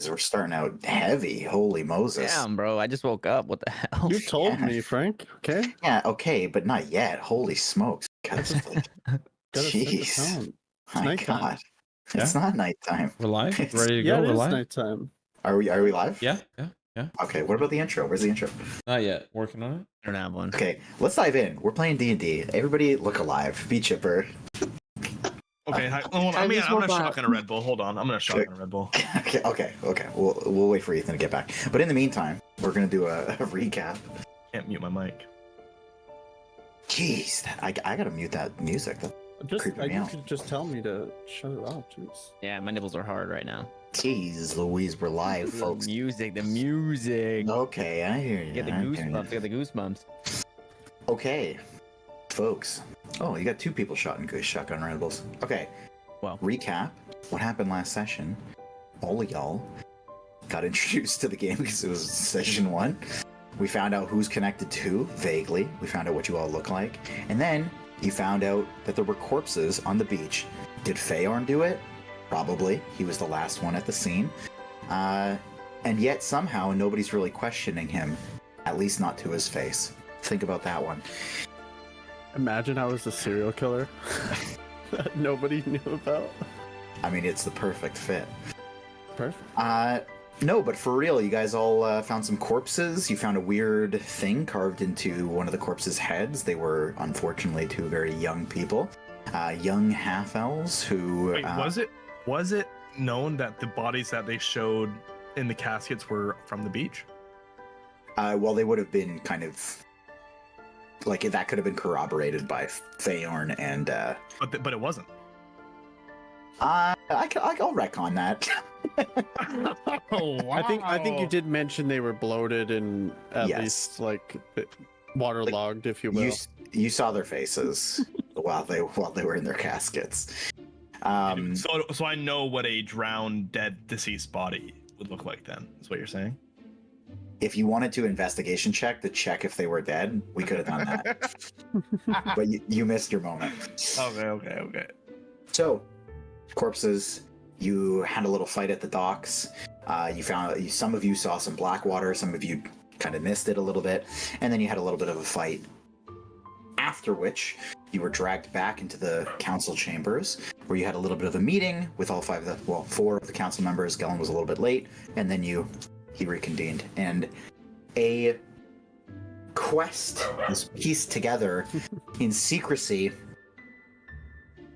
We're starting out heavy. Holy Moses. Damn, bro. I just woke up. What the hell? You told Yeah. me, Frank. Okay. Yeah, okay, but not yet. Holy smokes. Gotta set the Jeez. tone. My nighttime. God. It's not nighttime. We're live. It's- Ready to Yeah, go. it We're is live. nighttime. Are we live? Yeah. Okay, what about the intro? Where's the intro? Not yet. Working on it. I don't have one. Okay, let's dive in. We're playing D&D. Everybody look alive. Be chipper. Okay, hold on. I'm gonna shotgun a Red Bull. Hold on, I'm gonna shotgun a Red Bull. Okay. We'll wait for Ethan to get back. But in the meantime, we're gonna do a recap. Can't mute my mic. Jeez, I gotta mute that music. Creeping me You out. could just tell me to shut it off, jeez. Yeah, my nipples are hard right now. Jeez Louise, we're live, folks. The music. Okay, I hear you. Get the I hear you. goosebumps. Get the goosebumps. Okay, folks. Oh, you got two people shotgun Red Bulls. Okay. Well. Recap. What happened last session? All of y'all got introduced to the game because it was session 1. We found out who's connected to, vaguely. We found out what you all look like. And then you found out that there were corpses on the beach. Did Phaorn do it? Probably. He was the last one at the scene. And yet somehow nobody's really questioning him. At least not to his face. Think about that one. Imagine I was the serial killer that nobody knew about. I mean, it's the perfect fit. Perfect. No, but for real, you guys all found some corpses. You found a weird thing carved into one of the corpses' heads. They were, unfortunately, two very young people. Young half-elves who... Wait, was it known that the bodies that they showed in the caskets were from the beach? Well, they would have been kind of... Like, that could have been corroborated by Phaorn and... But it wasn't. I'll retcon that. Oh, wow. I think you did mention they were bloated and at Yes. least like waterlogged, if you will. You saw their faces while they were in their caskets. So I know what a drowned, dead, deceased body would look like. Then is what you're saying. If you wanted to investigation check to check if they were dead, we could have done that. But you missed your moment. Okay. So, corpses. You had a little fight at the docks. You found some of you saw some black water. Some of you kind of missed it a little bit, and then you had a little bit of a fight. After which, you were dragged back into the council chambers, where you had a little bit of a meeting with all 4 of the council members. Gellin was a little bit late, and then he reconvened, and a quest was pieced together in secrecy,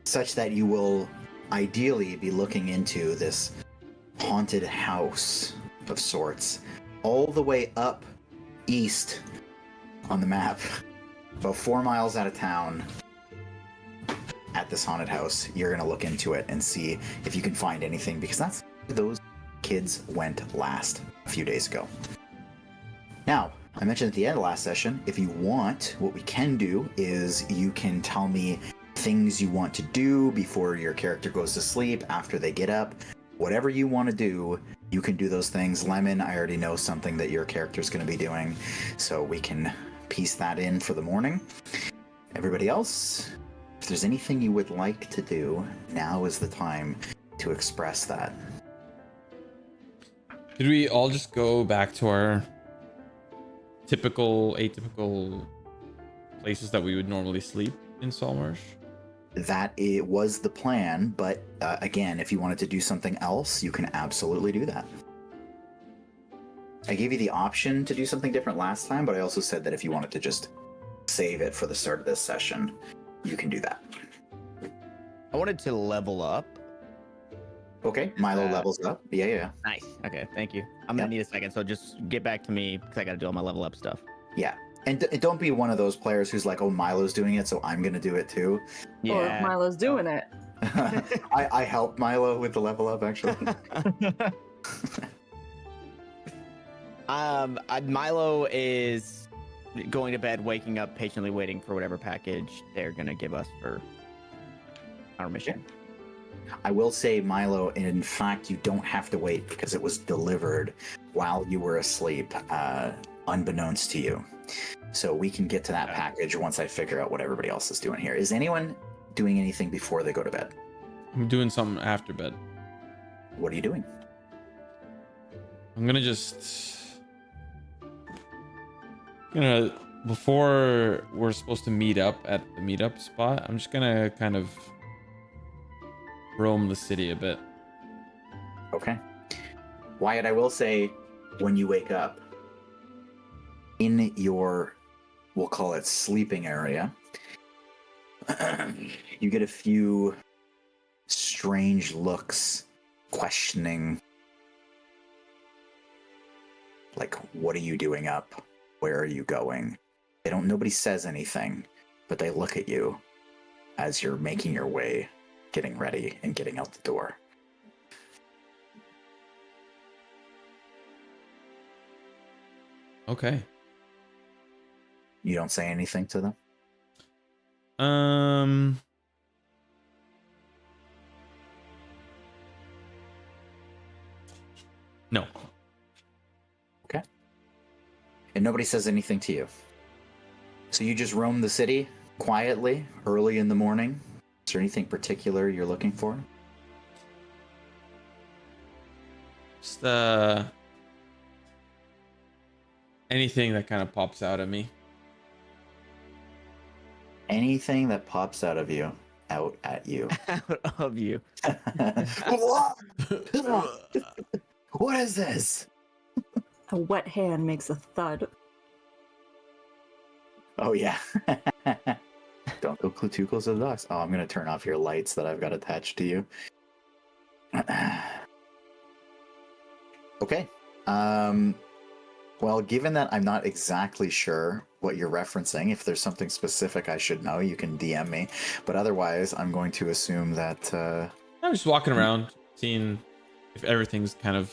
such that you will ideally be looking into this haunted house of sorts, all the way up east on the map, about 4 miles out of town. At this haunted house, you're gonna look into it and see if you can find anything, because that's where those kids went last a few days ago. Now, I mentioned at the end of last session, if you want, what we can do is you can tell me things you want to do before your character goes to sleep, after they get up. Whatever you want to do, you can do those things. Lemon, I already know something that your character's going to be doing, so we can piece that in for the morning. Everybody else, if there's anything you would like to do, now is the time to express that. Did we all just go back to our atypical places that we would normally sleep in Saltmarsh? That it was the plan, but again, if you wanted to do something else, you can absolutely do that. I gave you the option to do something different last time, but I also said that if you wanted to just save it for the start of this session, you can do that. I wanted to level up. Okay, Milo levels up. Yeah. Nice. Okay, thank you. I'm gonna need a second, so just get back to me because I gotta do all my level up stuff. Yeah. And don't be one of those players who's like, oh, Milo's doing it, so I'm going to do it too. Or if Milo's doing it. I helped Milo with the level up, actually. Milo is going to bed, waking up, patiently waiting for whatever package they're going to give us for our mission. I will say, Milo, in fact, you don't have to wait because it was delivered while you were asleep, unbeknownst to you. So we can get to that package once I figure out what everybody else is doing here. Is anyone doing anything before they go to bed? I'm doing something after bed. What are you doing? I'm gonna just before we're supposed to meet up at the meetup spot, I'm just gonna kind of roam the city a bit. Okay. Wyatt, I will say, when you wake up, in your, we'll call it sleeping area, you get a few strange looks, questioning, like, what are you doing up? Where are you going? Nobody says anything, but they look at you as you're making your way, getting ready and getting out the door. Okay. You don't say anything to them? No. Okay. And nobody says anything to you. So you just roam the city quietly, early in the morning? Is there anything particular you're looking for? Just anything that kind of pops out at me. Anything that pops out at you. Out of you. What is this? A wet hand makes a thud. Oh, yeah. Don't go too close to the docks. Oh, I'm going to turn off your lights that I've got attached to you. Okay. Well, given that I'm not exactly sure what you're referencing, if there's something specific I should know, you can DM me. But otherwise, I'm going to assume that... I'm just walking around, seeing if everything's kind of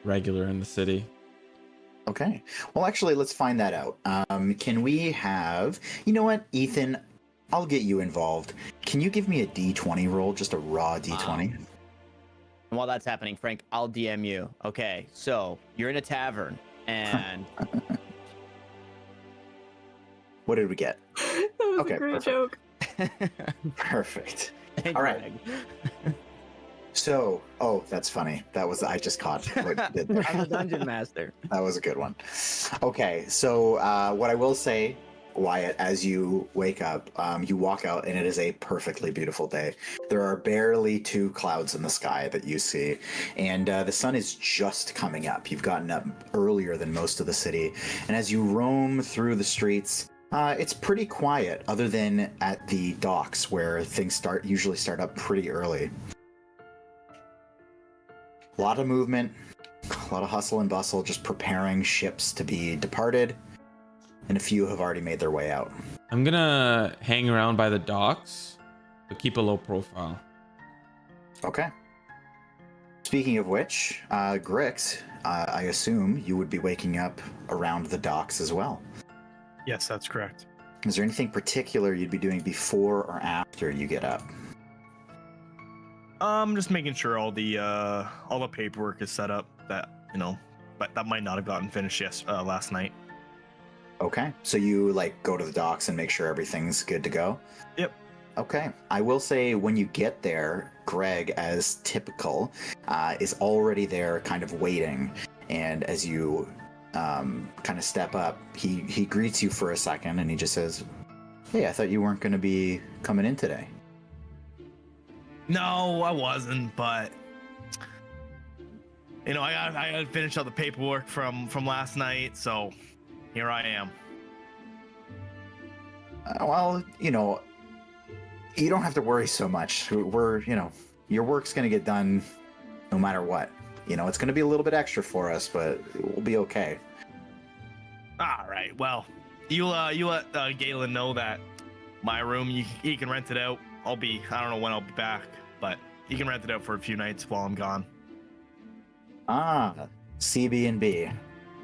regular in the city. Okay. Well, actually, let's find that out. Can we have... You know what, Ethan? I'll get you involved. Can you give me a D20 roll? Just a raw D20? And while that's happening, Frank, I'll DM you. Okay, so you're in a tavern, and... What did we get? That was Okay, a great perfect. joke. Perfect. Thank All you, right. Meg. So, oh, that's funny. I just caught what you did there. I'm a dungeon master. That was a good one. Okay, so what I will say, Wyatt, as you wake up, you walk out and it is a perfectly beautiful day. There are barely 2 clouds in the sky that you see, and the sun is just coming up. You've gotten up earlier than most of the city, and as you roam through the streets, it's pretty quiet, other than at the docks where things usually start up pretty early. A lot of movement, a lot of hustle and bustle, just preparing ships to be departed, and a few have already made their way out. I'm gonna hang around by the docks, but keep a low profile. Okay. Speaking of which, Grix, I assume you would be waking up around the docks as well. Yes, that's correct. Is there anything particular you'd be doing before or after you get up? Just making sure all the paperwork is set up that, but that might not have gotten finished last night. Okay, so you go to the docks and make sure everything's good to go? Yep. Okay, I will say when you get there, Greg, as typical, is already there kind of waiting, and as you kind of step up, he greets you for a second and he just says, "Hey, I thought you weren't going to be coming in today." No, I wasn't, but I got to finish all the paperwork from last night, so here I am. Well, you don't have to worry so much. Your work's going to get done no matter what. It's going to be a little bit extra for us, but we'll be okay. All right. Well, you let Galen know that my room, he can rent it out. I don't know when I'll be back, but he can rent it out for a few nights while I'm gone. Ah, CB&B.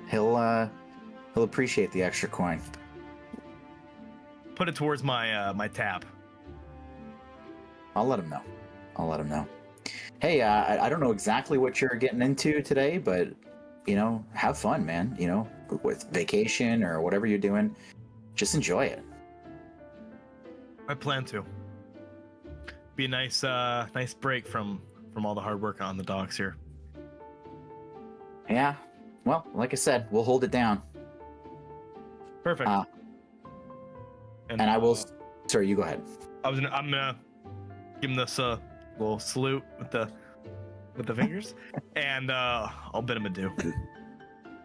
He'll appreciate the extra coin. Put it towards my tab. I'll let him know. Hey, I don't know exactly what you're getting into today, but have fun, man. With vacation or whatever you're doing, just enjoy it. I plan to. Be a nice break from all the hard work on the docks here. Yeah. Well, like I said, we'll hold it down. Perfect. And I will. Sorry, you go ahead. I'm gonna give him this little salute with the fingers, and I'll bid him adieu.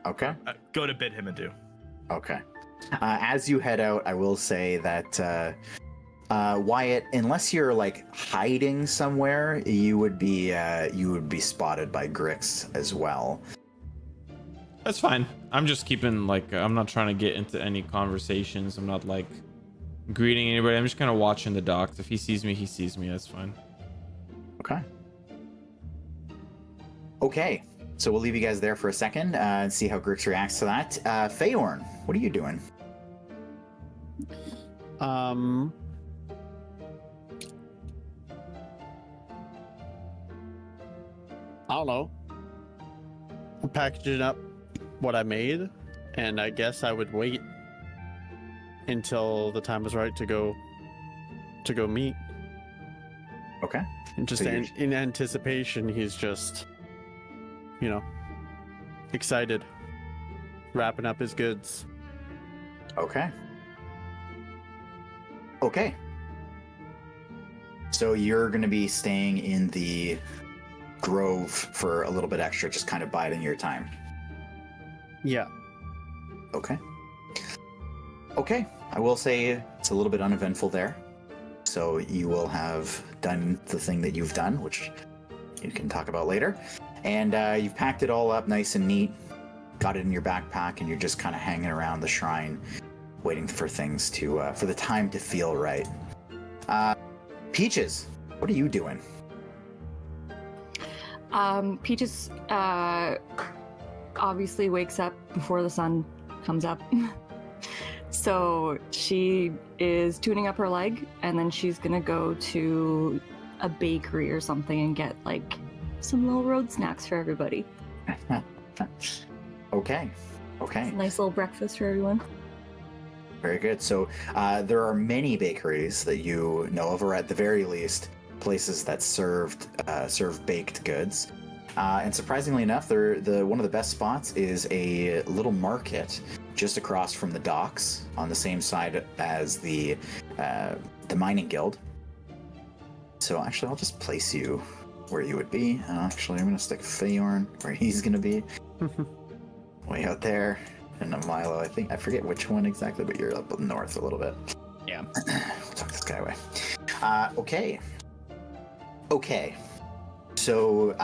Okay. Go to bid him adieu. Okay. As you head out, I will say that Wyatt, unless you're like hiding somewhere, you would be spotted by Grix as well. That's fine. I'm just keeping like I'm not trying to get into any conversations. I'm not like greeting anybody. I'm just kind of watching the docks. If he sees me, he sees me. That's fine. Okay. Okay. So we'll leave you guys there for a second and see how Grix reacts to that. Feorn, what are you doing? I don't know. I'm packaging up what I made, and I guess I would wait until the time was right to go meet. Okay. And just So you're- in anticipation, he's just, excited, wrapping up his goods. Okay. Okay. So you're going to be staying in the grove for a little bit extra, just kind of biding your time. Yeah. Okay. Okay. I will say it's a little bit uneventful there. So you will have done the thing that you've done, which you can talk about later. And you've packed it all up nice and neat, got it in your backpack, and you're just kind of hanging around the shrine, waiting for things to, for the time to feel right. Peaches, what are you doing? Peaches obviously wakes up before the sun comes up. So she is tuning up her leg, and then she's gonna go to a bakery or something and get like some little road snacks for everybody. Okay. Okay. Nice little breakfast for everyone. Very good. So there are many bakeries that you know of, or at the very least, places that serve baked goods. And surprisingly enough, one of the best spots is a little market just across from the docks, on the same side as the mining guild. So actually, I'll just place you where you would be. Actually, I'm going to stick Feorn where he's going to be, way out there. And Milo, I forget which one exactly, but you're up north a little bit. Yeah. We'll talk this guy away. Okay. So,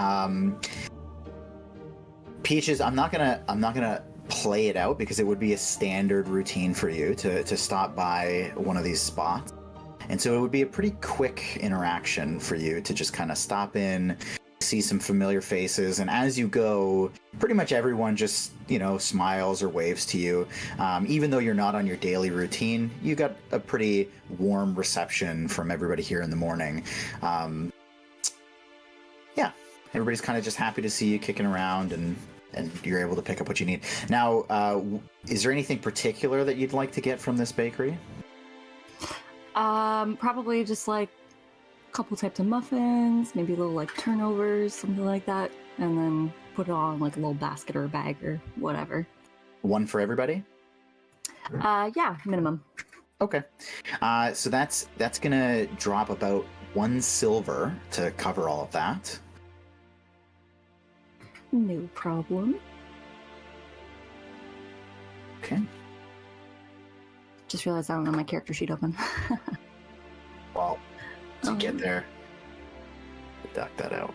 Peaches, I'm not gonna play it out because it would be a standard routine for you to stop by one of these spots, and so it would be a pretty quick interaction for you to just kind of stop in, see some familiar faces, and as you go, pretty much everyone just smiles or waves to you. Even though you're not on your daily routine, you got a pretty warm reception from everybody here in the morning. Yeah, everybody's kind of just happy to see you kicking around, and you're able to pick up what you need. Now, is there anything particular that you'd like to get from this bakery? Probably just like a couple types of muffins, maybe little like turnovers, something like that, and then put it all in like a little basket or a bag or whatever. One for everybody? Yeah, minimum. Okay. So that's gonna drop about 1 silver to cover all of that. No problem. Okay. Just realized I don't have my character sheet open. Well, to get there, duck that out.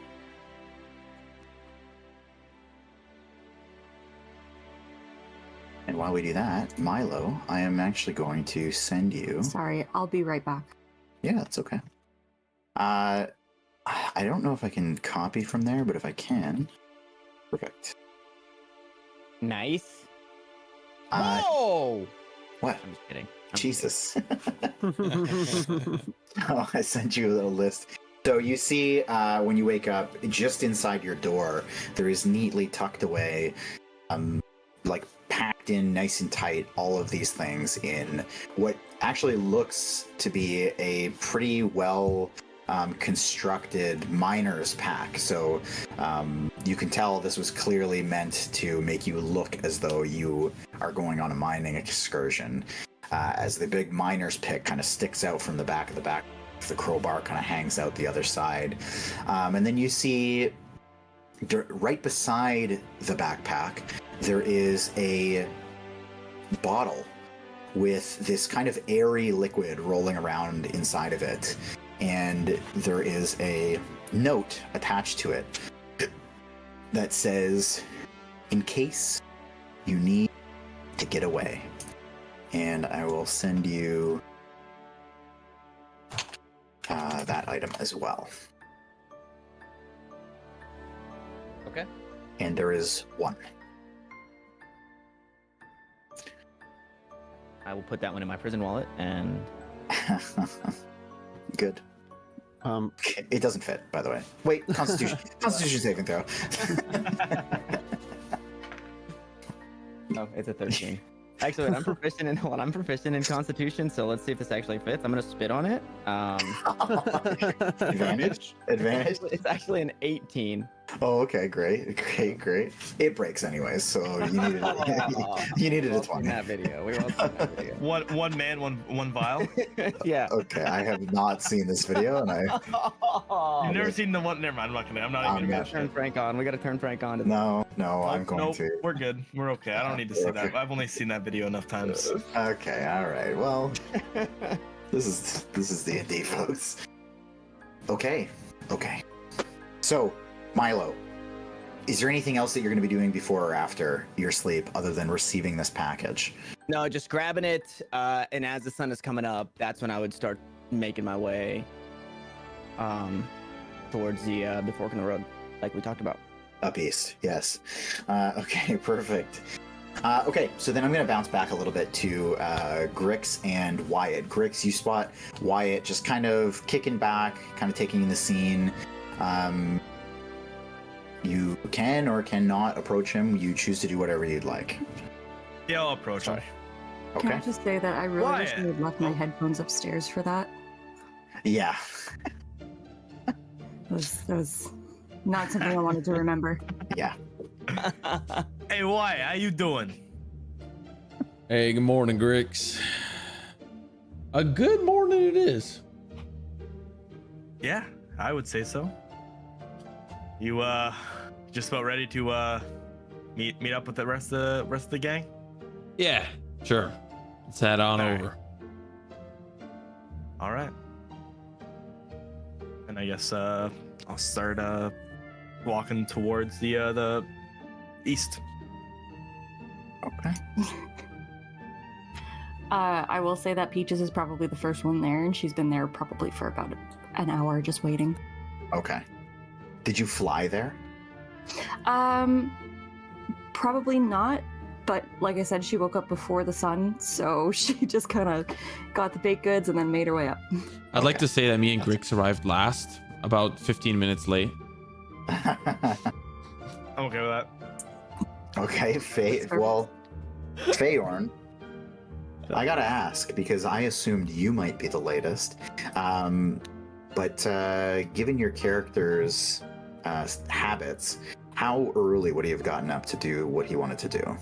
And while we do that, Milo, I am actually going to send you. Sorry, I'll be right back. Yeah, that's okay. I don't know if I can copy from there, but if I can, perfect. Nice. Uh, Whoa! What? I'm just kidding. Jesus. Oh, I sent you a little list. So you see, when you wake up, just inside your door, there is neatly tucked away, like packed in nice and tight, all of these things in what actually looks to be a pretty well constructed miner's pack. So you can tell this was clearly meant to make you look as though you are going on a mining excursion. As the big miner's pick kind of sticks out from the back of the back, the crowbar kind of hangs out the other side. And then you see right beside the backpack, there is a bottle with this kind of airy liquid rolling around inside of it. And there is a note attached to it that says, "In case you need to get away." And I will send you that item as well. Okay. And there is one. I will put that one in my prison wallet and Good. It doesn't fit, by the way. Wait, Constitution saving throw. oh, it's a 13. Actually, I'm proficient in Constitution, so let's see if this actually fits. I'm gonna spit on it. Advantage? It's actually an 18. Oh, okay, great. It breaks anyways, so you needed you needed a 20. That video. We won't see that video. One man, one vial. Yeah. Okay, I have not seen this video, and You've never seen the one. Never mind. I'm not even We gonna gotta turn Phrank on. We gotta turn Phrank on. To no, I'm going nope, to. We're good. We're okay. I don't need to see that. Okay. I've only seen that video enough times. Okay, all right. Well, this is D&D, folks. Okay. So, Milo, is there anything else that you're going to be doing before or after your sleep other than receiving this package? No, just grabbing it, and as the sun is coming up, that's when I would start making my way towards the fork in the road, like we talked about. Up east, yes. Okay, perfect. Okay, so then I'm going to bounce back a little bit to Grix and Wyatt. Grix, you spot Wyatt just kind of kicking back, kind of taking in the scene. You can or cannot approach him. You choose to do whatever you'd like. Yeah, I'll approach him. Can I Okay. just say that I really wish I Wyatt. had left my headphones upstairs for that? Yeah. That was not something I wanted to remember. Yeah. Hey, Wyatt, how you doing? Hey, good morning, Grix. A good morning it is. Yeah, I would say so. You just about ready to meet up with the rest of the gang? Yeah, sure. Let's head on All right. over. All right. And I guess I'll start walking towards the east. Okay. I will say that Peaches is probably the first one there, and she's been there probably for about an hour just waiting. Okay. Did you fly there? Probably not. But like I said, she woke up before the sun, so she just kind of got the baked goods and then made her way up. I'd like to say that me and Grix arrived last, about 15 minutes late. I'm okay with that. Okay, Fayorn, I gotta ask because I assumed you might be the latest. But given your character's habits, how early would he have gotten up to do what he wanted to do?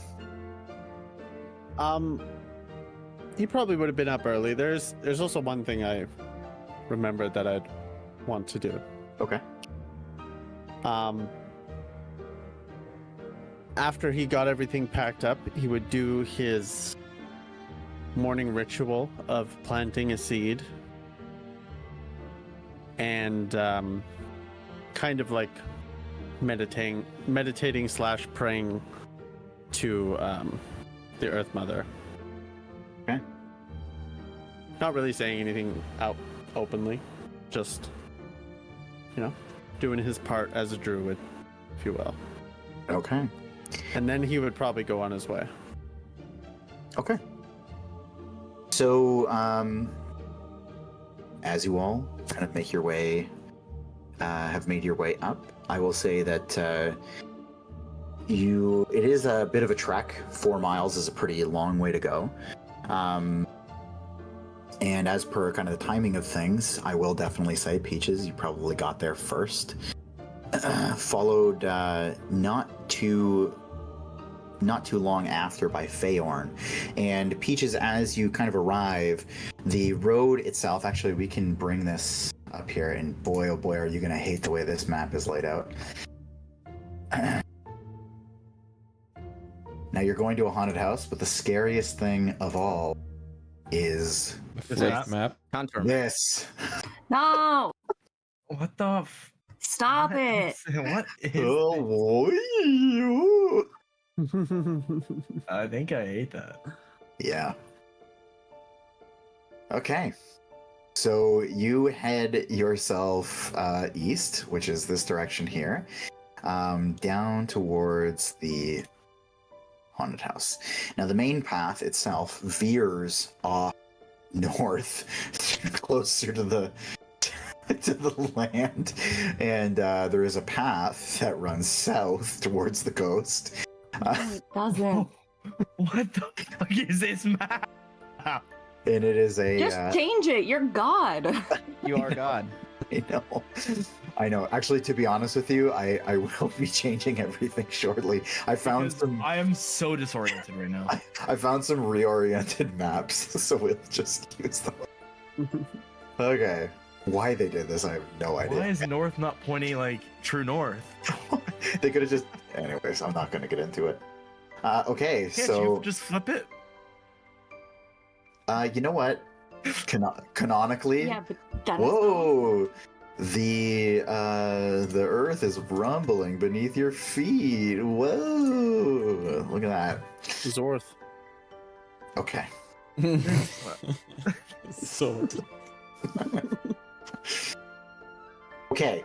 He probably would have been up early. There's also one thing I remembered that I'd want to do. Okay. After he got everything packed up, he would do his morning ritual of planting a seed and kind of like meditating / praying to the Earth Mother. Okay. Not really saying anything out openly, just doing his part as a druid, if you will. Okay. And then he would probably go on his way. Okay. So, as you all kind of make your way, have made your way up, I will say that it is a bit of a trek. 4 miles is a pretty long way to go. And as per kind of the timing of things, I will definitely say, Peaches, you probably got there first. Followed not too long after by Feorn. And Peaches, as you kind of arrive, the road itself, actually we can bring this up here, and boy oh boy are you gonna hate the way this map is laid out. Now you're going to a haunted house, but the scariest thing of all is The flipped map. Contour. this. No! What the? Stop what it! is- What is? Oh boy. I think I hate that. Yeah. Okay. So you head yourself east, which is this direction here, down towards the haunted house. Now the main path itself veers off north, closer to the land, and there is a path that runs south towards the coast. No, it doesn't. What the fuck is this map? And it is a Just change it. You're God. You are God. I know. Actually, to be honest with you, I will be changing everything shortly. I found Because some. I am so disoriented right now. I found some reoriented maps, so we'll just use them. Okay. Why they did this, I have no idea. Why is north not pointing like true north? They could have just. Anyways, I'm not going to get into it. Okay, Can't so you just flip it? you know what? Canonically, Yeah, but that is whoa, the earth is rumbling beneath your feet. Whoa, look at that. Zorth. Okay. So Okay.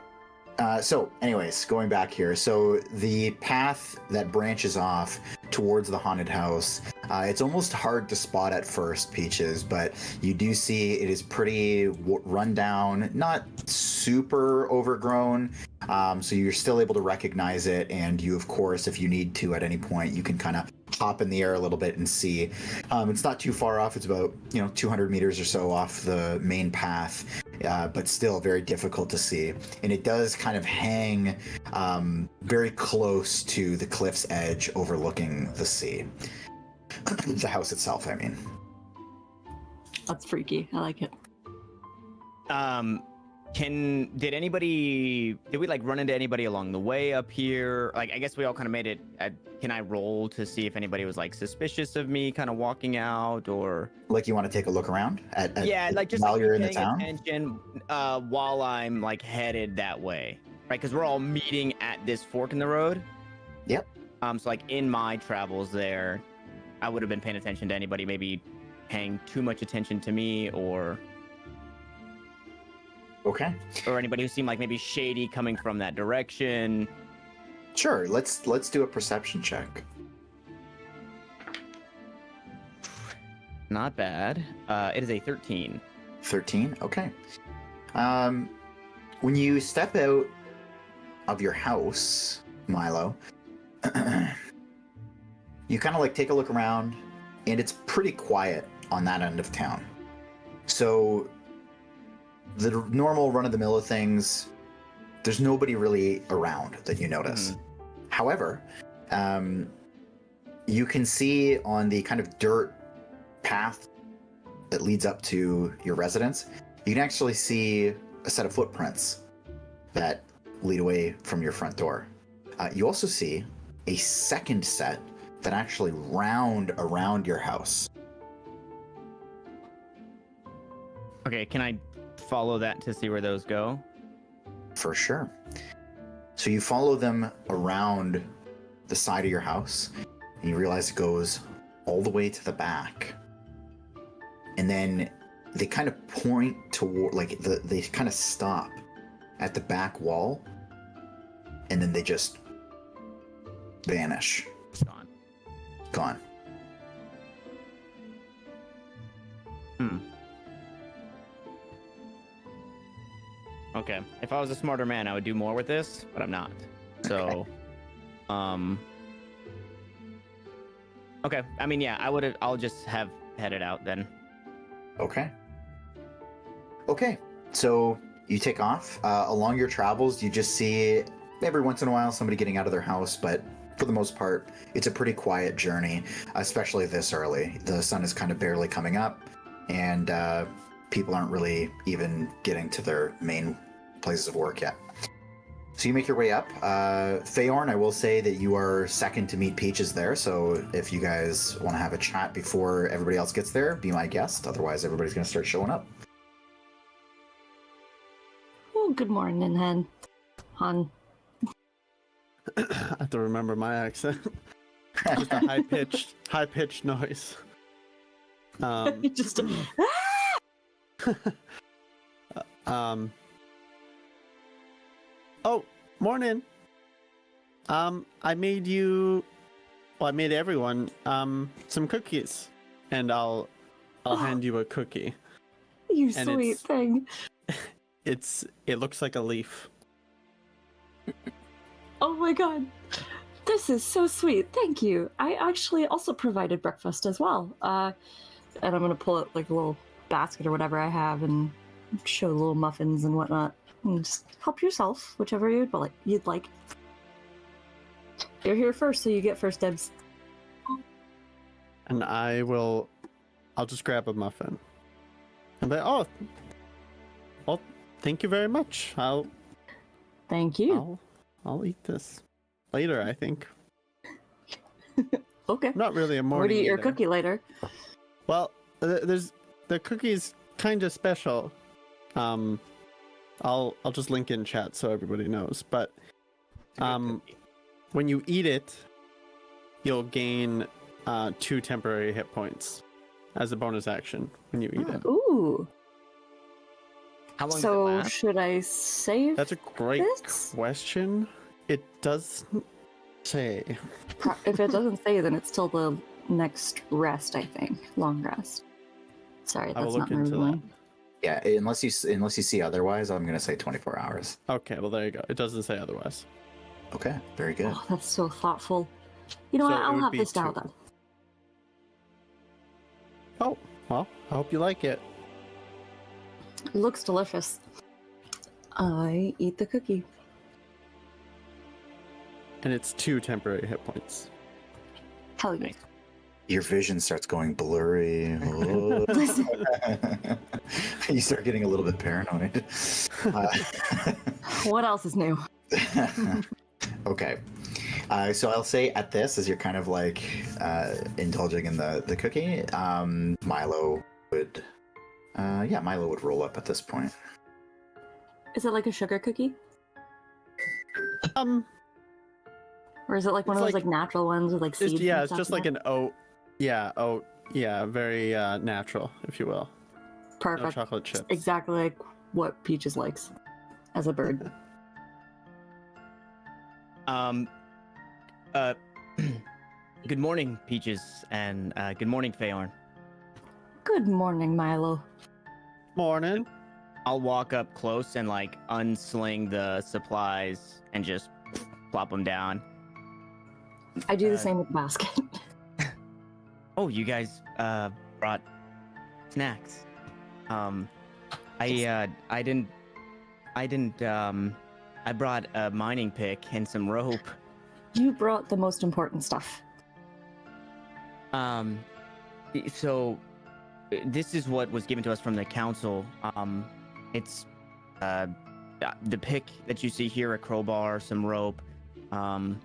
So, anyways, going back here. So, the path that branches off towards the haunted house, it's almost hard to spot at first, Peaches, but you do see it is pretty run down, not super overgrown. So, you're still able to recognize it. And you, of course, if you need to at any point, you can kind of hop in the air a little bit and see. It's not too far off. It's about 200 meters or so off the main path, but still very difficult to see. And it does kind of hang very close to the cliff's edge, overlooking the sea. The house itself, I mean. That's freaky. I like it. Did we like run into anybody along the way up here? Like, I guess we all kind of made it. Can I roll to see if anybody was like suspicious of me kind of walking out, or Like, you want to take a look around at yeah, like just while like, you're in the paying town? attention while I'm like headed that way, right? Because we're all meeting at this fork in the road. Yep. So like in my travels there, I would have been paying attention to anybody maybe paying too much attention to me, or Okay. anybody who seemed like maybe shady coming from that direction. Sure. Let's do a perception check. Not bad. It is a 13. 13. Okay. When you step out of your house, Milo, you kind of like take a look around, and it's pretty quiet on that end of town. So the normal run-of-the-mill of things, there's nobody really around that you notice. However, you can see on the kind of dirt path that leads up to your residence, you can actually see a set of footprints that lead away from your front door. You also see a second set that actually round around your house. Okay, can I follow that to see where those go? For sure. So you follow them around the side of your house, and you realize it goes all the way to the back. And then they kind of point toward, like, they kind of stop at the back wall, and then they just vanish. It's gone. Gone. Okay. If I was a smarter man, I would do more with this, but I'm not. So, okay. I mean, yeah, I'll just have headed out then. Okay. Okay, so you take off. Along your travels, you just see every once in a while somebody getting out of their house, but for the most part, it's a pretty quiet journey, especially this early. The sun is kind of barely coming up, and people aren't really even getting to their main places of work yet. So you make your way up. Feorn, I will say that you are second to meet Peaches there, so if you guys want to have a chat before everybody else gets there, be my guest. Otherwise, everybody's going to start showing up. Oh, good morning, Han. Han. I have to remember my accent. Just a high-pitched noise. Just Oh, morning. I made everyone some cookies, and I'll hand you a cookie. you And sweet it's- thing. It looks like a leaf. Oh my god. This is so sweet. Thank you. I actually also provided breakfast as well. And I'm gonna pull out like a little basket or whatever I have and show little muffins and whatnot. And just help yourself, whichever you'd like. You're here first, so you get first dibs. And I'll just grab a muffin. And be, well, thank you very much. Thank you. I'll eat this later, I think. Okay. I'm not really a morning We're to eat your eater. cookie later. Well, there's the cookie's kind of special. I'll just link in chat so everybody knows. But when you eat it, you'll gain 2 temporary hit points as a bonus action when you eat it. Ooh. How long does it So last? should I save? That's a great this? question. It doesn't say. If it doesn't say, then it's till the next rest, I think. Long rest. Sorry, I will that's look not my into that. ruling. Yeah, unless you see otherwise, I'm going to say 24 hours. Okay, well there you go. It doesn't say otherwise. Okay, very good. Oh, that's so thoughtful. You know So what? it I'll would have be this now 2. then. Oh, well, I hope you like it. It looks delicious. I eat the cookie. And it's 2 temporary hit points. Hell yeah. Nice. Your vision starts going blurry. Oh. Listen, You start getting a little bit paranoid. what else is new? Okay. So I'll say at this, as you're kind of like indulging in the cookie, Milo would roll up at this point. Is it like a sugar cookie? Or is it like one It's of those like- like natural ones with like seeds? and it's stuff just in like it? an oat. Yeah, oat. Yeah, very natural, if you will. No Perfect. chocolate chips. Exactly like what Peaches likes as a bird. Good morning, Peaches, and good morning, Feorn. Good morning, Milo. Morning. I'll walk up close and like unsling the supplies and just plop them down. I do the Uh, same with the basket. Oh, you guys brought snacks. I brought a mining pick and some rope. You brought the most important stuff. So this is what was given to us from the council. It's the pick that you see here, a crowbar, some rope, kind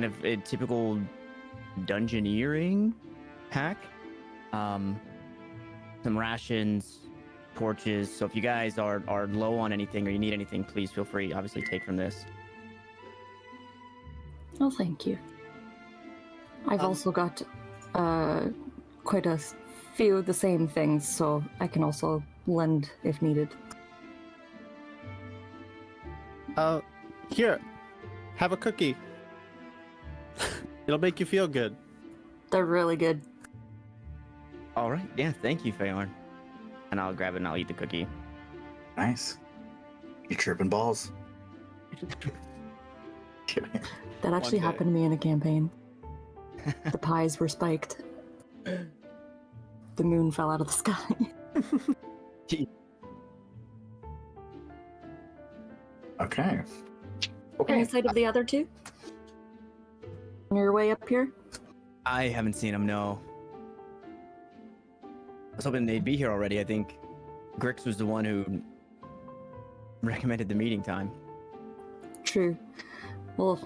of a typical dungeoneering pack, some rations, torches. So if you guys are low on anything or you need anything, please feel free. Obviously, take from this. Oh, thank you. I've also got quite a few of the same things, so I can also lend if needed. Here, have a cookie. It'll make you feel good. They're really good. All right. Yeah. Thank you, Feorn. And I'll grab it and I'll eat the cookie. Nice. You're tripping balls. That actually day. happened to me in a campaign. The pies were spiked. The moon fell out of the sky. Okay. Any sight of the other two? On your way up here? I haven't seen him. No. I was hoping they'd be here already. I think Grix was the one who recommended the meeting time. True. Well,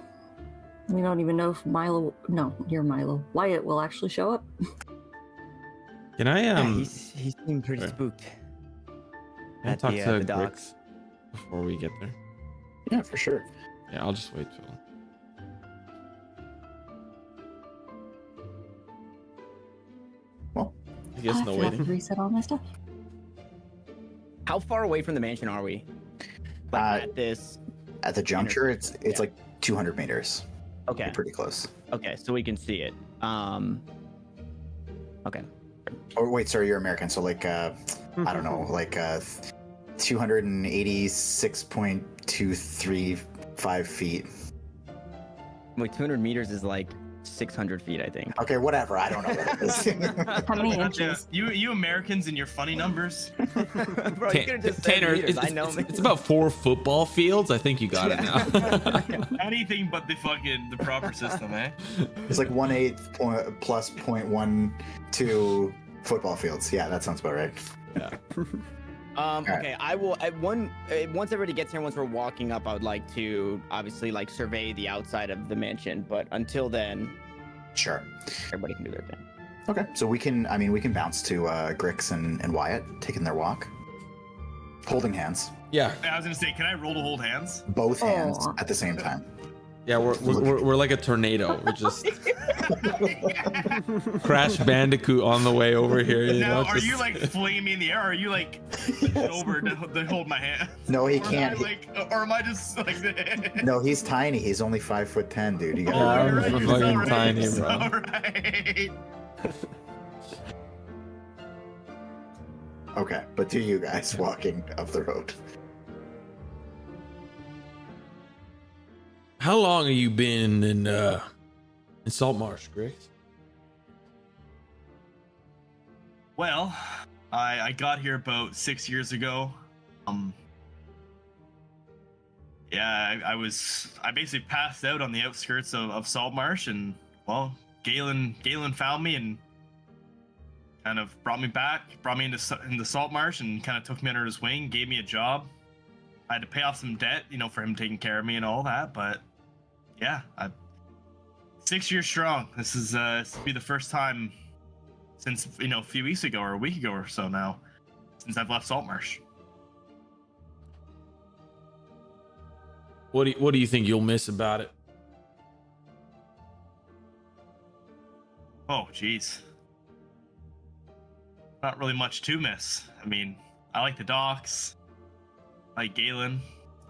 we don't even know if Milo. No, you're Milo. Wyatt will actually show up. Can I Yeah, he seemed pretty okay. spooked. can I At talk the, to the docks. Grix before we get there? Yeah, for sure. Yeah, I'll just wait till. Well, I guess I no forgot to waiting. reset all my stuff. How far away from the mansion are we? Like at this. at the juncture, it's Yeah. like 200 meters. Okay. You're pretty close. Okay, so we can see it. Okay. Oh wait, sorry, you're American, so like I don't know, like 286.235 feet. Wait, 200 meters is like 600 feet, I think. Okay, whatever. I don't know what it is. How many Yeah, inches? you Americans and your funny numbers. Bro, you could've just said Tanner, meters. it's, I know. it's about 4 football fields. I think you got it now. Anything but the proper system, eh? It's like 1/8 point plus 0.12 football fields. Yeah, that sounds about right. Okay, I will. Once everybody gets here, once we're walking up, I would like to obviously like survey the outside of the mansion. But until then, Sure. everybody can do their thing. Okay, so we can bounce to Grix and Wyatt taking their walk, holding hands, Yeah, I was gonna say, can I roll to hold hands? both hands Aw. at the same time. yeah, we're like a tornado. We're just Crash Bandicoot on the way over here. You Now, know, are just- you like flinging me in the air? Or are you like over to hold my hand? No, he Or am I, can't. like, or am I just like? No, he's tiny. He's only 5'10", dude. You Yeah, got I'm Alright, fucking alright, tiny, bro. alright. Okay, but to you guys walking up the road. How long have you been in Saltmarsh, Grix? Well, I got here about 6 years ago. Yeah, I basically passed out on the outskirts of Saltmarsh, and well, Galen found me and kind of brought me into Saltmarsh, and kind of took me under his wing, gave me a job. I had to pay off some debt, for him taking care of me and all that, but yeah, 6 years strong. This will be the first time since a few weeks ago or a week ago or so now since I've left Saltmarsh. What do you think you'll miss about it? Oh, geez. Not really much to miss. I mean, I like the docks. I like Galen.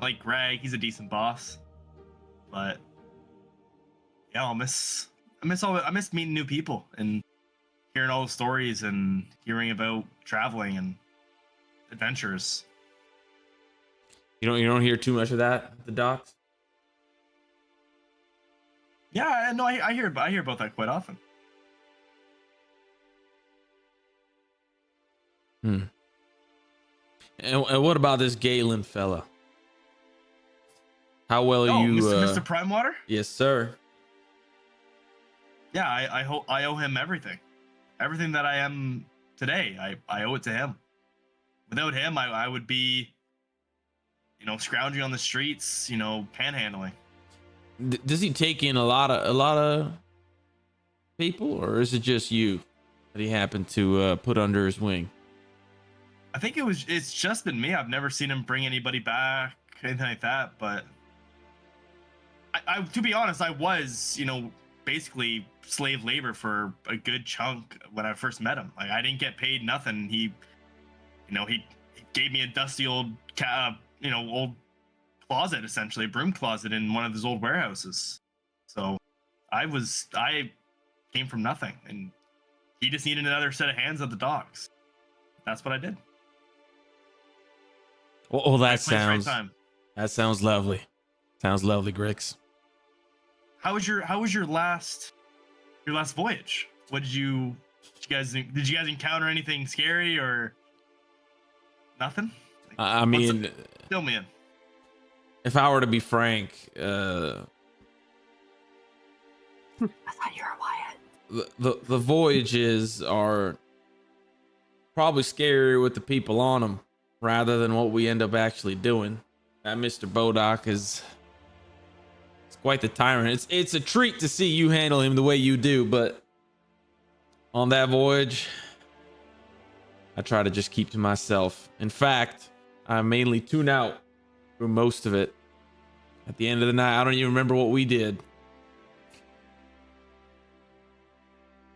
I like Greg. He's a decent boss. But yeah, I miss meeting new people and hearing all the stories and hearing about traveling and adventures. You don't hear too much of that at the docks? Yeah, no, I hear about that quite often. And what about this Galen fella? How well Oh, you Mr. Primewater? Yes, sir. Yeah, I owe him everything. Everything that I am today, I owe it to him. Without him, I would be, scrounging on the streets, panhandling. Does he take in a lot of people, or is it just you that he happened to put under his wing? I think it's just been me. I've never seen him bring anybody back, anything like that. But I to be honest, I was, basically slave labor for a good chunk when I first met him. Like, I didn't get paid nothing. He gave me a dusty old old closet, essentially a broom closet in one of his old warehouses. So I came from nothing, and he just needed another set of hands at the docks. That's what I did. Oh, that Right place, right sounds time. lovely. Sounds lovely, Grix. How was your last voyage? Did you guys encounter anything scary or nothing? I mean, Fill me in. if I were to be frank, I thought you were Wyatt. the voyages are probably scarier with the people on them rather than what we end up actually doing. That Mr. Bodoc is quite the tyrant. It's a treat to see you handle him the way you do, but on that voyage, I try to just keep to myself. In fact, I mainly tune out through most of it. At the end of the night, I don't even remember what we did.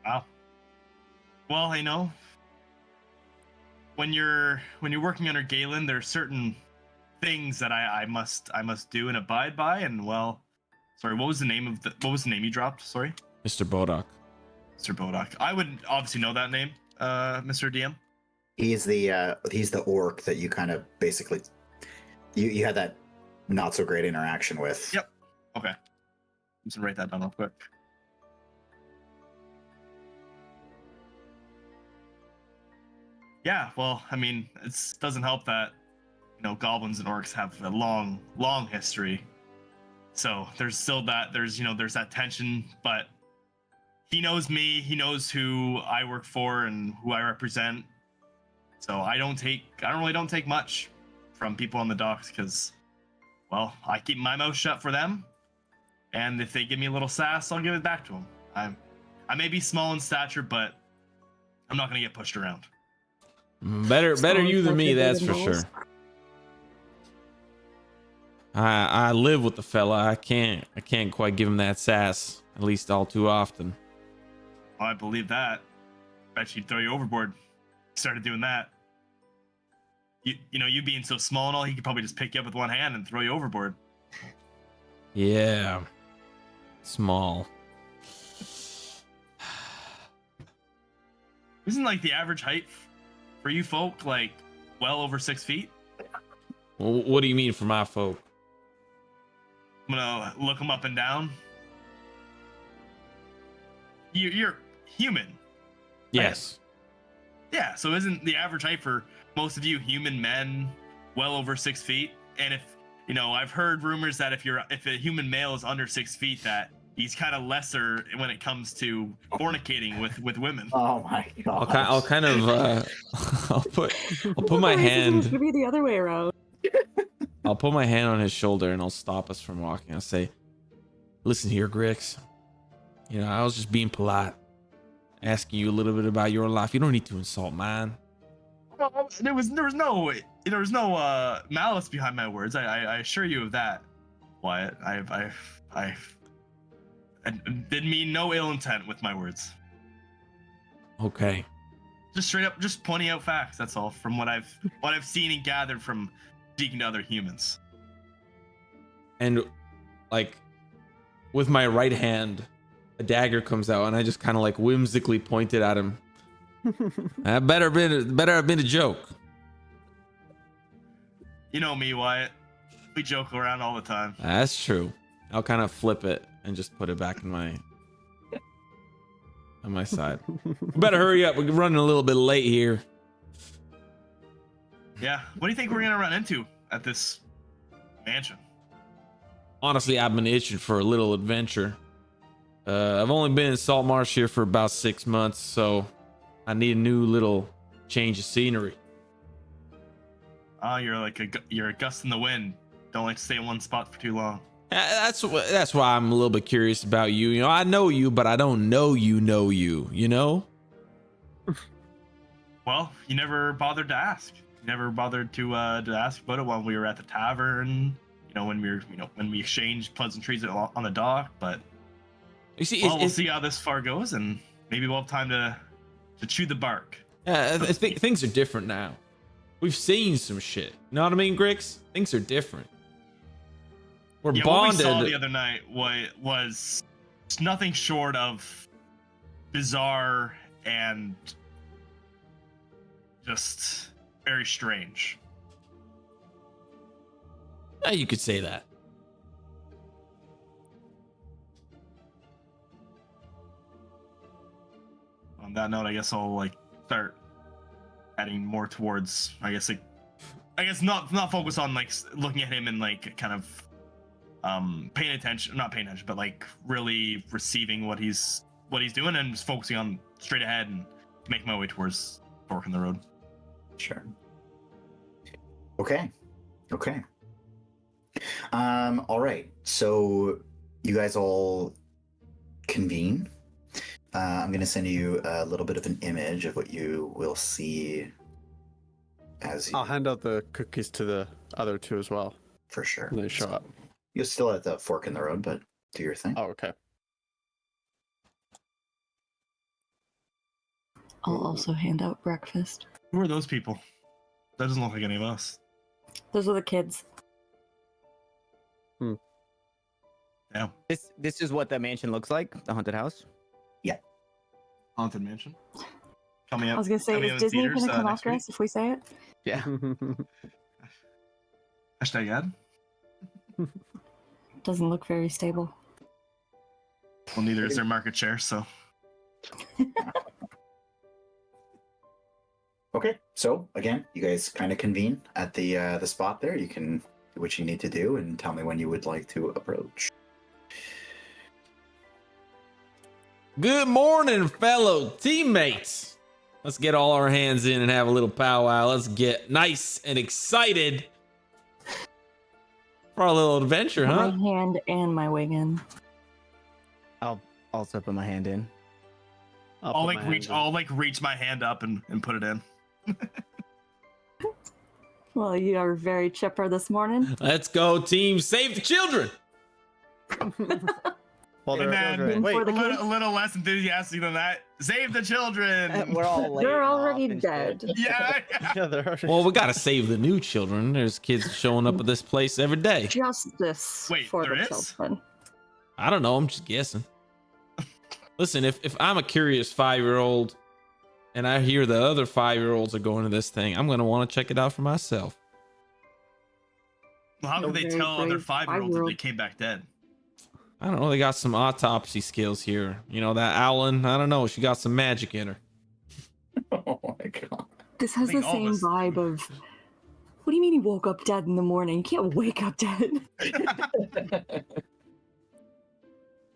Wow. Well, you know, when you're working under Galen, there are certain things that I must do and abide by. And well, sorry, what was the name you dropped? Sorry, Mr. Bodoc. Mr. Bodoc. I would obviously know that name, Mr. DM. He's the orc that you kind of basically you had that not so great interaction with. Yep. Okay. I'm just gonna write that down real quick. Yeah, well, I mean, it doesn't help that, you know, goblins and orcs have a long history. So there's still that, there's that tension, but he knows me, he knows who I work for and who I represent. So I don't really take much from people on the docks because, well, I keep my mouth shut for them. And if they give me a little sass, I'll give it back to them. I may be small in stature, but I'm not going to get pushed around. Better you than me, that's for sure. I live with the fella. I can't quite give him that sass, at least all too often. Oh, I believe that. Bet she'd throw you overboard. Started doing that. You know, you being so small and all, he could probably just pick you up with one hand and throw you overboard. Yeah. Small. Isn't like the average height for you folk like well over 6 feet? Well, what do you mean for my folk? I'm gonna look them up and down. You're human. Yes. Yeah, so isn't the average height for most of you human men well over 6 feet? And if, you know, I've heard rumors that if a human male is under 6 feet, that he's kind of lesser when it comes to fornicating with women. Oh my god! I'll kind of I'll put my hand. It be the other way around. I'll put my hand on his shoulder and I'll stop us from walking. I'll say, "Listen here, Grix. You know, I was just being polite, asking you a little bit about your life. You don't need to insult mine." Well, there was no malice behind my words. I assure you of that, Wyatt. I didn't mean no ill intent with my words. Okay. Just straight up, just pointing out facts. That's all. From what I've seen and gathered from speaking to other humans. And like with my right hand, a dagger comes out, and I just kind of like whimsically point it at him. That better have been a joke. You know me, Wyatt. We joke around all the time. That's true. I'll kind of flip it and just put it back on my side. Better hurry up. We're running a little bit late here. Yeah. What do you think we're gonna run into at this mansion? Honestly, I've been itching for a little adventure. I've only been in Salt Marsh here for about 6 months, so I need a new little change of scenery. Oh, you're a gust in the wind. Don't like to stay in one spot for too long. That's why I'm a little bit curious about you. You know, I know you, but I don't know you. You know? Well, you never bothered to ask. You never bothered to ask about it while we were at the tavern. You know, when we exchanged pleasantries on the dock. But You see, we'll see how this far goes, and maybe we'll have time to chew the bark. Things are different now. We've seen some shit. You know what I mean, Grix? Things are different. We're What we bonded. saw the other night was nothing short of bizarre and just very strange. You could say that. On that note, I guess I'll start heading more towards, I guess not focus on like looking at him and like kind of paying attention, not paying attention, but like really receiving what he's doing and just focusing on straight ahead and make my way towards fork in the road. Sure. Okay. All right. So you guys all convene. I'm going to send you a little bit of an image of what you will see as you, I'll hand out the cookies to the other two as well for sure. when they show up. You're still at the fork in the road, but do your thing. Oh, okay. I'll also hand out breakfast. Who are those people? That doesn't look like any of us. Those are the kids. Yeah. This is what the mansion looks like, the haunted house. Haunted mansion. Coming up. I was gonna say, coming is out in Disney theaters, gonna come next after week. us if we say it? Yeah. Hashtag ad. Doesn't look very stable. Well, neither is their market share, so. Okay. So again, you guys kind of convene at the spot there. You can do what you need to do and tell me when you would like to approach. Good morning, fellow teammates. Let's get all our hands in and have a little powwow. Let's get nice and excited for our little adventure, Put huh? my hand and my wig in. I'll also put my hand in. I'll reach my hand up and put it in. Well, you are very chipper this morning. Let's go, team. Save the children. Well, And they're then- wait. For the A little less enthusiastic than that. Save the children. We're all laying They're off already and dead. shit. Yeah. Yeah, they're already... Well, we gotta save the new children. There's kids showing up at this place every day. Justice Wait, for there the is? children. I don't know. I'm just guessing. Listen, if I'm a curious 5-year-old and I hear the other 5-year-olds are going to this thing, I'm gonna want to check it out for myself. Well, how could they Very tell other brave 5-year-olds that they five-year-old. came back dead? I don't know. They got some autopsy skills here. You know, that Owlin, I don't know. She got some magic in her. Oh my god. This has I think the all of same us- vibe of. What do you mean he woke up dead in the morning? You can't wake up dead.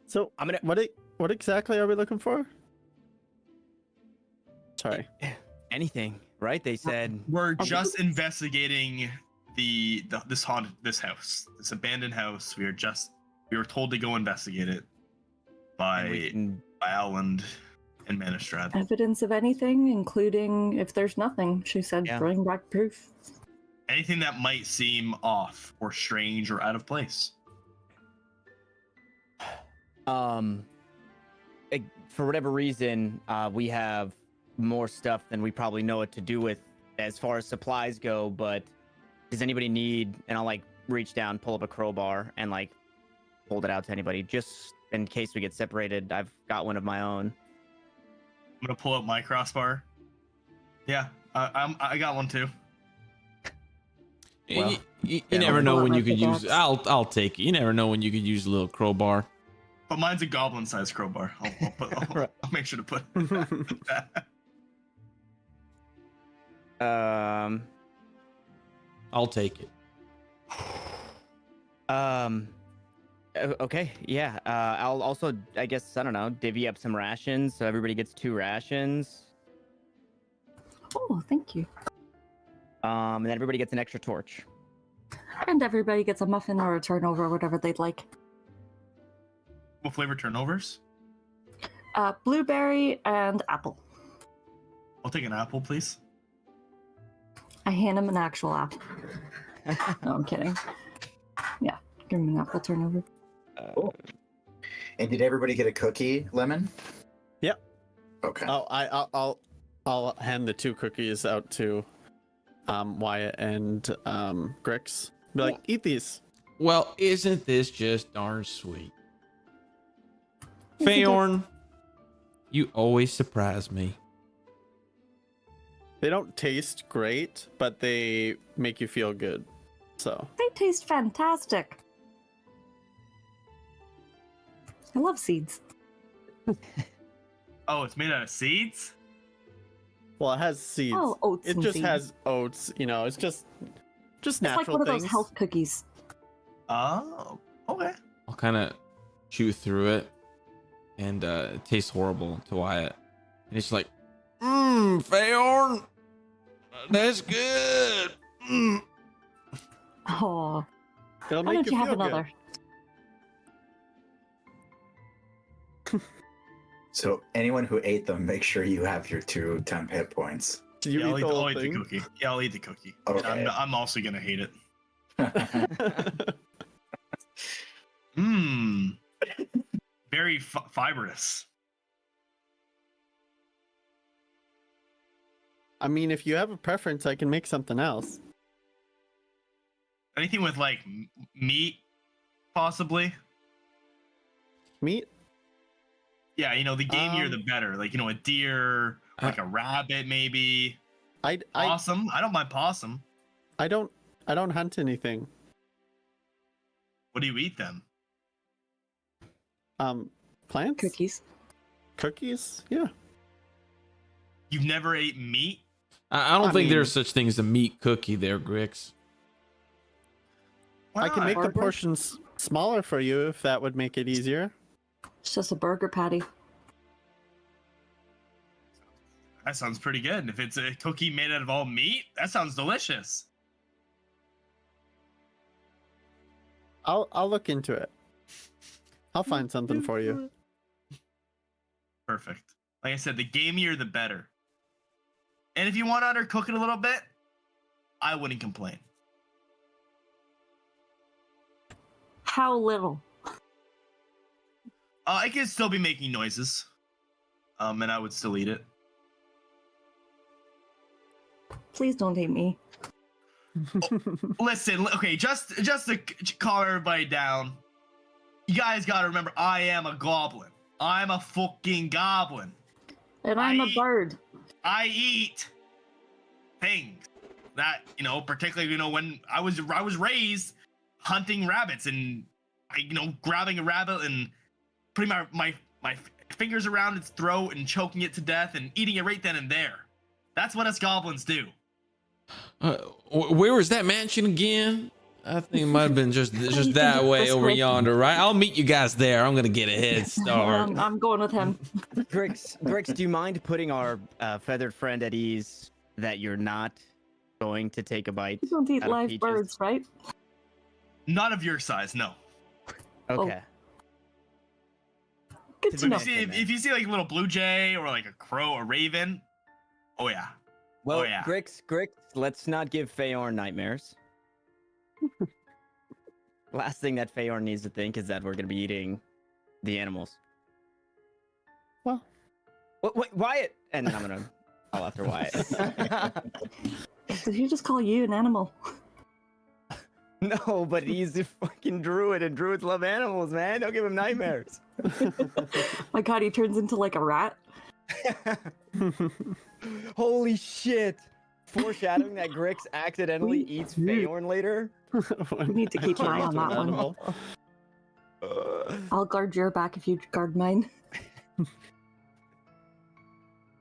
So I'm gonna. what exactly are we looking for? Sorry. Anything, right? They said. We're I just think- investigating this house, this abandoned house. We were told to go investigate it and we by can- Owland and Manistrad. Evidence of anything, including if there's nothing. She said, Yeah. bring back proof. Anything that might seem off or strange or out of place. For whatever reason, we have more stuff than we probably know what to do with as far as supplies go. But does anybody need? And I'll like reach down, pull up a crowbar, and like hold it out to anybody, just in case we get separated. I've got one of my own. I'm gonna pull out my crossbar. Yeah, I got one too. Well, you yeah, never I'll know pull out when my you could use. pickaxe. I'll take it. You never know when you could use a little crowbar. But mine's a goblin-sized crowbar. I'll make sure to put that. I'll take it. Okay, yeah. I'll also, I guess, I don't know, divvy up some rations so everybody gets 2 rations. Oh, thank you. And then everybody gets an extra torch. And everybody gets a muffin or a turnover, whatever they'd like. What flavor turnovers? Blueberry and apple. I'll take an apple, please. I hand him an actual apple. No, I'm kidding. Yeah, give him an apple turnover. Cool. And did everybody get a cookie, Lemon? Yep. Okay. Oh, I'll hand the 2 cookies out to Wyatt and Grix. Be like, eat these. Well, isn't this just darn sweet? Isn't it? Faorn, you always surprise me. They don't taste great, but they make you feel good. So They taste fantastic. I love seeds. Oh, it's made out of seeds? well, it has seeds. Oh, oats It and just seeds. has oats, you know, it's just Just It's like natural one of things. those health cookies. Oh, okay. I'll kind of chew through it, and it tastes horrible to Wyatt. And he's like, Fayorn, that's good. Oh, It'll why make don't you have feel good. another? So anyone who ate them, make sure you have your 2 temp hit points. Did you Yeah, eat the whole I'll eat the thing? cookie. Yeah, I'll eat the cookie. Okay. I'm also gonna hate it. Mmm. Very fibrous. I mean, if you have a preference, I can make something else. Anything with like meat, possibly. Meat? Yeah, the gamier the better. Like a deer, like a rabbit, maybe. I Possum. I don't mind possum. I don't hunt anything. What do you eat then? Plants? Cookies. Cookies? Yeah. You've never ate meat? I don't I think mean- there's such thing as a meat cookie there, Grix. Why I can not? make the Burger? portions smaller for you if that would make it easier. It's just a burger patty. That sounds pretty good. If it's a cookie made out of all meat, that sounds delicious. I'll look into it. I'll find something for you. Perfect. Like I said, the gamier the better. And if you want to undercook it a little bit, I wouldn't complain. How little? I could still be making noises. And I would still eat it. Please don't hate me. Listen, okay, just to calm everybody down, you guys gotta remember, I am a goblin. I'm a fucking goblin. And I'm a I- bird. I eat things that particularly when I was raised hunting rabbits and grabbing a rabbit and putting my fingers around its throat and choking it to death and eating it right then and there. That's what us goblins do. Where was that mansion again? I think it might have been just that way over yonder, right? I'll meet you guys there. I'm gonna get a head start. I'm going with him. Grix, do you mind putting our feathered friend at ease that you're not going to take a bite? You don't eat out of live Peaches? birds, right? Not of your size, no. Okay. Good Did to you know. see- If you see like a little blue jay or like a crow, a raven, oh yeah. Well, yeah. Grix, let's not give Fayorn nightmares. Last thing that Fayorn needs to think is that we're gonna be eating the animals. Well. Wait, Wyatt! And then I'll after Wyatt. Did he just call you an animal? No, but he's a fucking druid, and druids love animals, man. Don't give him nightmares. My god, he turns into like a rat. Holy shit! Foreshadowing that Grix accidentally eats Fayorn later. You need to keep an eye on that one. I'll guard your back if you guard mine.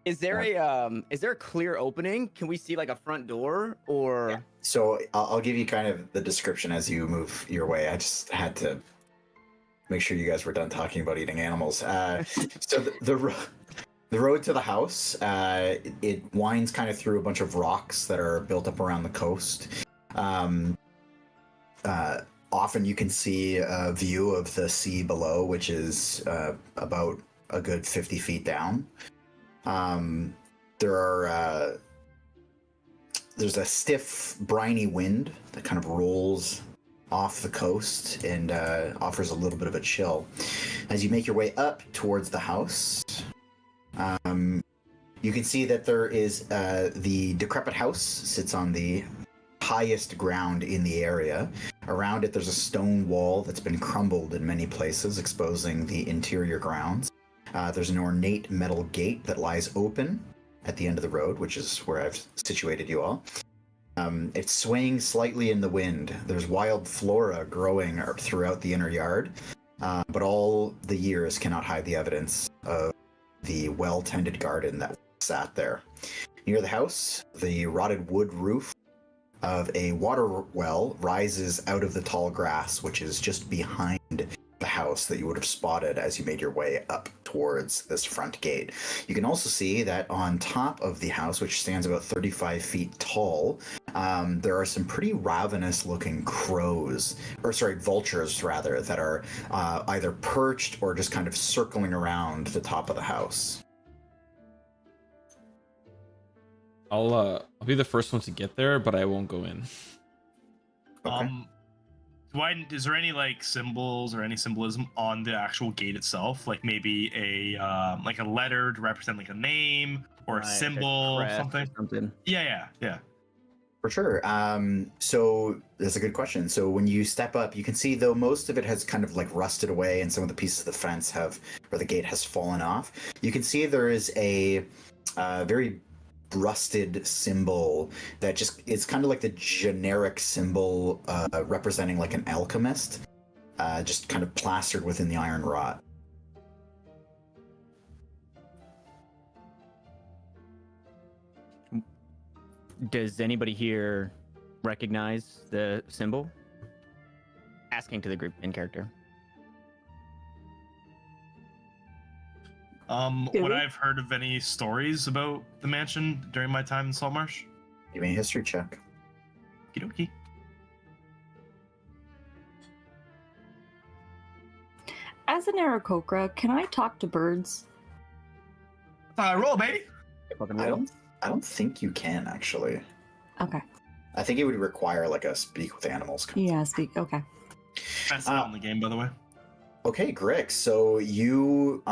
Is there a clear opening? Can we see like a front door or? Yeah. So I'll give you kind of the description as you move your way. I just had to make sure you guys were done talking about eating animals. So the road to the house, it winds kind of through a bunch of rocks that are built up around the coast. Often you can see a view of the sea below, which is about a good 50 feet down. There's a stiff, briny wind that kind of rolls off the coast and offers a little bit of a chill. As you make your way up towards the house, you can see that there is the decrepit house sits on the highest ground in the area. Around it, there's a stone wall that's been crumbled in many places, exposing the interior grounds. There's an ornate metal gate that lies open at the end of the road, which is where I've situated you all. It's swaying slightly in the wind. There's wild flora growing throughout the inner yard, but all the years cannot hide the evidence of the well-tended garden that sat there. Near the house, the rotted wood roof of a water well rises out of the tall grass, which is just behind the house that you would have spotted as you made your way up towards this front gate. You can also see that on top of the house, which stands about 35 feet tall, there are some pretty ravenous looking vultures rather, that are either perched or just kind of circling around the top of the house. I'll be the first one to get there, but I won't go in. Okay. Is there any like symbols or any symbolism on the actual gate itself? Like maybe a letter to represent like a name or a Right, like a symbol, crest or something? something. Yeah. For sure. So that's a good question. So when you step up, you can see, though most of it has kind of like rusted away and some of the pieces of the fence or the gate has fallen off, you can see there is a very rusted symbol that just, it's kind of like the generic symbol representing like an alchemist, just kind of plastered within the iron rot. Does anybody here recognize the symbol? Asking to the group in character. Would I have heard of any stories about the mansion during my time in Saltmarsh? Give me a history check. Okie dokie. As an Aarakocra, can I talk to birds? Roll, baby. I don't think you can, actually. Okay. I think it would require like a speak with animals. Yeah, speak. Okay. Best spell in the game, by the way. Okay, Grix. So you've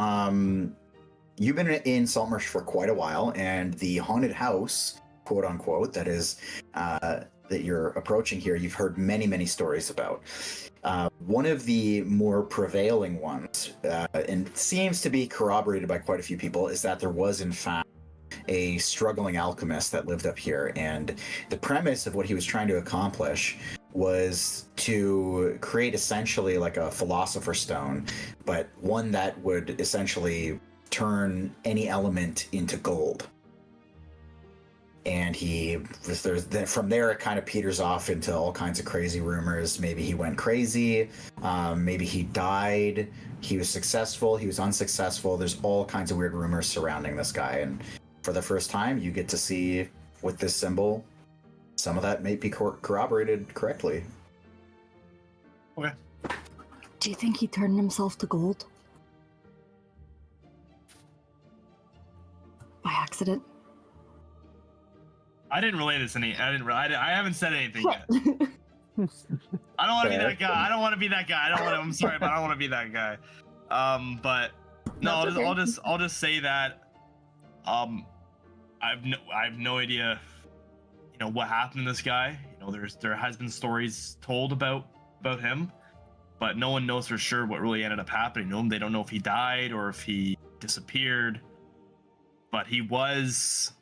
been in Saltmarsh for quite a while, and the haunted house, quote unquote, that is that you're approaching here, you've heard many stories about. One of the more prevailing ones, and seems to be corroborated by quite a few people, is that there was in fact a struggling alchemist that lived up here, and the premise of what he was trying to accomplish was to create essentially like a philosopher's stone, but one that would essentially turn any element into gold. And from there it kind of peters off into all kinds of crazy rumors. Maybe he went crazy, maybe he died, he was successful, he was unsuccessful. There's all kinds of weird rumors surrounding this guy, and for the first time you get to see with this symbol some of that may be corroborated correctly. Okay. Do you think he turned himself to gold? By accident? I didn't relay this any. I haven't said anything yet. I don't want to be that guy. I don't want to be that guy. I'm sorry, but I don't want to be that guy. But no, That's okay. I'll just say that. I have no idea. You know what happened to this guy. You know, there has been stories told about him, but no one knows for sure what really ended up happening to him. They don't know if he died or if he disappeared. But he was.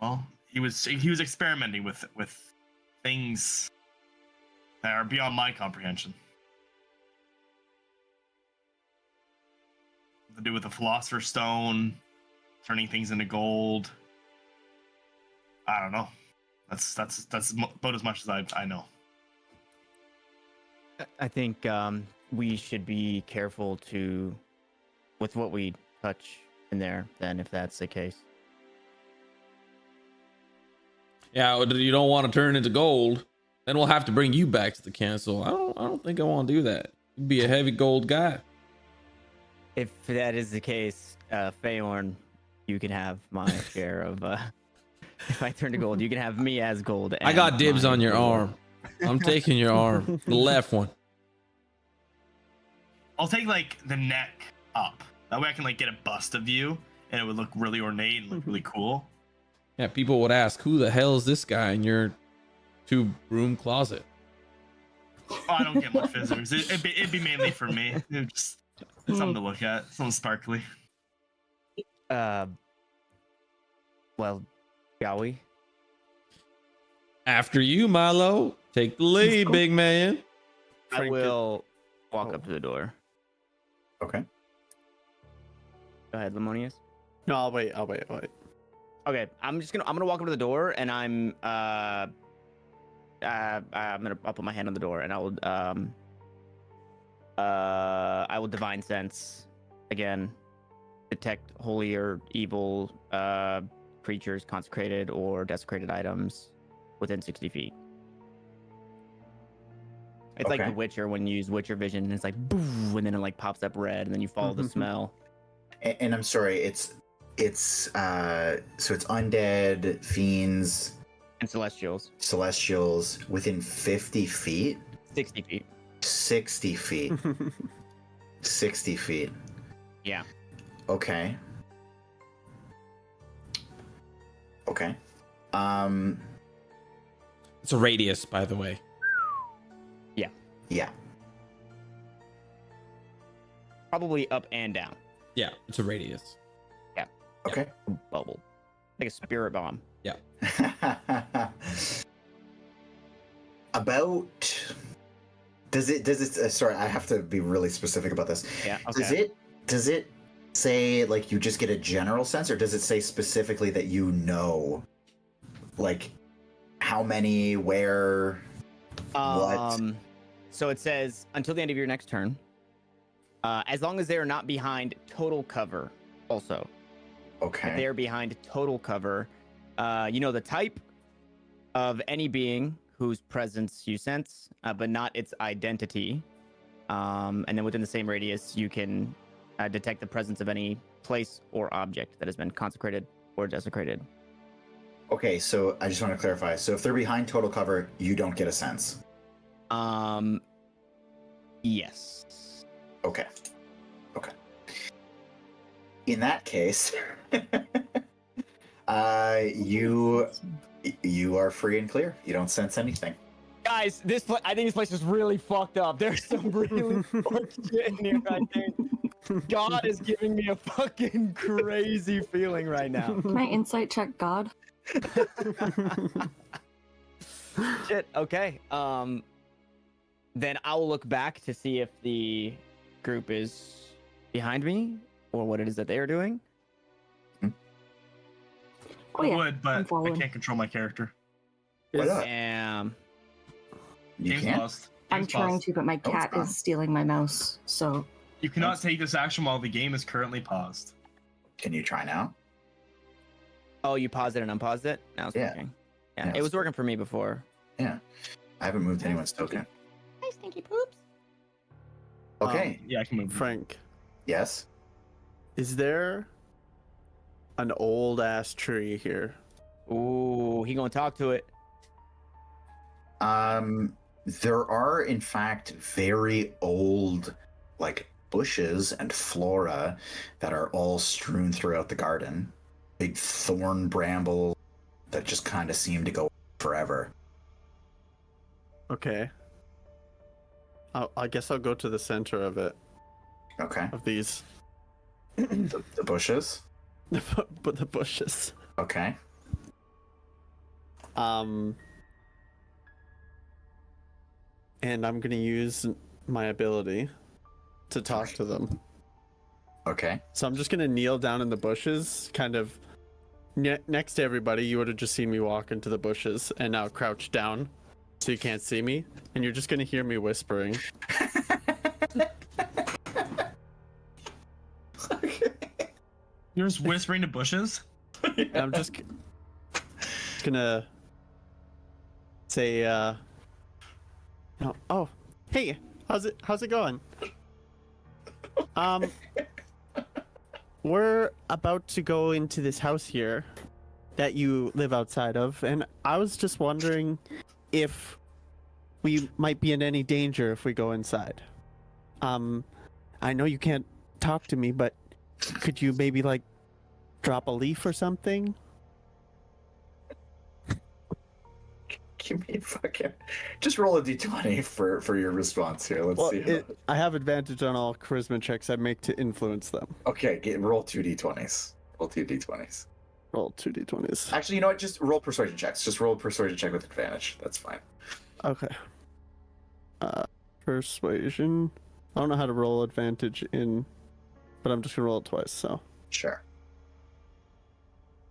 Well, he was experimenting with things that are beyond my comprehension. To do with the Philosopher's Stone, turning things into gold. I don't know. That's about as much as I know. I think we should be careful with what we touch in there, then, if that's the case. Yeah, you don't want to turn into gold. Then we'll have to bring you back to the council. I don't think I want to do that. You'd be a heavy gold guy. If that is the case, Feorn, you can have my share of. If I turn to gold, you can have me as gold. I got dibs mine on your gold. arm. I'm taking your arm, the left one. I'll take like the neck up. That way I can like get a bust of you, and it would look really ornate and look really cool. Yeah, people would ask, who the hell is this guy in your 2-room closet? Oh, I don't get much visitors. It'd be mainly for me. Just something to look at, something sparkly. Well, shall we? After you, Milo. Take the lead, Cool. big man. I Phrank will walk up to the door. Okay. Go ahead, Lemonius. No, I'll wait. Okay, I'm gonna walk up to the door, and I'll put my hand on the door, and I will divine sense again, detect holy or evil creatures, consecrated or desecrated items within 60 feet. It's like Okay. The Witcher when you use Witcher vision, and it's like boo, and then it like pops up red, and then you follow the smell. And I'm sorry, it's so it's undead, fiends, And celestials within 50 feet, 60 feet. 60 feet, 60 feet. Yeah. Okay. Okay. It's a radius, by the way. Yeah. Probably up and down. Yeah, it's a radius. Okay. Bubble. Like a spirit bomb. About does it sorry, I have to be really specific about this. Yeah. Okay. Does it say like you just get a general sense, or does it say specifically that you know like how many, where, what? So it says until the end of your next turn, as long as they are not behind total cover. Also, if Okay. they are behind total cover, you know the type of any being whose presence you sense, but not its identity. And then within the same radius, you can detect the presence of any place or object that has been consecrated or desecrated. Okay, so I just want to clarify. So if they're behind total cover, you don't get a sense. Yes. Okay. In that case, you are free and clear. You don't sense anything. Guys, I think this place is really fucked up. There's some really fucked shit in here, I think. God is giving me a fucking crazy feeling right now. Can I insight check God? Shit, okay. Then I'll look back to see if the group is behind me or what it is that they are doing. Oh, I yeah, would, I'm but I following. can't control my character. Why not? Damn. You Game's can't. lost. I'm Game's trying lost. to, but my it's cat fine. is stealing my mouse. So You cannot take this action while the game is currently paused. Can you try now? Oh, you paused it and unpaused it? Now it's Yeah. working. Yeah, Yeah, it was working for me before. I haven't moved anyone's token. Hi, stinky poops. Okay. Yeah, I can move. Frank, Yes. is there an old ass tree here? Ooh, he gonna talk to it. There are in fact very old like bushes and flora that are all strewn throughout the garden. Big thorn bramble that just kind of seem to go forever. Okay. I guess I'll go to the center of it, Okay. of these, The bushes. but the bushes. Okay. And I'm gonna use my ability to talk to them. Okay. So I'm just gonna kneel down in the bushes, kind of next to everybody. You would have just seen me walk into the bushes, and now crouch down, so you can't see me, and you're just gonna hear me whispering. You're just whispering to bushes? And I'm just gonna say, oh, hey, how's it going? We're about to go into this house here that you live outside of, and I was just wondering if we might be in any danger if we go inside. I know you can't talk to me, but could you maybe like drop a leaf or something? Give me a fucking. Just roll a d20 for your response here. Let's see. I have advantage on all charisma checks I make to influence them. Okay, roll 2d20s. Roll 2d20s. Roll 2d20s. Actually, you know what? Just roll persuasion checks. Just roll a persuasion check with advantage. That's fine. Okay. Persuasion. I don't know how to roll advantage but I'm just gonna roll it twice, so. Sure.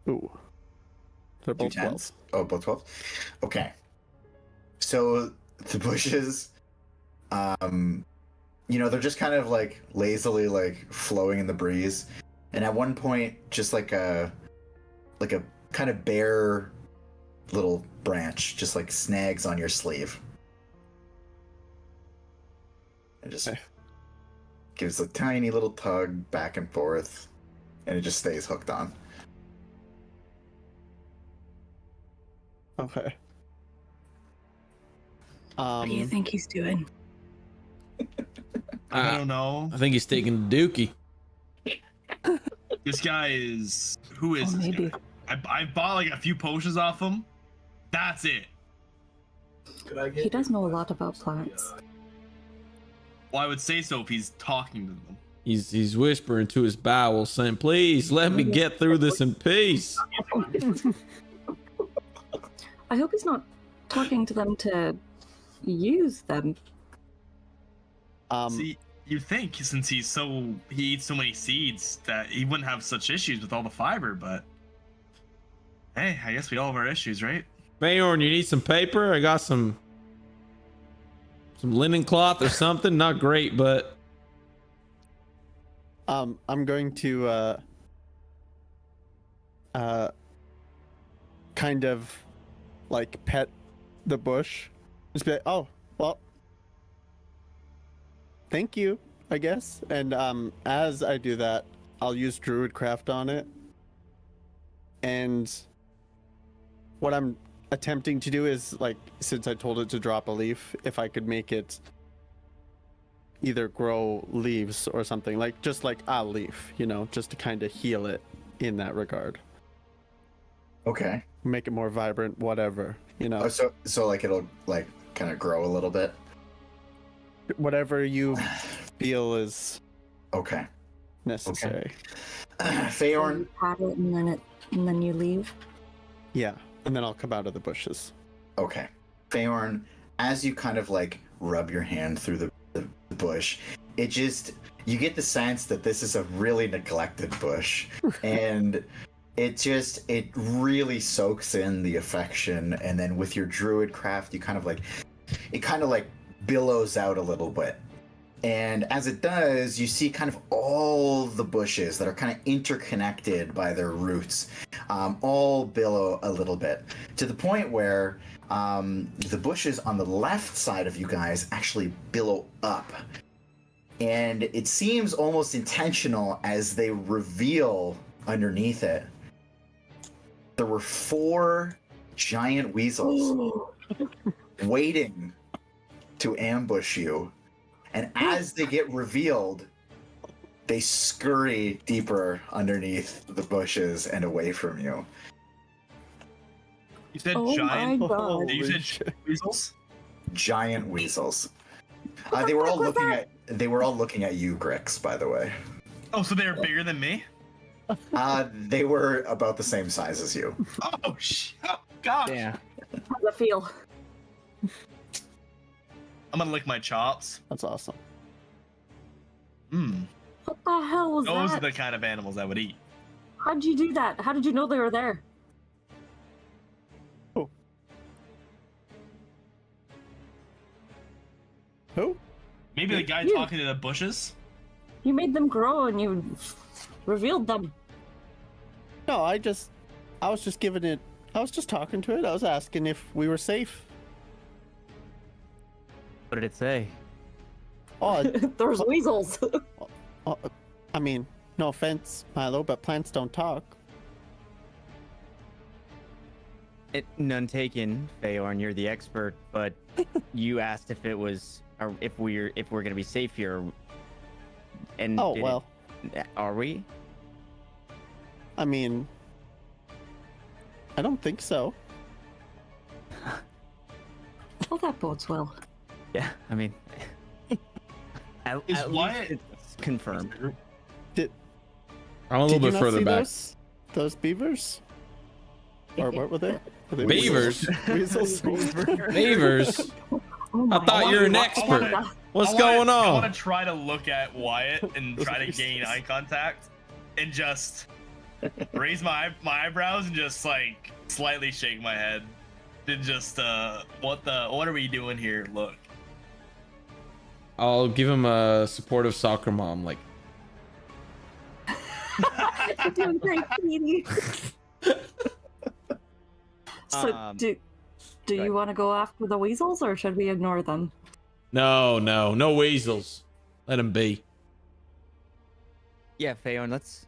Ooh. They're Two both 12. 10s. Oh, both 12. Okay. So the bushes, they're just kind of like lazily like flowing in the breeze, and at one point, just like a kind of bare little branch just like snags on your sleeve. It just gives a tiny little tug back and forth, and it just stays hooked on. Okay. What do you think he's doing? I don't know. I think he's taking the dookie. This guy is. Who is this Maybe. guy? I bought like a few potions off him. That's it. He does know a lot about plants. Well, I would say so if he's talking to them. He's whispering to his bowels, saying, "Please let me get through this in peace." I hope he's not talking to them to use them. See, you think since he eats so many seeds that he wouldn't have such issues with all the fiber, but hey, I guess we all have our issues, right? Bayorn, you need some paper? I got some linen cloth or something. Not great, but I'm going to kind of like pet the bush. Just be like, oh, well, thank you, I guess. And as I do that, I'll use Druidcraft on it. And what I'm attempting to do is, like, since I told it to drop a leaf, if I could make it either grow leaves or something, like just like a leaf, just to kind of heal it in that regard. Okay. Make it more vibrant, whatever, Oh, so like it'll like kind of grow a little bit. Whatever you feel is Okay. necessary. Feorn. You pat it and then you leave. Yeah, and then I'll come out of the bushes. Okay. Feorn, as you kind of like rub your hand through the bush, you get the sense that this is a really neglected bush. And it really soaks in the affection, and then with your druid craft, it kind of like billows out a little bit. And as it does, you see kind of all the bushes that are kind of interconnected by their roots, all billow a little bit, to the point where the bushes on the left side of you guys actually billow up. And it seems almost intentional as they reveal underneath it. There were 4 giant weasels waiting to ambush you. And as they get revealed, they scurry deeper underneath the bushes and away from you. You said Oh giant. my god. You said weasels. Giant weasels. They were all looking at you, Grix, by the way. Oh, so they're bigger than me? They were about the same size as you. Oh, gosh. Yeah. How's it feel? I'm gonna lick my chops. That's awesome. What the hell was Those that? are the kind of animals I would eat. How'd you do that? How did you know they were there? Who? Maybe the guy You. talking to the bushes? You made them grow and you revealed them. No, I was just giving it. I was just talking to it. I was asking if we were safe. What did it say? Oh, There's weasels. I mean, no offense, Milo, but plants don't talk. None taken, Feorn. You're the expert, but you asked if it was, or if we're gonna be safe here. And Oh, did well, are we? I mean, I don't think so. Well, that bodes well. Yeah, I mean, at Is least Wyatt- it's confirmed. I'm a little Did you bit not further see back. those beavers? Or what were they? Were they Beavers? Weasels? Beavers? Oh I my thought god. you were an I expert. wanna- What's I going I want on? to try to look at Wyatt and Those try to weasels. gain eye contact and just raise my eyebrows and just like slightly shake my head. And just what are we doing here? Look. I'll give him a supportive soccer mom, like. You're doing great, Petey. So do you want to go after the weasels or should we ignore them? No weasels. Let him be. Yeah, Phaon, let's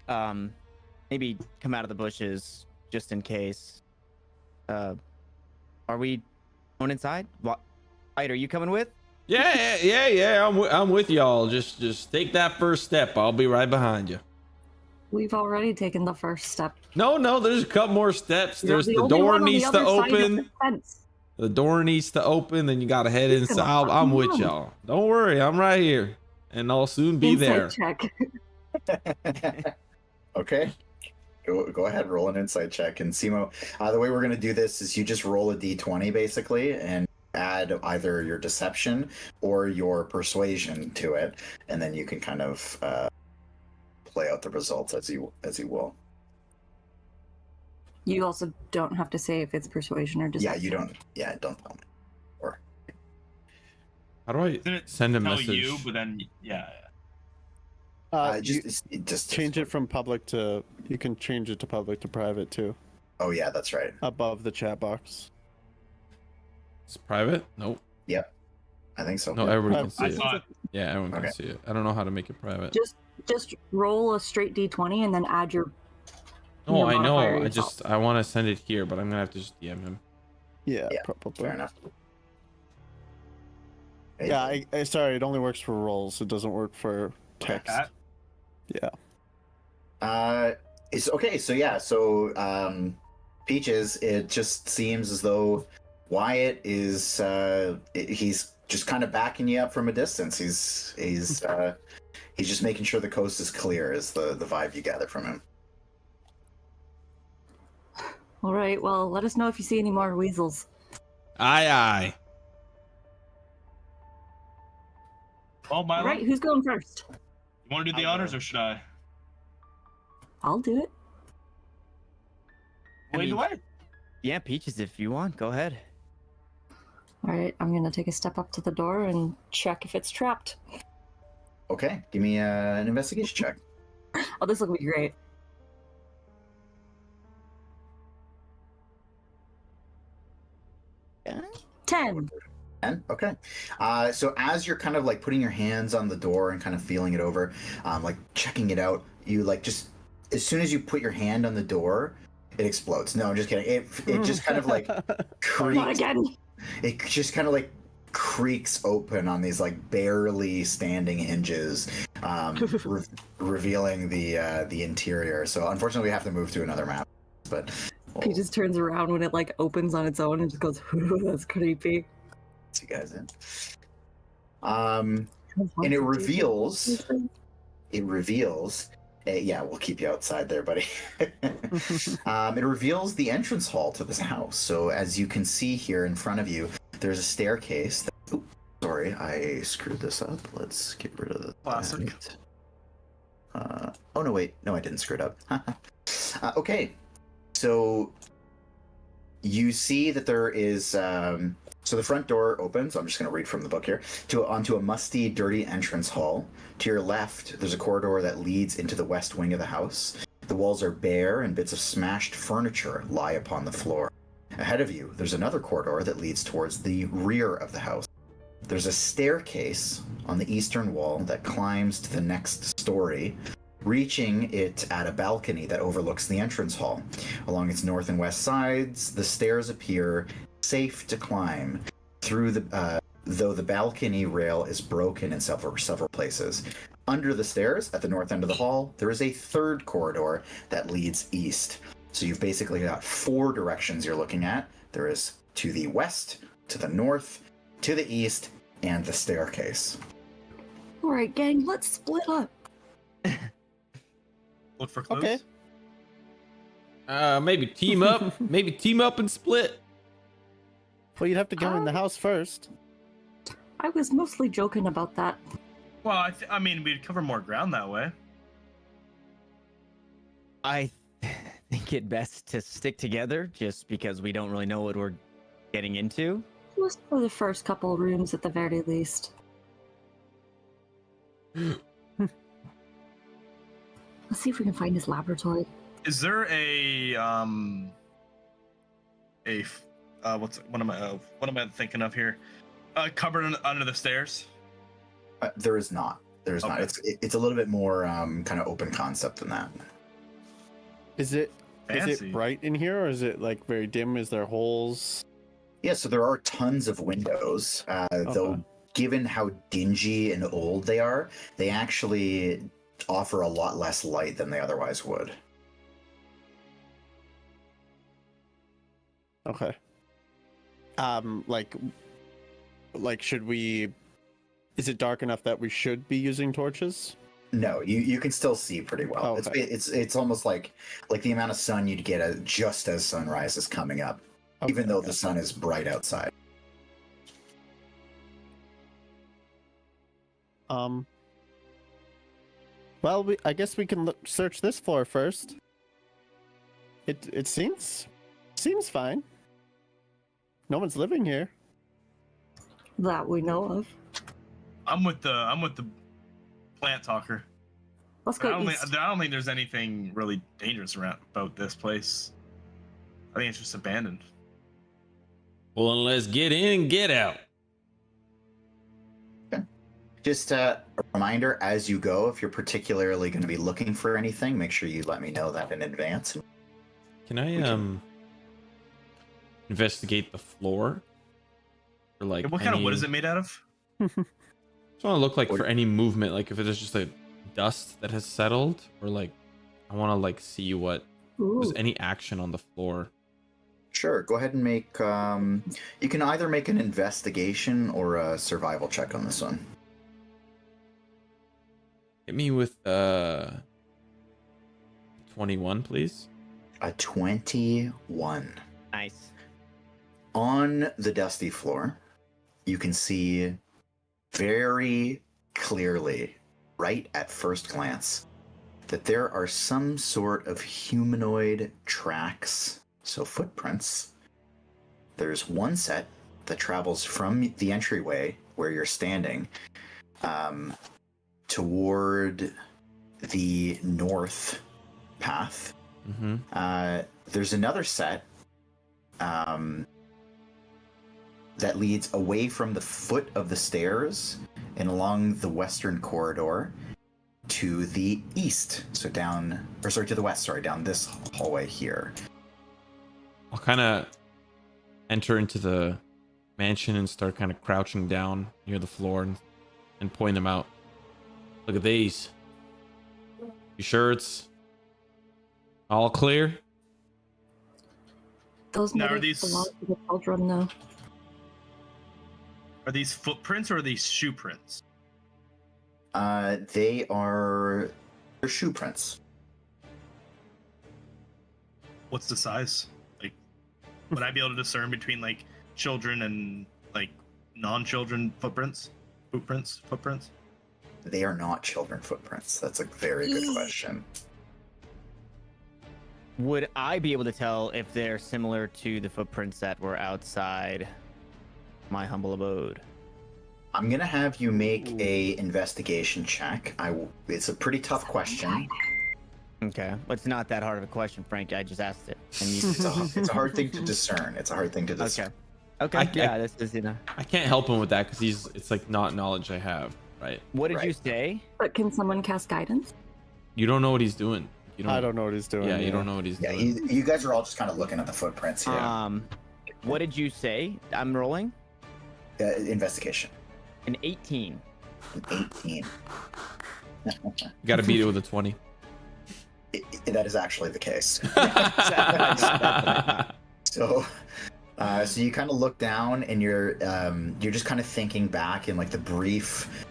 maybe come out of the bushes just in case. Are we going inside? What? Light, are you coming with? Yeah. I'm with y'all. Just take that first step. I'll be right behind you. We've already taken the first step. No. There's a couple more steps. You're There's the only door one on the needs to other side of open. the fence. The door needs to open. Then you gotta head He's gonna inside. I'm fucking with run. y'all. Don't worry. I'm right here, and I'll soon be there. Insight check. Okay. Go ahead, roll an insight check. And Simo, the way we're going to do this is you just roll a d20 basically and add either your deception or your persuasion to it, and then you can kind of play out the results as you will. You also don't have to say if it's persuasion or deception. Yeah, you don't. Yeah, don't tell me. Or How do I Didn't it send a tell message? you, but then yeah. just change it from public to. You can change it to public to private too. Oh yeah, that's right. Above the chat box. It's private? Nope. I think so. No, everybody can see I it. thought Yeah, everyone Okay. can see it. I don't know how to make it private. Just roll a straight d20 and then add your. No, your I know. modifier I yourself. just I want to send it here, but I'm gonna have to just DM him. Yeah, Yeah, probably. Fair enough. Yeah, I sorry, it only works for rolls. It doesn't work for text. That? Yeah. It's okay. So yeah, Peaches. It just seems as though Wyatt is he's just kind of backing you up from a distance. He's just making sure the coast is clear. Is the vibe you gather from him? All right. Well, let us know if you see any more weasels. Aye. Well, Milo, All right. Who's going first? you want to do the I'll honors go. or should I? I'll do it. Lead the mean- way. Yeah, Peaches, if you want, go ahead. All right. I'm gonna take a step up to the door and check if it's trapped. Okay, give me an investigation check. Oh, this will be great. Yeah. 10. And okay, so as you're kind of like putting your hands on the door and kind of feeling it over, like checking it out, you like just as soon as you put your hand on the door, it explodes. No, I'm just kidding. It just kind of like Not creaks. again. It just kind of like creaks open on these like barely standing hinges, revealing the interior. So unfortunately, we have to move to another map. But He just turns around when it like opens on its own and just goes, "Ooh, that's creepy." see you guys in. And it reveals. Yeah, we'll keep you outside there, buddy. It reveals the entrance hall to this house. So as you can see here in front of you, there's a staircase. Sorry, I screwed this up. Let's get rid of the Classic. Oh no, wait, no, I didn't screw it up. Okay, so you see that there is. So the front door opens. I'm just going to read from the book here onto a musty, dirty entrance hall. To your left, there's a corridor that leads into the west wing of the house. The walls are bare and bits of smashed furniture lie upon the floor. Ahead of you, there's another corridor that leads towards the rear of the house. There's a staircase on the eastern wall that climbs to the next story, reaching it at a balcony that overlooks the entrance hall. Along its north and west sides, the stairs appear safe to climb through though the balcony rail is broken in several places. Under the stairs at the north end of the hall, there is a third corridor that leads east. So you've basically got 4 directions you're looking at. There is to the west, to the north, to the east, and the staircase. All right, gang, let's split up. Look for clues. Okay. Maybe team up. Maybe team up and split. Well, you'd have to go in the house first. I was mostly joking about that. Well, I mean, we'd cover more ground that way. I think it best to stick together just because we don't really know what we're getting into. Just for the first couple rooms at the very least. Let's see if we can find his laboratory. Is there what am I thinking of here? Cupboard under the stairs. There is not. There's not. Okay. It's a little bit more kind of open concept than that. Is it Fancy. bright in here, or is it like very dim? Is there holes? Yeah, so there are tons of windows, though given how dingy and old they are, they actually offer a lot less light than they otherwise would. Okay. Like should we? Is it dark enough that we should be using torches? No, you can still see pretty well. Oh, okay. It's almost like the amount of sun you'd get just as sunrise is coming up, even though the sun is bright outside. Well, I guess we can search this floor first. It seems fine. No one's living here. That we know of. I'm with the plant talker. Let's I go don't, east. I don't think there's anything really dangerous about this place. I think it's just abandoned. Well, then let's get in and get out. Just a reminder as you go, if you're particularly going to be looking for anything, make sure you let me know that in advance. Can I investigate the floor? Or like What kind of wood is it made out of? Just want to look like for any movement, like if it is just like dust that has settled, or like I want to like see what there's Ooh. any action on the floor. Sure, go ahead and make. You can either make an investigation or a survival check on this one. Hit me with 21, please. A 21. Nice. On the dusty floor, you can see very clearly, right at first glance, that there are some sort of humanoid tracks, so footprints. There's one set that travels from the entryway where you're standing toward the north path. Mm-hmm. There's another set that leads away from the foot of the stairs and along the western corridor to the east. So to the west, down this hallway here. I'll kind of enter into the mansion and start kind of crouching down near the floor and point them out. Look at these. You sure it's all clear? Those Now, are might these- belong to the children, though. Are these footprints or are these shoe prints? They're shoe prints. What's the size? Like, would I be able to discern between like children and like non-children footprints? Footprints? They are not children footprints. That's a very good question. Would I be able to tell if they're similar to the footprints that were outside my humble abode? I'm gonna have you make a investigation check. It's a pretty tough question. Okay. Well, it's not that hard of a question, Frank. I just asked it. And you... It's a hard thing to discern. Okay. Okay. I- Yeah, this is, you know. I can't help him with that because it's like not knowledge I have, right? What did you Right. say? But can someone cast guidance? You don't know what he's doing. You I don't know what he's doing. Yeah, you don't know what he's Yeah, doing. you guys are all just kind of looking at the footprints here. What did you say? I'm rolling Investigation. an 18. 18. Got to beat it with a 20. That is actually the case. So you kind of look down and you're just kind of thinking back in like the brief,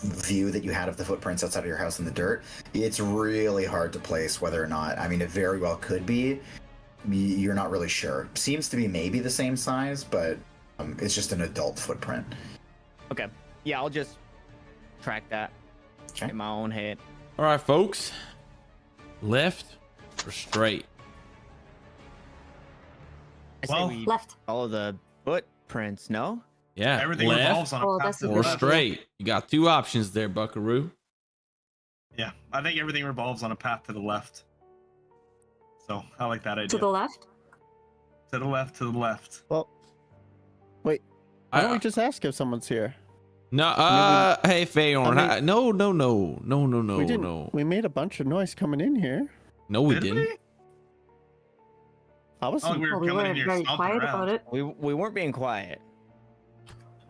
view that you had of the footprints outside of your house in the dirt. It's really hard to place whether or not. I mean, it very well could be. You're not really sure. Seems to be maybe the same size, but it's just an adult footprint. Okay. Yeah, I'll just track that Okay. in my own head. All right, folks. Left, or straight? I say Well, we Left. follow the footprints. No. Yeah, Everything left revolves on a Oh, path that's to a the or good left. idea. straight. You got two options there, Buckaroo. Yeah, I think everything revolves on a path to the left. So I like that idea. To the left? To the left, to the left. Well, wait. Why don't I- we just ask if someone's here? No, hey Fayorn. I mean- No, we didn't. We made a bunch of noise coming in here. No, we Did didn't. we? I was. Oh, we were Well, we coming in weren't here very stomping quiet around. about it. We weren't being quiet.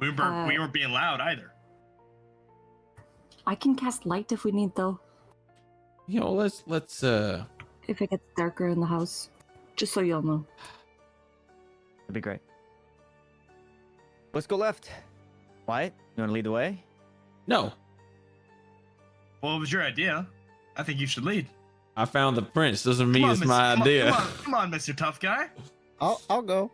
We weren't being loud either. I can cast light if we need, though. You know, let's If it gets darker in the house. Just so y'all know. That'd be great. Let's go left. Wyatt, you want to lead the way? no. Well, it was your idea. I think you should lead. I found the prince. Doesn't mean Come on, it's my Mr. idea. Come on, Mr. Tough Guy. I'll go.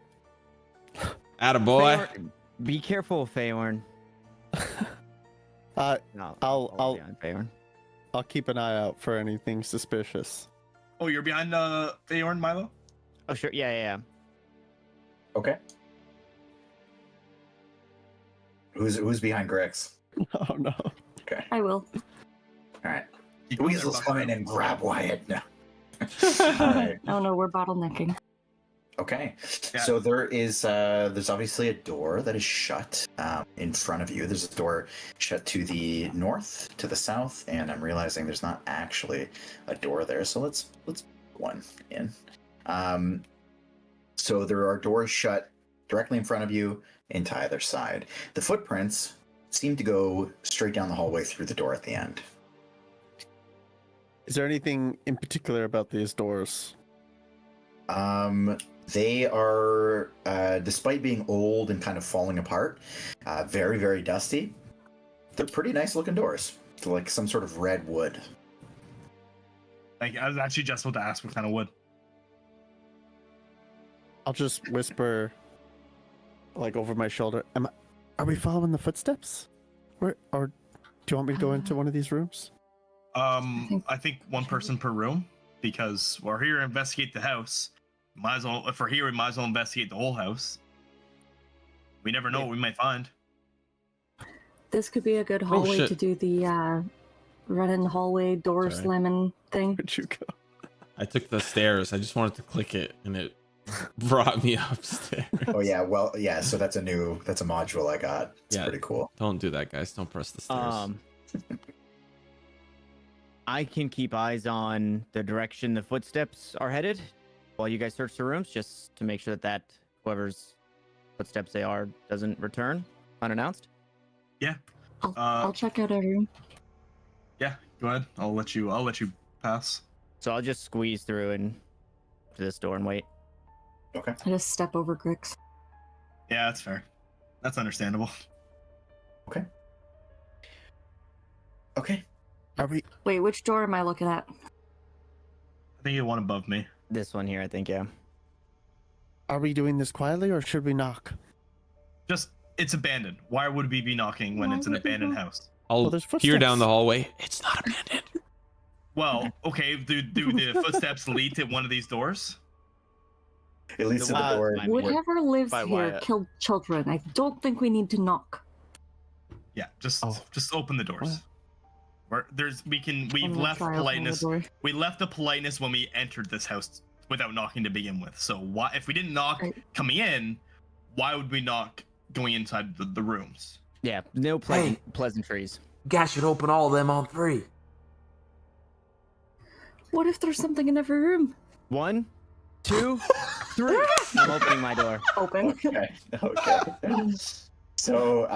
Attaboy. Fayorn, be careful, Fayorn. No, I'll- behind Fayorn. I'll keep an eye out for anything suspicious. Oh, you're behind Fayorn, Milo? Oh sure, yeah. Okay. Who's behind Grix? Oh no. Okay. I will. All right. You go there, Weasels Buck. come in and grab Wyatt. No. All right. Oh no, we're bottlenecking. Okay. Yeah. So there's obviously a door that is shut in front of you. There's a door shut to the north, to the south, and I'm realizing there's not actually a door there. So let's put one in. So there are doors shut directly in front of you and to either side. The footprints seem to go straight down the hallway through the door at the end. Is there anything in particular about these doors? They are, despite being old and kind of falling apart, very, very dusty. They're pretty nice looking doors. They're like some sort of red wood. Like, I was actually just about to ask what kind of wood. I'll just whisper, like over my shoulder. Are we following the footsteps? Or do you want me to go into one of these rooms? I think one person per room, because we're here to investigate the house. Might as well, if we're here, we might as well investigate the whole house. We never know what we might find. This could be a good hallway shit. to do the run in the hallway, door Sorry. slamming thing. Where'd you go? I took the stairs. I just wanted to click it, and it brought me upstairs. Oh yeah, well yeah. So that's a module I got. It's Yeah. pretty cool. Don't do that, guys. Don't press the stairs. I can keep eyes on the direction the footsteps are headed while you guys search the rooms, just to make sure that whoever's footsteps they are doesn't return unannounced. I'll check out every room. Yeah, go ahead. I'll let you pass. So I'll just squeeze through and to this door and wait. I just step over Grix. Yeah, that's fair. That's understandable. Okay. Are we? Wait, which door am I looking at? I think you one above me. This one here, I think, yeah. Are we doing this quietly or should we knock? Just, it's abandoned. Why would we be knocking when Why it's an would we abandoned knock? house? I'll Well, there's peer down footsteps. the hallway. It's not abandoned. Well, okay. Do the footsteps lead to one of these doors? It leads to the Wow, door. my- Whatever lives By here Wyatt. killed children. I don't think we need to knock. Yeah, just Oh. open the doors. We've I'm gonna left try opening the politeness. door. We left the politeness when we entered this house without knocking to begin with. So why, if we didn't knock Right. coming in, why would we knock going inside the rooms? Yeah, no pleasantries. Guys should open all of them on 3. What if there's something in every room? 1, 2, 3. I'm opening my door. Open. Okay. So,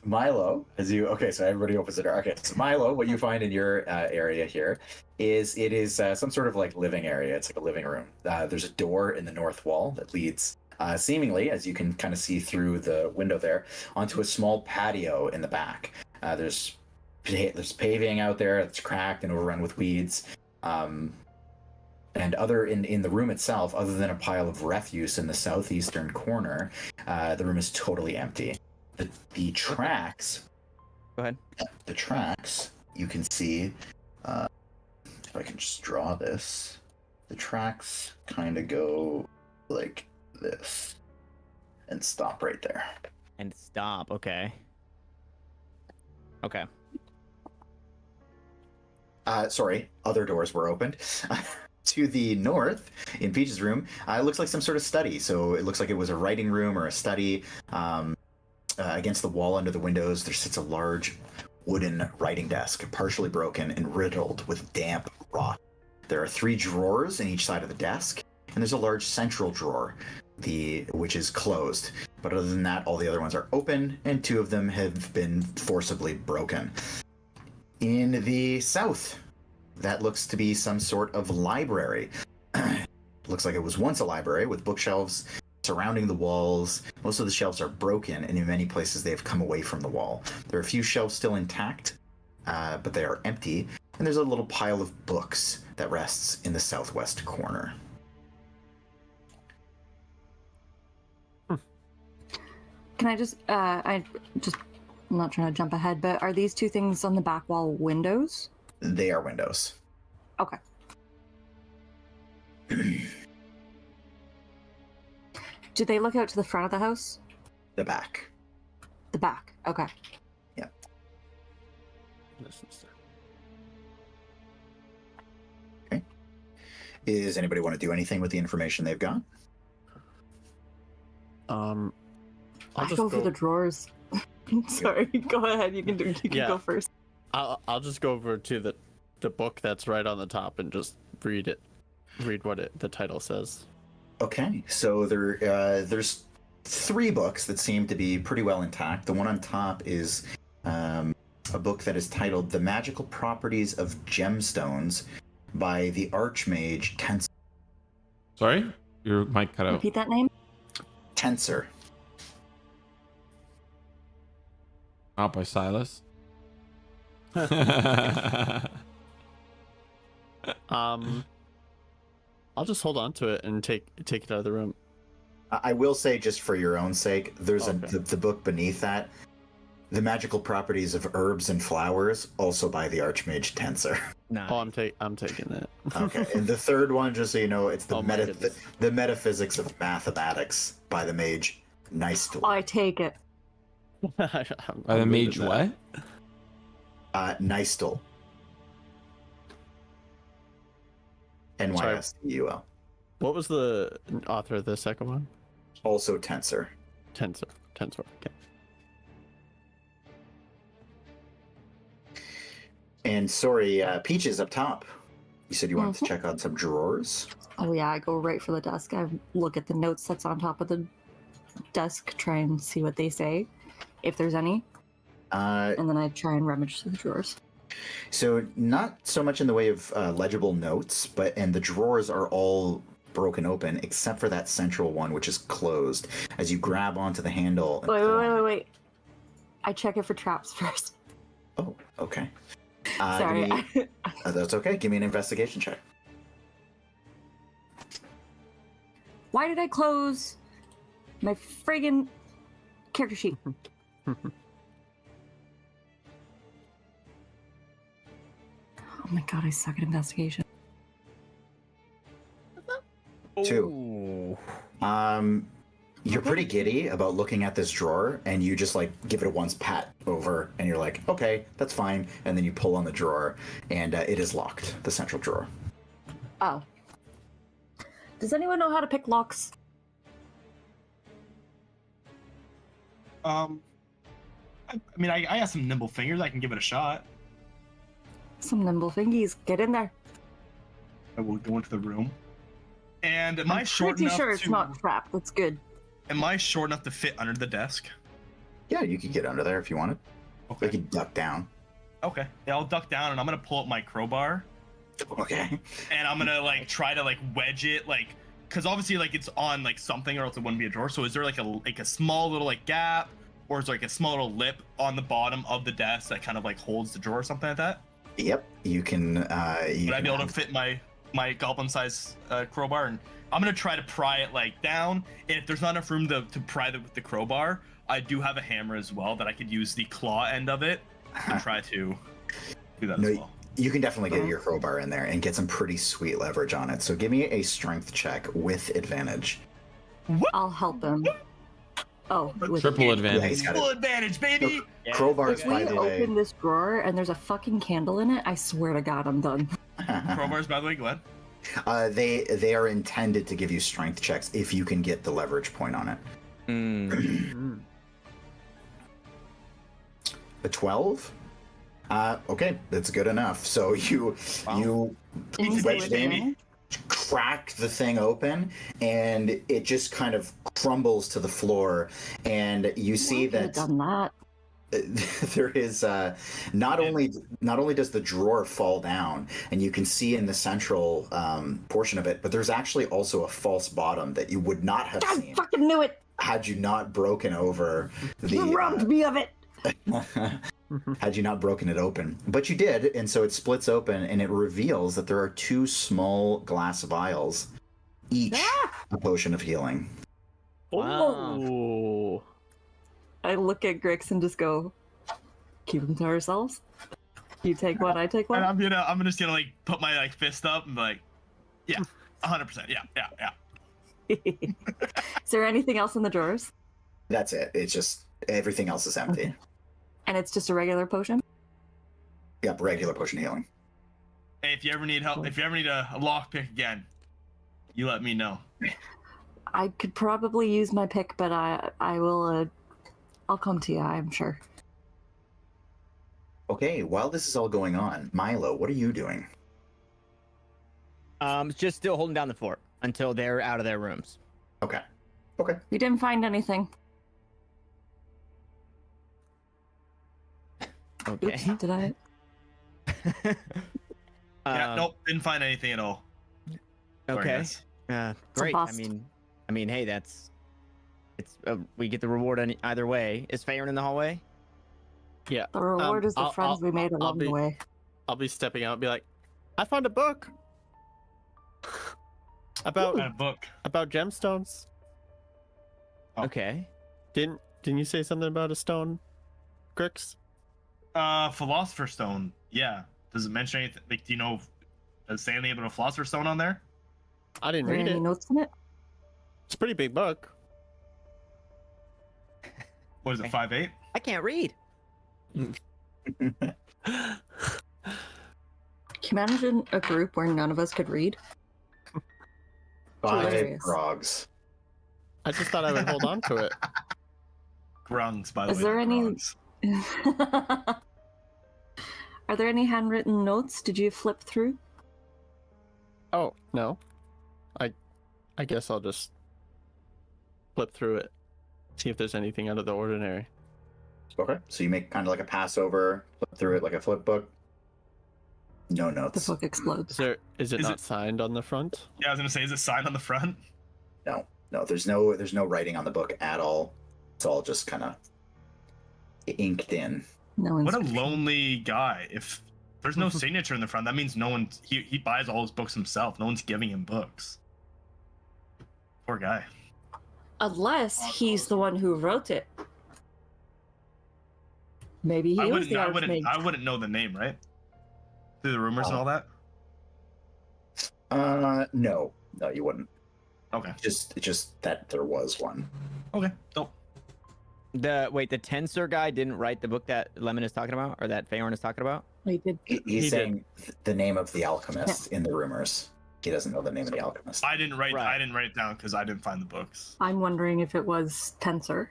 Milo, so everybody opens the door. Okay, so Milo, what you find in your area here is some sort of like living area. It's like a living room. There's a door in the north wall that leads, seemingly, as you can kind of see through the window there, onto a small patio in the back. There's paving out there. It's cracked and overrun with weeds. And other in the room itself, other than a pile of refuse in the southeastern corner, the room is totally empty. The tracks. Go ahead. The tracks you can see. If I can just draw this. The tracks kind of go like this and stop right there. And stop. Okay. Okay. Sorry, other doors were opened. To the north, in Peach's room, it looks like some sort of study. So it looks like it was a writing room or a study. Against the wall under the windows, there sits a large wooden writing desk, partially broken and riddled with damp rot. There are 3 drawers in each side of the desk, and there's a large central drawer, which is closed. But other than that, all the other ones are open, and 2 of them have been forcibly broken. In the south, that looks to be some sort of library. Looks like it was once a library with bookshelves surrounding the walls. Most of the shelves are broken, and in many places they have come away from the wall. There are a few shelves still intact, but they are empty, and there's a little pile of books that rests in the southwest corner. Can I just, I'm not trying to jump ahead, but are these 2 things on the back wall windows? They are windows. Okay. Do they look out to the front of the house? The back. The back. Okay. Yeah. Okay. Does anybody want to do anything with the information they've got? I'll I just go for the drawers. Sorry, go ahead. You can go first. I'll just go over to the book that's right on the top and just read what the title says. Okay, so there's 3 books that seem to be pretty well intact. The one on top is a book that is titled "The Magical Properties of Gemstones" by the Archmage Tensor. Sorry, your mic cut out. Repeat that name. Tensor. Not by Silas. I'll just hold on to it and take it out of the room. I will say, just for your own sake, there's Okay. the book beneath that, "The Magical Properties of Herbs and Flowers," also by the Archmage Tensor. Nah. Oh, I'm taking it. Okay, and the third one, just so you know, it's Oh my goodness. the Metaphysics of Mathematics by the mage Neistel. I take it. By the mage what? Neistel. N-Y-S-T-U-L. What was the author of the second one? Also Tensor. Tensor. Okay. And sorry, Peach is up top. You said you wanted to check out some drawers? Oh yeah, I go right for the desk. I look at the notes that's on top of the desk, try and see what they say, if there's any, and then I try and rummage through the drawers. So not so much in the way of legible notes, and the drawers are all broken open except for that central one, which is closed. As you grab onto the handle. And Wait. I check it for traps first. Oh, okay. Sorry. That's okay. Give me an investigation check. Why did I close my friggin' character sheet? Oh my god, I suck at investigation. 2. You're pretty giddy about looking at this drawer, and you just like give it a once pat over, and you're like, okay, that's fine. And then you pull on the drawer, and it is locked, the central drawer. Oh. Does anyone know how to pick locks? I mean, I got some nimble fingers. I can give it a shot. Some nimble fingies. Get in there. I will go into the room. And am I I'm short pretty enough sure it's to? not trapped. That's good. Am I short enough to fit under the desk? Yeah, you could get under there if you wanted. Okay. You could duck down. Okay. Yeah, I'll duck down and I'm gonna pull up my crowbar Okay. and I'm gonna like try to like wedge it because obviously like it's on like something or else it wouldn't be a drawer. So is there like a small little like gap or is there like a small little lip on the bottom of the desk that kind of like holds the drawer or something like that? Yep, you can. Would I be able to fit my goblin size crowbar? And I'm gonna try to pry it like down. And if there's not enough room to pry it with the crowbar, I do have a hammer as well that I could use the claw end of it and try to do that as well. You can definitely get your crowbar in there and get some pretty sweet leverage on it. So give me a strength check with advantage. I'll help him. Oh, with Triple Yeah, advantage. he's got Full it. advantage, baby. Crowbars, If by we the way. open this drawer and there's a fucking candle in it, I swear to God, I'm done. Crowbars, by the way, go ahead. They are intended to give you strength checks if you can get the leverage point on it. A 12? Okay, that's good enough. So you wedge in, crack the thing open, and it just kind of crumbles to the floor. And you see Could have that done that. there is not only does the drawer fall down, and you can see in the central portion of it, but there's actually also a false bottom that you would not have I seen fucking knew it. had you not broken over the. You robbed me of it. Had you not broken it open. But you did, and so it splits open and it reveals that there are 2 small glass vials, each a potion of healing. Oh. I look at Grix and just go, keep them to ourselves. You take one, I take one. And I'm just gonna like put my like fist up and be like, yeah, 100%, yeah. Is there anything else in the drawers? That's it. It's just everything else is empty. And it's just a regular potion? Yep, regular potion healing. Hey, if you ever need help, if you ever need a lockpick again, you let me know. I could probably use my pick, but I will. I'll come to you, I'm sure. Okay, while this is all going on, Milo, what are you doing? Just still holding down the fort until they're out of their rooms. Okay. We didn't find anything. Okay. Oops, did I? Yeah, nope, didn't find anything at all. Sorry, Okay. guys. Great. bust. I mean, hey, it's we get the reward either way. Is Farron in the hallway? Yeah. The reward is the I'll- friends we made I'll along the be- way. I'll be stepping out and be like, I found a book about Got a book. gemstones. Oh. Okay. Didn't you say something about a stone, Grix? Philosopher's Stone. Yeah. Does it mention anything? Like, do you know? Does it say anything about a Philosopher's Stone on there? I didn't Are there read any it. notes in it? It's a pretty big book. What is it? 5'8"? I can't read. Can you imagine a group where none of us could read? 5 Hilarious. frogs. I just thought I would hold on to it. Grungs, by the way. Is there not any- grungs. Are there any handwritten notes? Did you flip through? Oh, no. I guess I'll just flip through it. See if there's anything out of the ordinary. Okay, so you make kind of like a passover, flip through it like a flip book. No The notes. book explodes. Is it Is not it- signed on the front? Yeah, I was gonna say, is it signed on the front? No, there's no writing on the book at all. It's all just kind of inked in. No What a inscription. lonely guy. If there's no signature in the front, that means no one. He buys all his books himself. No one's giving him books. Poor guy. Unless he's the one who wrote it. Maybe he was the archmage. I wouldn't know the name, right? Through the rumors and all that. No, you wouldn't. Okay. Just that there was one. Okay. Dope. The tensor guy didn't write the book that Lemon is talking about, or that Farron is talking about. He did. He's He saying the name of the alchemist in the rumors. He doesn't know the name of the alchemist. I didn't write. Right. I didn't write it down because I didn't find the books. I'm wondering if it was Tensor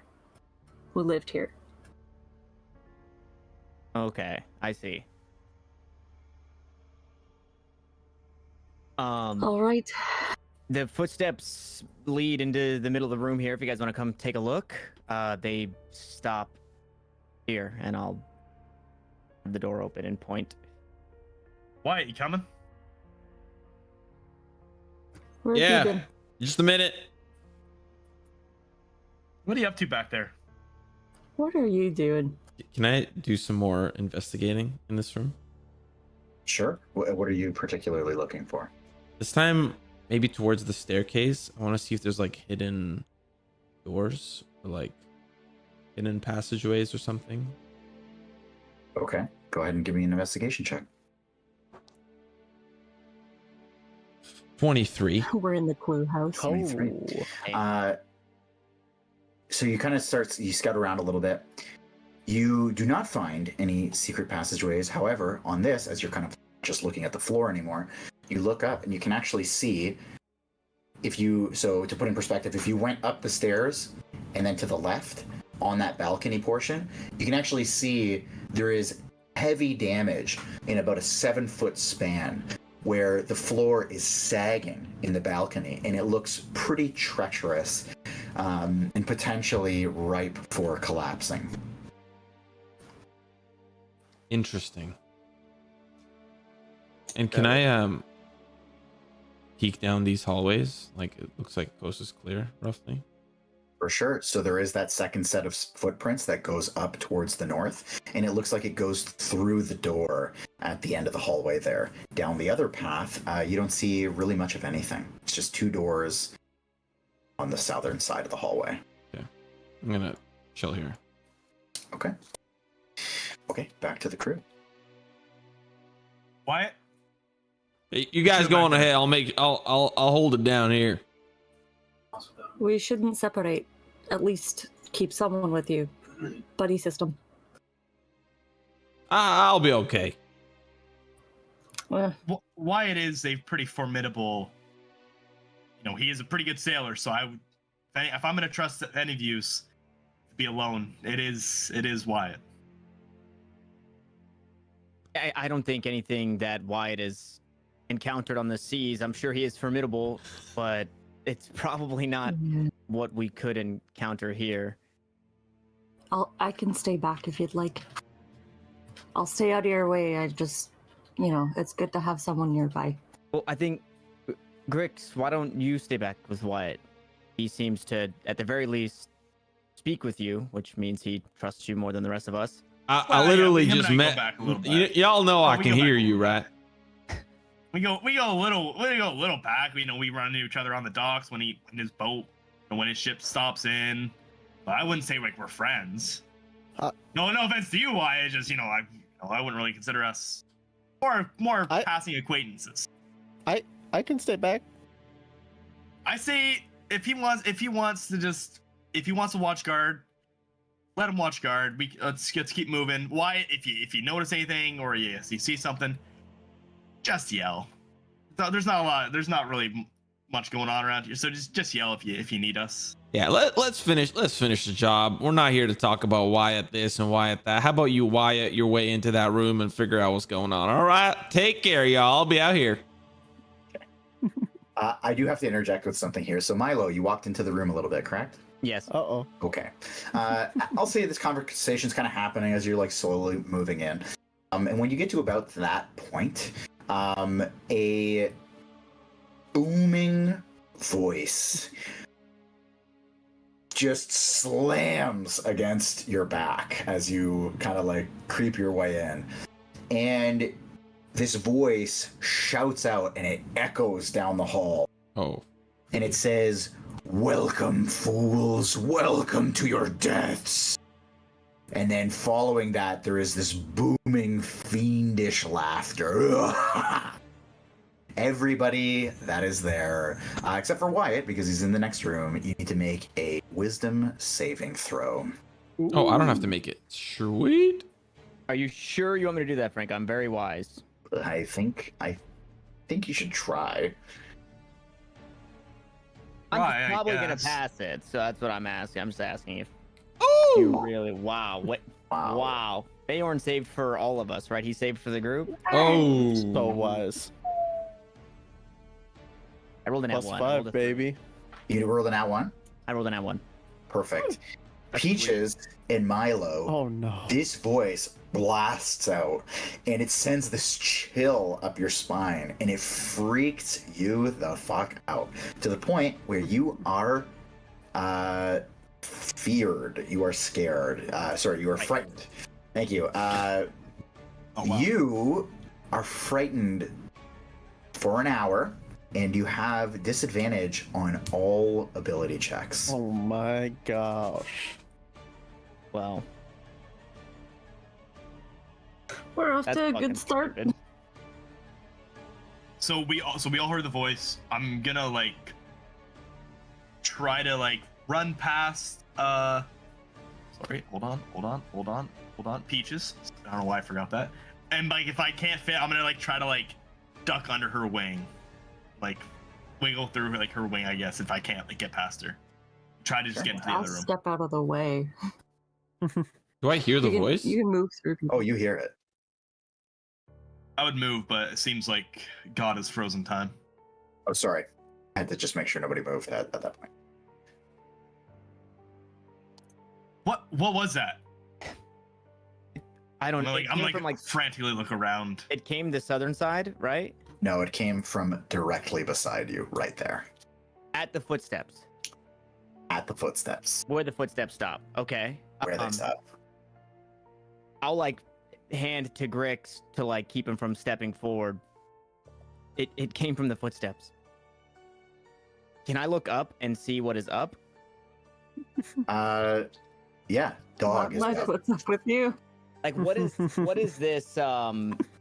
who lived here. Okay, I see. All right. The footsteps lead into the middle of the room here. If you guys want to come take a look, they stop here, and I'll have the door open and point. Wyatt, you coming? Where have you Yeah. been? Just a minute. What are you up to back there? What are you doing? Can I do some more investigating in this room? Sure. What are you particularly looking for? This time, maybe towards the staircase. I want to see if there's like hidden doors or like hidden passageways or something. Okay. Go ahead and give me an investigation check. 23. We're in the clue house. 23. So you kind of you scout around a little bit. You do not find any secret passageways. However, on this, as you're kind of just looking at the floor anymore, you look up and you can actually see so to put in perspective, if you went up the stairs and then to the left on that balcony portion, you can actually see there is heavy damage in about a 7-foot span where the floor is sagging in the balcony and it looks pretty treacherous and potentially ripe for collapsing. Interesting. And can I peek down these hallways? Like, it looks like the coast is clear, roughly. For sure. So there is that second set of footprints that goes up towards the north, and it looks like it goes through the door at the end of the hallway there. Down the other path, you don't see really much of anything. It's just 2 doors on the southern side of the hallway. Okay. I'm gonna chill here. Okay. Okay, back to the crew. Wyatt? Hey, you guys go on ahead. I'll hold it down here. We shouldn't separate. At least keep someone with you. Buddy system. I'll be okay. Wyatt is a pretty formidable. He is a pretty good sailor. So if I'm gonna trust any of you to be alone, it is Wyatt. I don't think anything that Wyatt has encountered on the seas. I'm sure he is formidable, but it's probably not what we could encounter here. I can stay back if you'd like. I'll stay out of your way. I just, it's good to have someone nearby. Well, I think, Grix, why don't you stay back with Wyatt? He seems to, at the very least, speak with you, which means he trusts you more than the rest of us. I literally him just and I met. go back a little bit. Y'all know I We can go hear back. you, right? We go a little back. We run into each other on the docks when in his boat and when his ship stops in. But I wouldn't say like we're friends. No offense to you, Wyatt. Just I wouldn't really consider us more passing acquaintances. I can stay back. I say if he wants to watch guard, let him watch guard. Let's keep moving. Wyatt, if you notice anything or you see something, just yell. There's not really much going on around here, so just yell if you need us. Yeah, let's finish the job. We're not here to talk about Wyatt this and Wyatt that. How about you Wyatt your way into that room and figure out what's going on? All right, take care, y'all. I'll be out here. I do have to interject with something here. So Milo, you walked into the room a little bit, correct? Yes. Uh-oh. Okay. I'll say this conversation's kind of happening as you're like slowly moving in. And when you get to about that point, a booming voice just slams against your back as you kind of like creep your way in. And this voice shouts out and it echoes down the hall. Oh. And it says, "Welcome, fools. Welcome to your deaths." And then following that, there is this booming, fiendish laughter. Everybody that is there, except for Wyatt, because he's in the next room, you need to make a wisdom saving throw. Oh, I don't have to make it. Sweet. Are you sure you want me to do that, Frank? I'm very wise. I think you should try. I'm Right, I probably gonna guess. pass it, so that's what I'm asking. I'm just asking if Oh. you really. Wow. What? Wow. Wow. Bayorn saved for all of us, right? He saved for the group. Oh. So wise. I rolled an at Plus one. I rolled 5, a- baby. You rolled an @1? I rolled an at one. Perfect. That's Peaches and Milo, Oh no. this voice blasts out and it sends this chill up your spine and it freaks you the fuck out to the point where you are feared. You are scared. You are frightened. Thank you. Oh, wow. You are frightened for an hour and you have disadvantage on all ability checks. Oh my gosh. Well, We're off that's to a fucking good start. stupid. So we all heard the voice. I'm gonna like try to like run past. Sorry, hold on. Peaches. I don't know why I forgot that. And like if I can't fit, I'm gonna like try to like duck under her wing, like wiggle through like her wing. I guess if I can't like get past her, try to just get into the I'll other room. step out of the way. Do I hear the You can- voice? You can move through. Oh, you hear it. I would move, but it seems like God is frozen time. Oh, sorry. I had to just make sure nobody moved at that point. What was that? I don't I'm know. like, I'm like frantically look around. It came the southern side, right? No, it came from directly beside you, right there. At the footsteps. At the footsteps. Where the footsteps stop. Okay. Where they stop. I'll like hand to Grix to like keep him from stepping forward. It came from the footsteps. Can I look up and see what is up? Yeah, dog is Like, up. what's up with you? Like what is this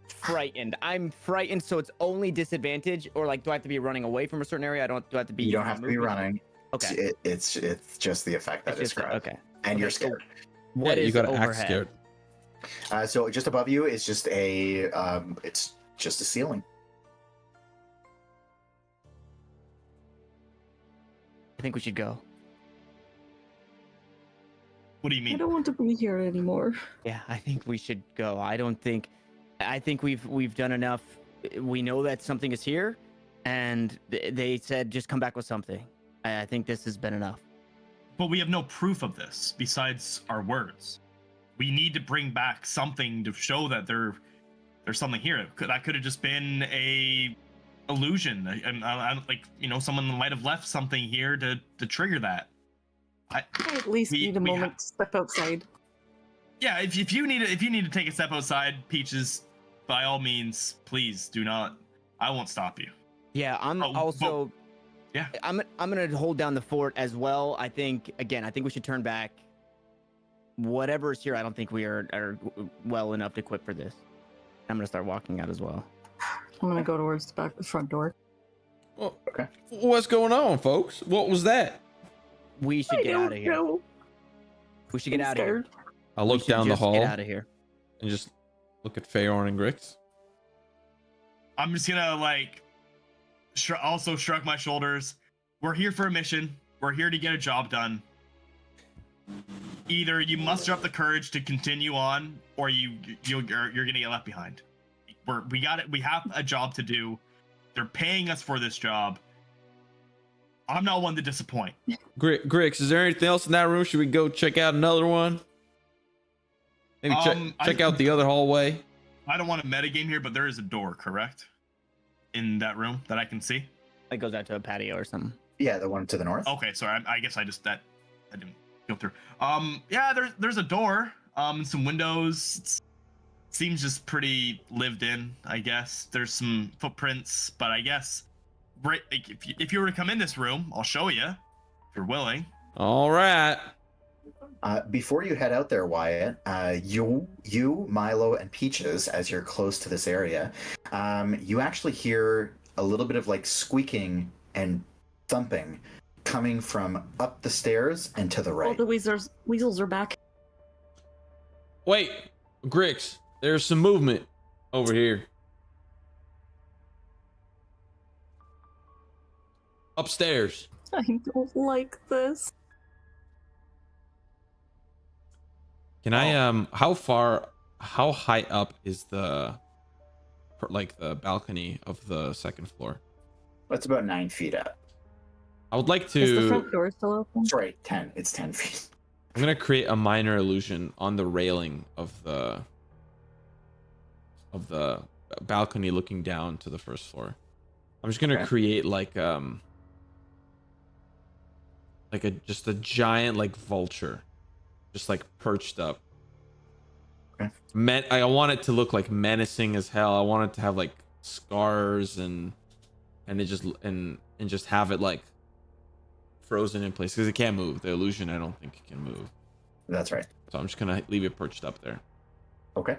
frightened? I'm frightened, so it's only disadvantage, or like do I have to be running away from a certain area? Do I have to be You don't have to be moving? running. Okay. It's just the effect I It's just- described. okay. And you're Okay, so scared. What Yeah, is you gotta act overhead? scared. So just above you is just it's just a ceiling. I think we should go. What do you I mean? don't want to be here anymore. Yeah, I think we should go. I think we've done enough. We know that something is here, and they said just come back with something. I think this has been enough. But we have no proof of this besides our words. We need to bring back something to show that there's something here. That could have just been a illusion, and like someone might have left something here to trigger that. I at least need a moment to step outside. Yeah, if you need to take a step outside, Peaches, by all means, please do not. I won't stop you. Yeah, I'm also. Yeah. I'm gonna hold down the fort as well. I think we should turn back. Whatever is here, I don't think we are well enough equipped for this. I'm gonna start walking out as well. I'm gonna go towards the front door. Well, Okay. what's going on, folks? What was that? We should get out of here. No, We should get out of here. I We look should down the just hall Get out of here. and just look at Feorn and Grix. I'm just gonna like also shrug my shoulders. We're here for a mission. We're here to get a job done. Either you muster up the courage to continue on, or you're gonna get left behind. We got it. We have a job to do. They're paying us for this job. I'm not one to disappoint. Grix, is there anything else in that room? Should we go check out another one? Maybe check out the other hallway. I don't want to metagame here, but there is a door, correct? In that room that I can see. It goes out to a patio or something. Yeah, the one to the north. Okay, sorry. I guess I didn't go through. Yeah, there's a door. Some windows. Seems just pretty lived in, I guess. There's some footprints, but I guess right. Like, if you were to come in this room, I'll show you if you're willing. All right. Before you head out there, Wyatt, you, Milo, and Peaches, as you're close to this area, you actually hear a little bit of like squeaking and thumping coming from up the stairs and to the All right. the weasels are back. Wait, Grix, there's some movement over here. Upstairs. I don't like this. Can I how high up is the balcony of the second floor? It's about 9 feet up. I would like Is the to front door still open? Sorry, 10. It's 10 feet. I'm gonna create a minor illusion on the railing of the balcony looking down to the first floor. I'm just gonna Okay. create just a giant like vulture, just like perched up. Okay. I want it to look like menacing as hell. I want it to have like scars and just have it like frozen in place because it can't move. The illusion, I don't think it can move. That's right. So I'm just gonna leave it perched up there. Okay.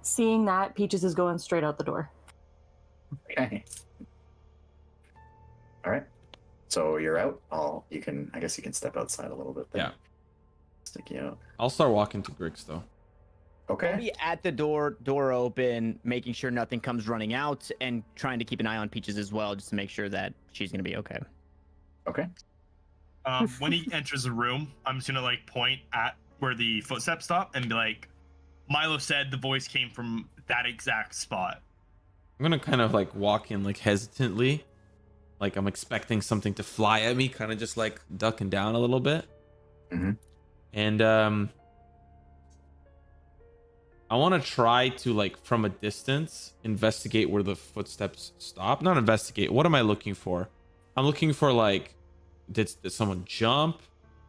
Seeing that, Peaches is going straight out the door. Okay. All right. So you're out. I guess you can step outside a little bit. Then. Yeah. Stick you out. I'll start walking to Grix though. I'll Okay. be at the door open, making sure nothing comes running out, and trying to keep an eye on Peaches as well, just to make sure that she's gonna be okay. Okay. When he enters the room, I'm just gonna like point at where the footsteps stop and be like, Milo said the voice came from that exact spot. I'm gonna kind of like walk in like hesitantly, like I'm expecting something to fly at me, kind of just like ducking down a little bit. Mm-hmm. And I want to try to like from a distance investigate where the footsteps stop. Not investigate. What am I looking for? I'm looking for like, did someone jump?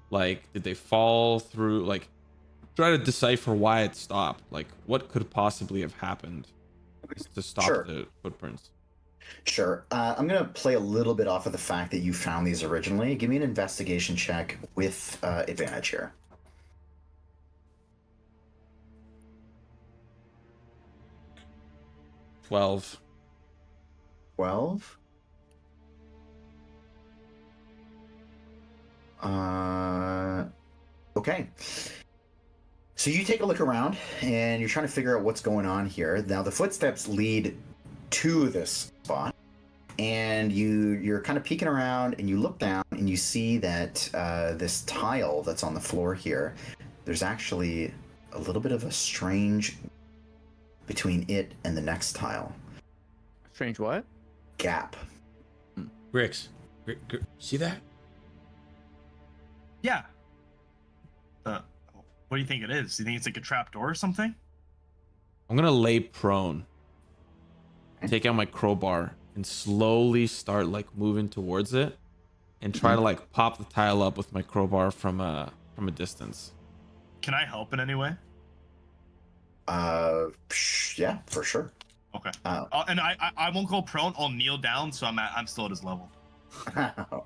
Like, did they fall through? Like, try to decipher why it stopped. Like, what could possibly have happened to stop Sure. the footprints? Sure. I'm gonna play a little bit off of the fact that you found these originally. Give me an investigation check with advantage here. 12. 12. Okay. So you take a look around and you're trying to figure out what's going on here. Now the footsteps lead to this spot, and you're kind of peeking around and you look down and you see that this tile that's on the floor here, there's actually a little bit of a strange between it and the next tile. Strange what? Gap. Grix, see that? Yeah. What do you think it is? Do you think it's like a trap door or something? I'm gonna lay prone, take out my crowbar, and slowly start like moving towards it, and try to like pop the tile up with my crowbar from a distance. Can I help in any way? Yeah, for sure. Okay. Oh. And I won't go prone. I'll kneel down, so I'm still at his level.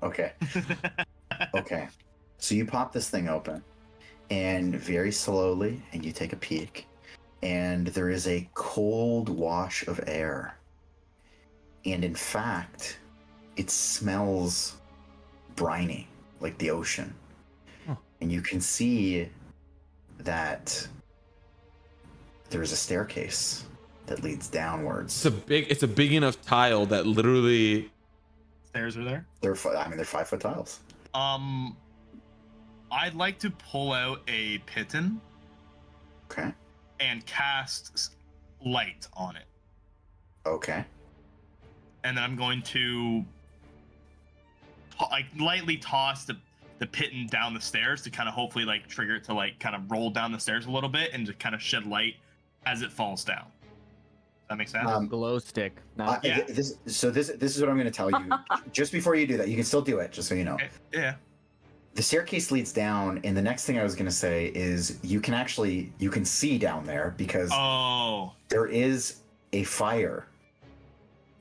Okay. Okay. So you pop this thing open, and very slowly, and you take a peek, and there is a cold wash of air. And in fact, it smells briny, like the ocean. Huh. And you can see that there's a staircase that leads downwards. It's a big enough tile that literally. Stairs are there. They're 5-foot tiles. I'd like to pull out a piton Okay. and cast light on it. Okay. And then I'm going to like lightly toss the piton down the stairs to kind of hopefully like trigger it to like kind of roll down the stairs a little bit and to kind of shed light as it falls down. Does that make sense? Glow stick. Not Yeah. This is what I'm going to tell you. Just before you do that, you can still do it, just so you know. Okay. Yeah. The staircase leads down, and the next thing I was going to say is you can see down there because Oh. there is a fire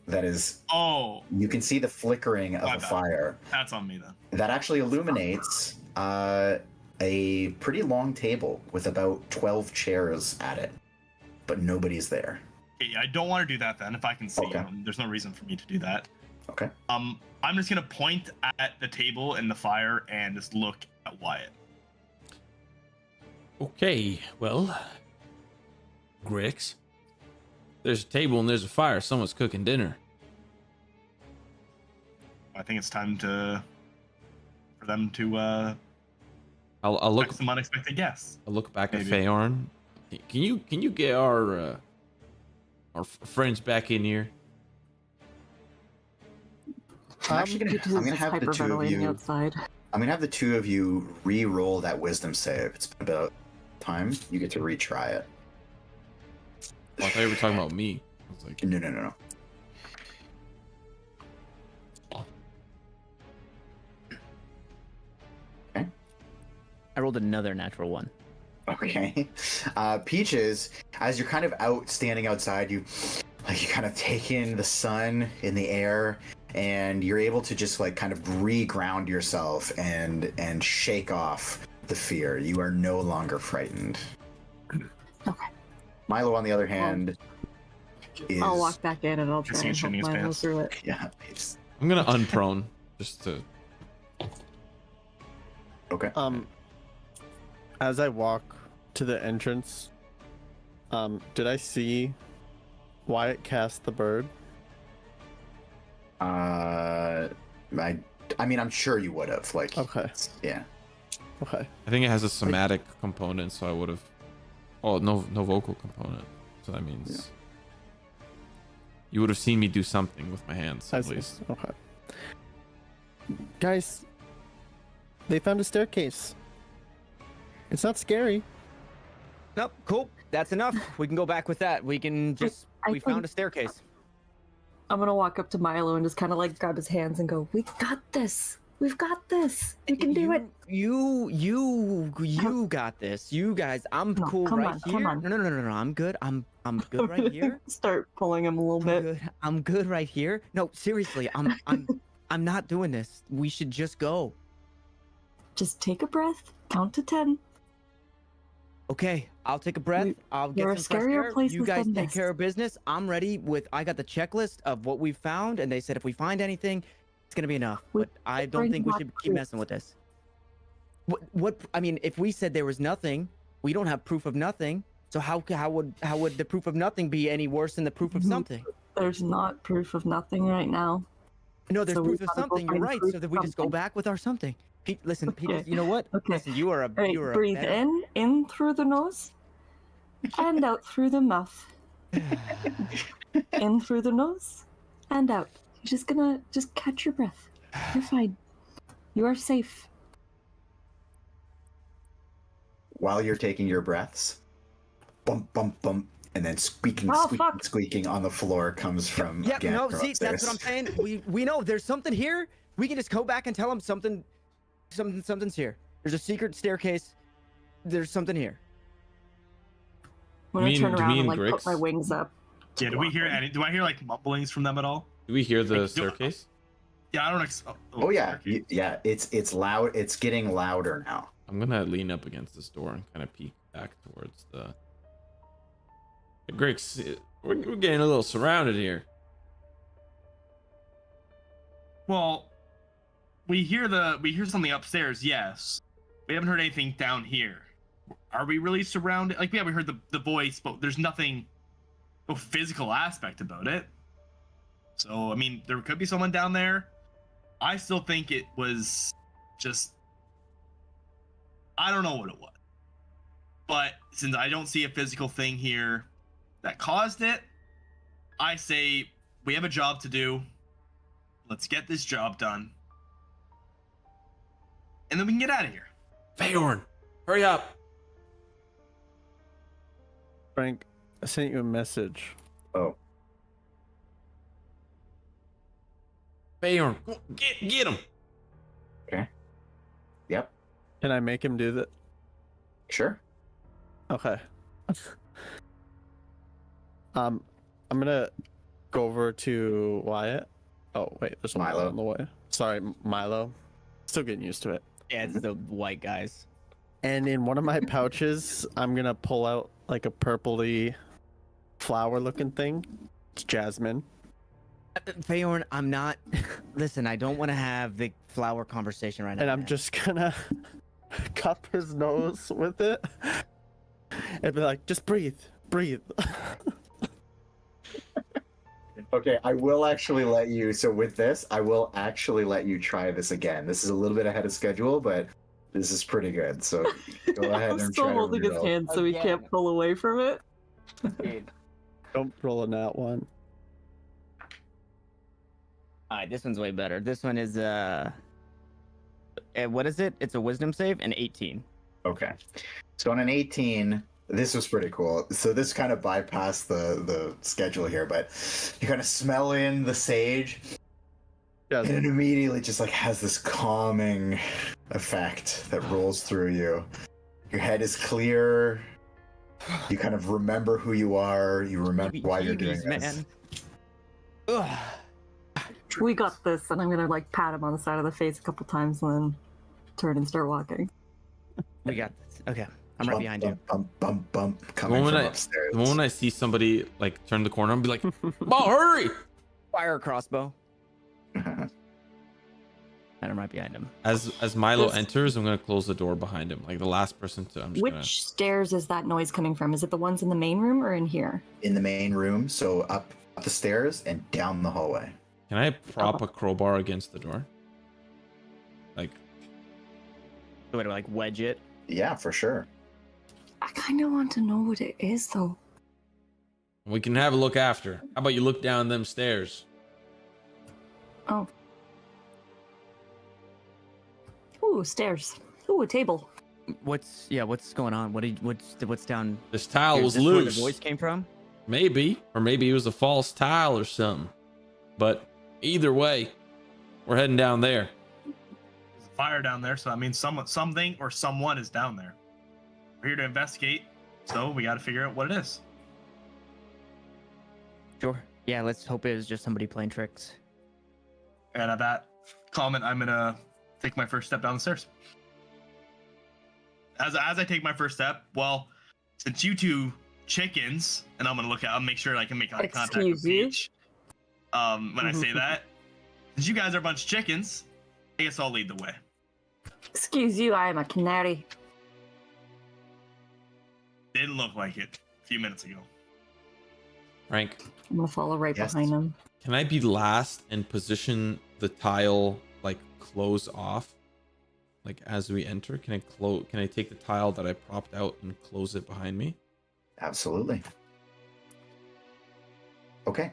that is. Oh. You can see the flickering of My a bad. fire That's on me then. that actually illuminates a pretty long table with about 12 chairs at it, but nobody's there. Okay, I don't want to do that then. If I can see Okay. him, there's no reason for me to do that. Okay. I'm just gonna point at the table and the fire and just look at Wyatt. Okay, well, Grix, there's a table and there's a fire. Someone's cooking dinner. I think it's time for them to I'll look. expect some unexpected guests. I'll look back at Maybe. Fayorn. Can you get our friends back in here? I'm actually gonna have the two of you. outside. I'm gonna have the two of you re-roll that wisdom save. It's been about time. You get to retry it. Oh, I thought you were talking about me. I was like, No. I rolled another natural one. Okay. Peaches, as you're kind of standing outside, you kind of take in the sun in the air, and you're able to just like kind of re-ground yourself and shake off the fear. You are no longer frightened. Okay. Milo, on the other hand, is I'll walk back in and I'll Just try and use help his Milo pants. through it. yeah. He's, I'm gonna unprone just to. okay. As I walk to the entrance, did I see Wyatt cast the bird? I mean, I'm sure you would have. Like, Okay. yeah. Okay. I think it has a somatic component, so I would have. Oh, no vocal component. So that means you would have seen me do something with my hands I at see. least. Okay. Guys, they found a staircase. It's not scary. Nope, cool. That's enough. We can go back with that. We can just. I We found think- a staircase. I'm gonna walk up to Milo and just kind of like grab his hands and go, "We got this. We've got this. We can do it." You got this. You guys, I'm No, cool come right on, here. come on. No. I'm good. I'm good right here. Start pulling him a little bit. I'm good right here. No, seriously, I'm not doing this. We should just go. Just take a breath. Count to 10. Okay, I'll take a breath. We- I'll there get are some fresh scarier air. places You guys than take this. care of business. I'm ready with. I got the checklist of what we found, and they said if we find anything, it's gonna be enough. We- But I don't bring think we back should keep proof. messing with this. What? I mean, if we said there was nothing, we don't have proof of nothing. So how would the proof of nothing be any worse than the proof of Mhm. something? There's not proof of nothing right now. No, there's So we proof of gotta go something. You're find right. proof So that of we just go something. back with our something. Pete, listen, Pete. Okay. You know what? Okay. Listen, you are a. All right, you are breathe a better... in through the nose, and out through the mouth. In through the nose, and out. You're just catch your breath. You're fine. You are safe. While you're taking your breaths, bump, bump, bump, and then squeaking, Oh, squeaking, fuck. squeaking on the floor comes from. Yeah, again, no, from see, upstairs. that's what I'm saying. We know there's something here. We can just go back and tell them something's here. There's a secret staircase. There's something here. I'm gonna mean- turn do you around mean and like Grix? put my wings up. Yeah, do we hear any? Do I hear like mumblings from them at all? Do we hear the Like, do- staircase? Yeah, I don't. Oh yeah, okay. yeah. It's loud. It's getting louder now. I'm gonna lean up against this door and kind of peek back towards the. Hey, Grix, we're getting a little surrounded here. Well, we hear something upstairs. Yes, we haven't heard anything down here. Are we really surrounded? Like, yeah, we heard the voice, but there's no physical aspect about it. So I mean, there could be someone down there. I still think it was just. I don't know what it was. But since I don't see a physical thing here that caused it, I say we have a job to do. Let's get this job done. And then we can get out of here. Fayorn, hurry up. Frank, I sent you a message. Oh, Fayorn, get him. yep, Can I make him do that? sure. Okay. I'm gonna go over to Wyatt. Oh wait, there's a Milo Milo. on the way. Sorry, Milo. Still getting used to it. Yeah, it's the white guys. And in one of my pouches, I'm gonna pull out like a purpley flower-looking thing. It's jasmine. Fayorn, I'm not. Listen, I don't want to have the flower conversation right now. And I'm man. just gonna cup his nose with it and be like, just breathe. Okay, I will actually let you. So with this, I will actually let you try this again. This is a little bit ahead of schedule, but this is pretty good. So go ahead I'm and still try. holding his reroll. hand so he Again. can't pull away from it. Don't roll on that one. All right, this one's way better. This one is what is it? It's a wisdom save, an 18. Okay. So on an 18, this was pretty cool. So this kind of bypassed the schedule here, but you kind of smell in the sage, and it immediately just like has this calming effect that rolls through you. Your head is clear. You kind of remember who you are. You remember why you're doing Heebie-jeebies, this. man. Ugh. We got this, and I'm gonna like pat him on the side of the face a couple times and then turn and start walking. We got this. Okay. I'm right behind you. Bump, coming from upstairs. The moment I see somebody like turn the corner, I'm be like, "Ball, hurry!" Fire a crossbow. And I'm right behind him. As Milo enters, I'm gonna close the door behind him, like the last person to. I'm just Which gonna... stairs is that noise coming from? Is it the ones in the main room or in here? In the main room, so up the stairs and down the hallway. Can I prop a crowbar against the door? Like, The way to like wedge it. Yeah, for sure. I kind of want to know what it is, though. we can have a look after. How about you look down them stairs? Oh. Ooh, stairs. Ooh, a table. What's going on? What's down? This tile here? was Is this where loose. the voice came from? Maybe, or maybe it was a false tile or something. But either way, we're heading down there. There's a fire down there, so that means something or someone is down there. We're here to investigate, so we got to figure out what it is. Sure. Yeah, let's hope it was just somebody playing tricks. And at that comment, I'm gonna take my first step down the stairs. As I take my first step, well, since you two chickens, and I'll make sure I can make eye contact with Excuse you? Peach. When I say that, since you guys are a bunch of chickens, I guess I'll lead the way. Excuse you, I am a canary. Didn't look like it a few minutes ago. Frank, I'm gonna follow right Yes. behind him. can I be last and position the tile like close off? Like as we enter, can I take the tile that I propped out and close it behind me? Absolutely. Okay.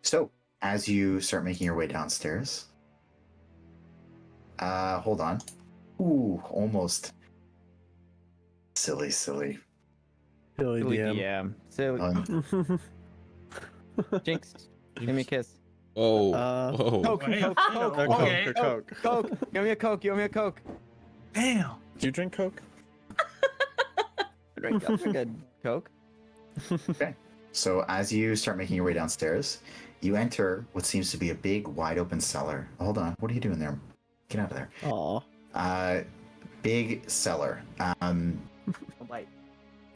So, as you start making your way downstairs, hold on. Ooh, almost. Silly. Silly Silly DM. DM. Silly. Jinx, give me a kiss. Oh, Uh, whoa. Coke, Hey, Coke, A Coke, Coke, Okay. a Coke. Coke. Give me a Coke. Give me a Coke. Damn. Do you drink Coke? Drink a good Coke. So, as you start making your way downstairs, you enter what seems to be a big, wide open cellar. Hold on. What are you doing there? Get out of there. Aw. Big cellar. Wait.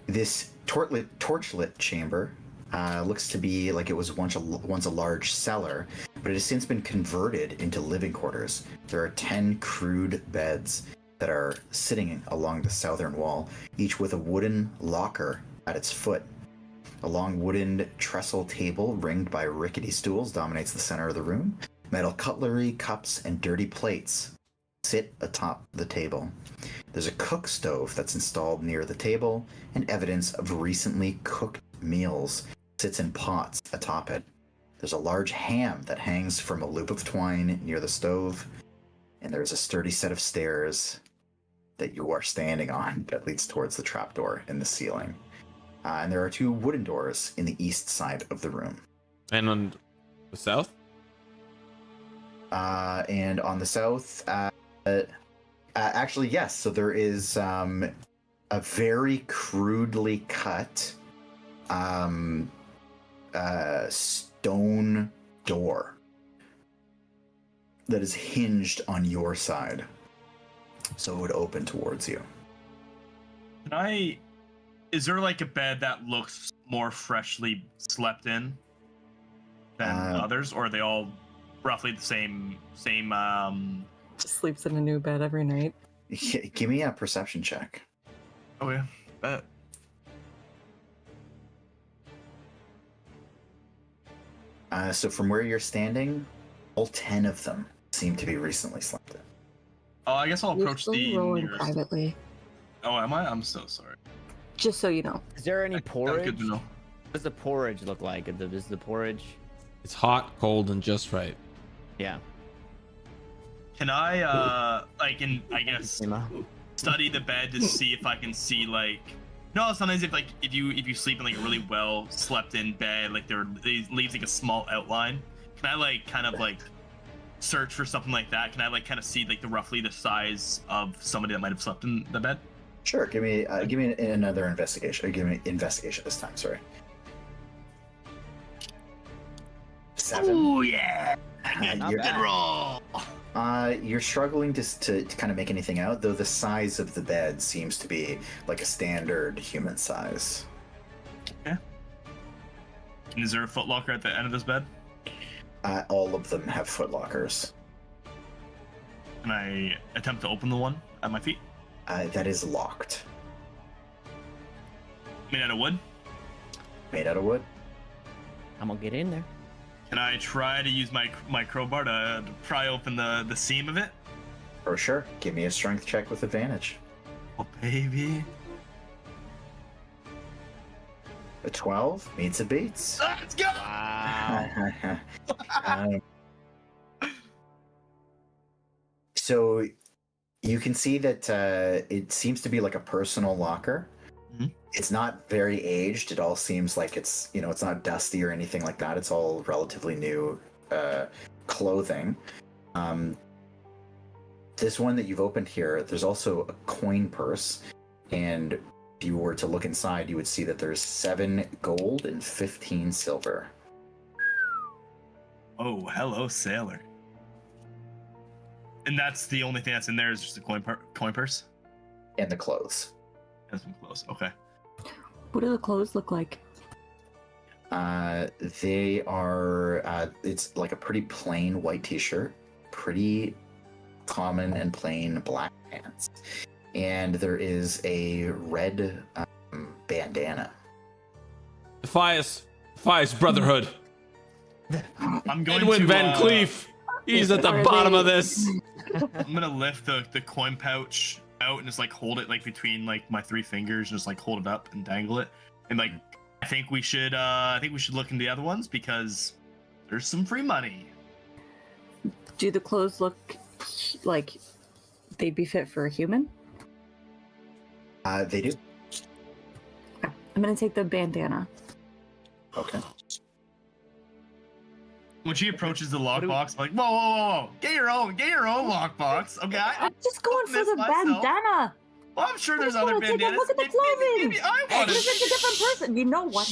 This torchlit chamber looks to be like it was once a large cellar, but it has since been converted into living quarters. There are 10 crude beds that are sitting along the southern wall, each with a wooden locker at its foot. A long wooden trestle table ringed by rickety stools dominates the center of the room. Metal cutlery, cups, and dirty plates sit atop the table. There's a cook stove that's installed near the table, and evidence of recently cooked meals sits in pots atop it. There's a large ham that hangs from a loop of twine near the stove, and there's a sturdy set of stairs that you are standing on that leads towards the trapdoor in the ceiling. And there are 2 wooden doors in the east side of the room. And on the south? And on the south, actually, yes. So there is a very crudely cut stone door that is hinged on your side. So it would open towards you. Is there like a bed that looks more freshly slept in than others, or are they all roughly the same? Just sleeps in a new bed every night. Give me a perception check. Oh yeah, bet. So from where you're standing, all 10 of them seem to be recently slept in. Oh, I guess I'll You're approach still the rolling nearest. privately, Oh, am I? I'm so sorry. just so you know. Is there any That was porridge? good to know. What does the porridge look like? Is the porridge? It's hot, cold, and just right. Yeah. Can I I guess Emma. study the bed to see if I can see like sometimes if you sleep in like a really well slept in bed, like it leaves like a small outline. Can I like kind of like search for something like that? Can I like kind of see like roughly the size of somebody that might have slept in the bed? Sure, give me another investigation. Give me investigation this time, sorry. 7. Oh yeah, Not You're, bad. good roll. You're struggling to kind of make anything out, though the size of the bed seems to be like a standard human size. And is there a footlocker at the end of this bed? All of them have footlockers. Can I attempt to open the one at my feet? That is locked. Made out of wood? Made out of wood? I'm gonna get in there. Can I try to use my crowbar to pry open the seam of it? For sure. Give me a strength check with advantage. Oh, baby. A 12 meets a beats. Let's go! Wow. Um, so you can see that it seems to be like a personal locker. Mhm. It's not very aged. It all seems like it's, it's not dusty or anything like that. It's all relatively new clothing. This one that you've opened here, there's also a coin purse, and if you were to look inside, you would see that there's 7 gold and 15 silver. Oh, hello, sailor. And that's the only thing that's in there is just a coin purse? And the clothes. And some clothes. Okay. What do the clothes look like? They are, it's like a pretty plain white t-shirt, pretty common and plain black pants. And there is a red bandana. Defias Brotherhood. I'm going Edwin to Van Cleef. He's at the Are bottom they- of this. I'm gonna lift the coin pouch out and just like hold it like between like my 3 fingers, and just like hold it up and dangle it. And like I think we should look into the other ones because there's some free money. Do the clothes look like they'd be fit for a human? They do. Okay. I'm gonna take the bandana. Okay. When she approaches the lockbox, I'm like, whoa, get your own lockbox, okay? I'm just going for this the myself. bandana. Well, I'm sure I there's just other wanna take a bandanas. look at the Maybe clothing. I Hey, want this is a different person. You know what?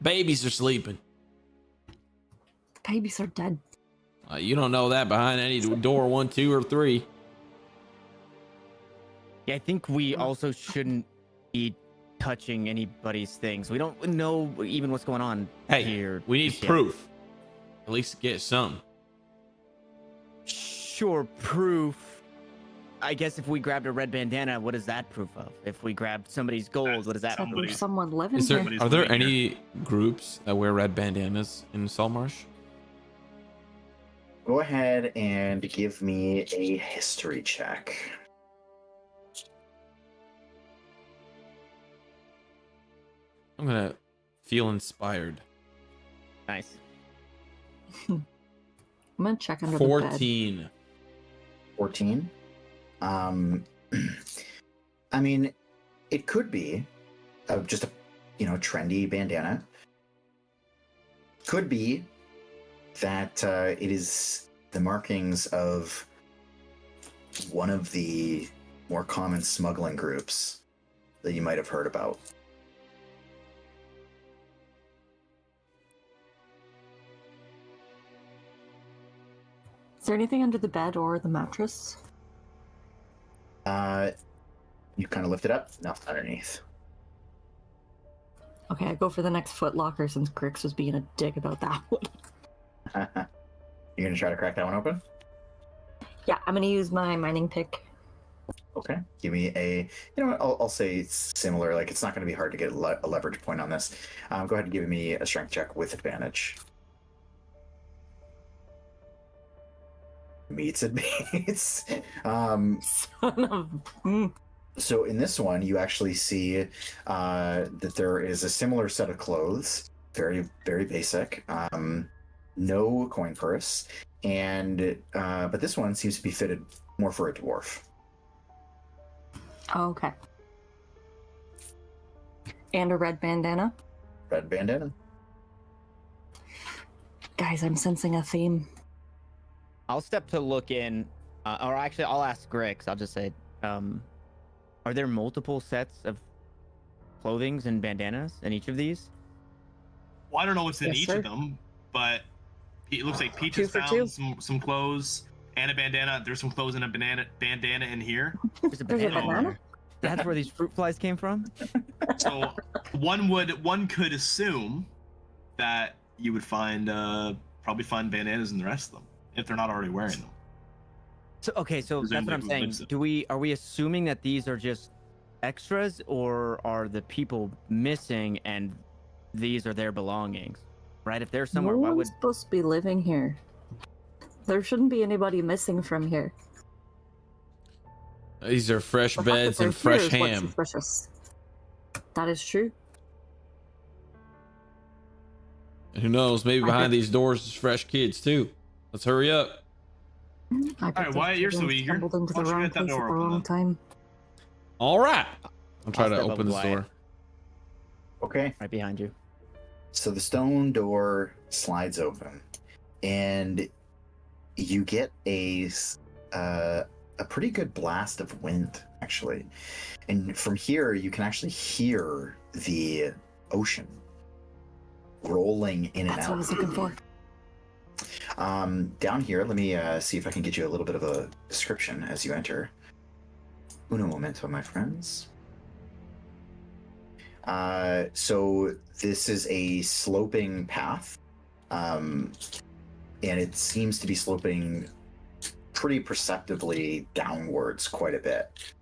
Babies are sleeping. Babies are dead. You don't know that behind any door 1, 2, or 3. Yeah, I think we also shouldn't be touching anybody's things. We don't know even what's going on Hey, here. we need just yet. proof. At least get some. Sure, proof. I guess if we grabbed a red bandana, what is that proof of? If we grabbed somebody's gold, what is that? Somebody- There's someone living Is there, here. Somebody's are there living any groups that wear red bandanas in Saltmarsh? Go ahead and give me a history check. I'm gonna feel inspired. Nice. I'm gonna check under the bed. 14. 14. I mean, it could be just a trendy bandana. Could be that it is the markings of one of the more common smuggling groups that you might have heard about. Is there anything under the bed or the mattress? You kind of lift it up. Nothing underneath. Okay, I go for the next foot locker since Grix was being a dick about that one. You're gonna try to crack that one open? Yeah, I'm gonna use my mining pick. Okay. Give me a. You know what? I'll say it's similar. Like it's not going to be hard to get a leverage point on this. Go ahead and give me a strength check with advantage. Meets it meets. Son of. So in this one, you actually see that there is a similar set of clothes, very very basic. No coin purse, and but this one seems to be fitted more for a dwarf. Oh, okay. And a red bandana. Red bandana. Guys, I'm sensing a theme. I'll step to look in, or actually, I'll ask Grix. I'll just say, are there multiple sets of clothings and bandanas in each of these? Well, I don't know what's in Yes, each sir. of them, but It looks like Peach Two has for found two. some clothes and a bandana. There's some clothes and a bandana in here. There's a There's a banana. banana? there. That's where these fruit flies came from. So one could assume that you would find probably find bandanas in the rest of them if they're not already wearing them. So okay, so that's what Presumably I'm who saying. lives Are we assuming that these are just extras, or are the people missing and these are their belongings? Right? If they're somewhere, no why one's would? supposed to be living here. There shouldn't be anybody missing from here. These are fresh The fact that beds they're and fresh here is what's ham. suspicious. That is true. And who knows? Maybe I behind bet- these doors is fresh kids too. Let's hurry up. I bet right, Wyatt, those you're so children eager. stumbled into Why the don't you wrong get that place at door the open wrong then? time. All right. I'll try I'll to step up open with this Wyatt. door. Okay. Right behind you. So the stone door slides open, and you get a pretty good blast of wind, actually. And from here, you can actually hear the ocean rolling in and That's what I out. was looking for. Down here, let me see if I can get you a little bit of a description as you enter. Uno momento, my friends. So this is a sloping path, and it seems to be sloping pretty perceptibly downwards quite a bit.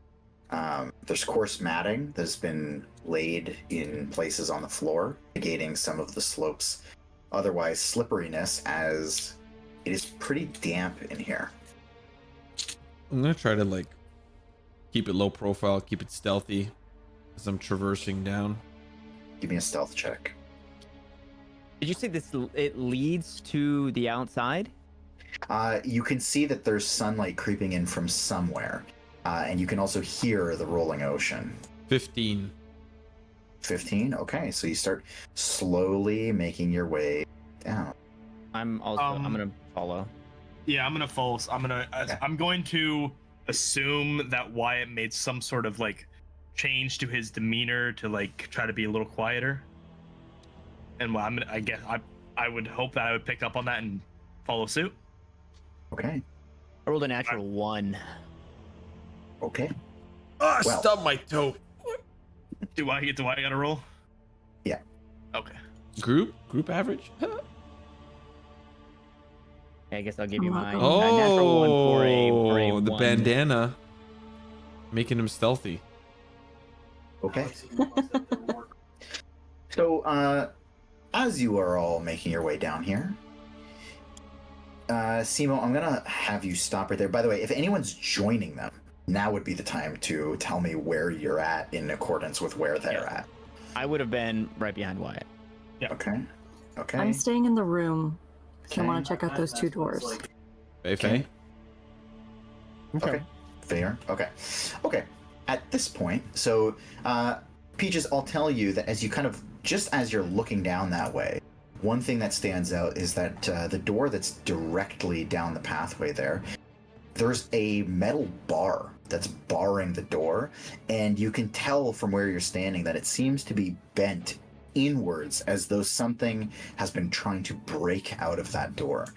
There's coarse matting that has been laid in places on the floor, negating some of the slope's otherwise slipperiness, as it is pretty damp in here. I'm gonna try to like keep it low profile, keep it stealthy as I'm traversing down. Give me a stealth check. Did you say this? It leads to the outside. You can see that there's sunlight creeping in from somewhere, and you can also hear the rolling ocean. 15. 15? Okay, so you start slowly making your way down. I'm also. I'm gonna follow. Yeah, I'm gonna follow. I'm going to assume that Wyatt made some sort of like change to his demeanor to like try to be a little quieter. And I guess I would hope that I would pick up on that and follow suit. Okay, I rolled a natural 1. okay. Ah, Well. stubbed my toe. Do I gotta roll? Yeah. Okay. Group average? I guess I'll give you mine. Oh, A natural 1 for a the 1. bandana making him stealthy. Okay. So, as you are all making your way down here, Simo, I'm gonna have you stop right there. By the way, if anyone's joining them, now would be the time to tell me where you're at in accordance with where they're at. I would have been right behind Wyatt. Okay. Okay. I'm staying in the room. I want Okay. to check out those 2 doors. Faye, Okay. Okay. Fair. Okay. Okay. At this point, so Peaches, I'll tell you that as you kind of just as you're looking down that way, one thing that stands out is that the door that's directly down the pathway there's a metal bar that's barring the door, and you can tell from where you're standing that it seems to be bent inwards as though something has been trying to break out of that door.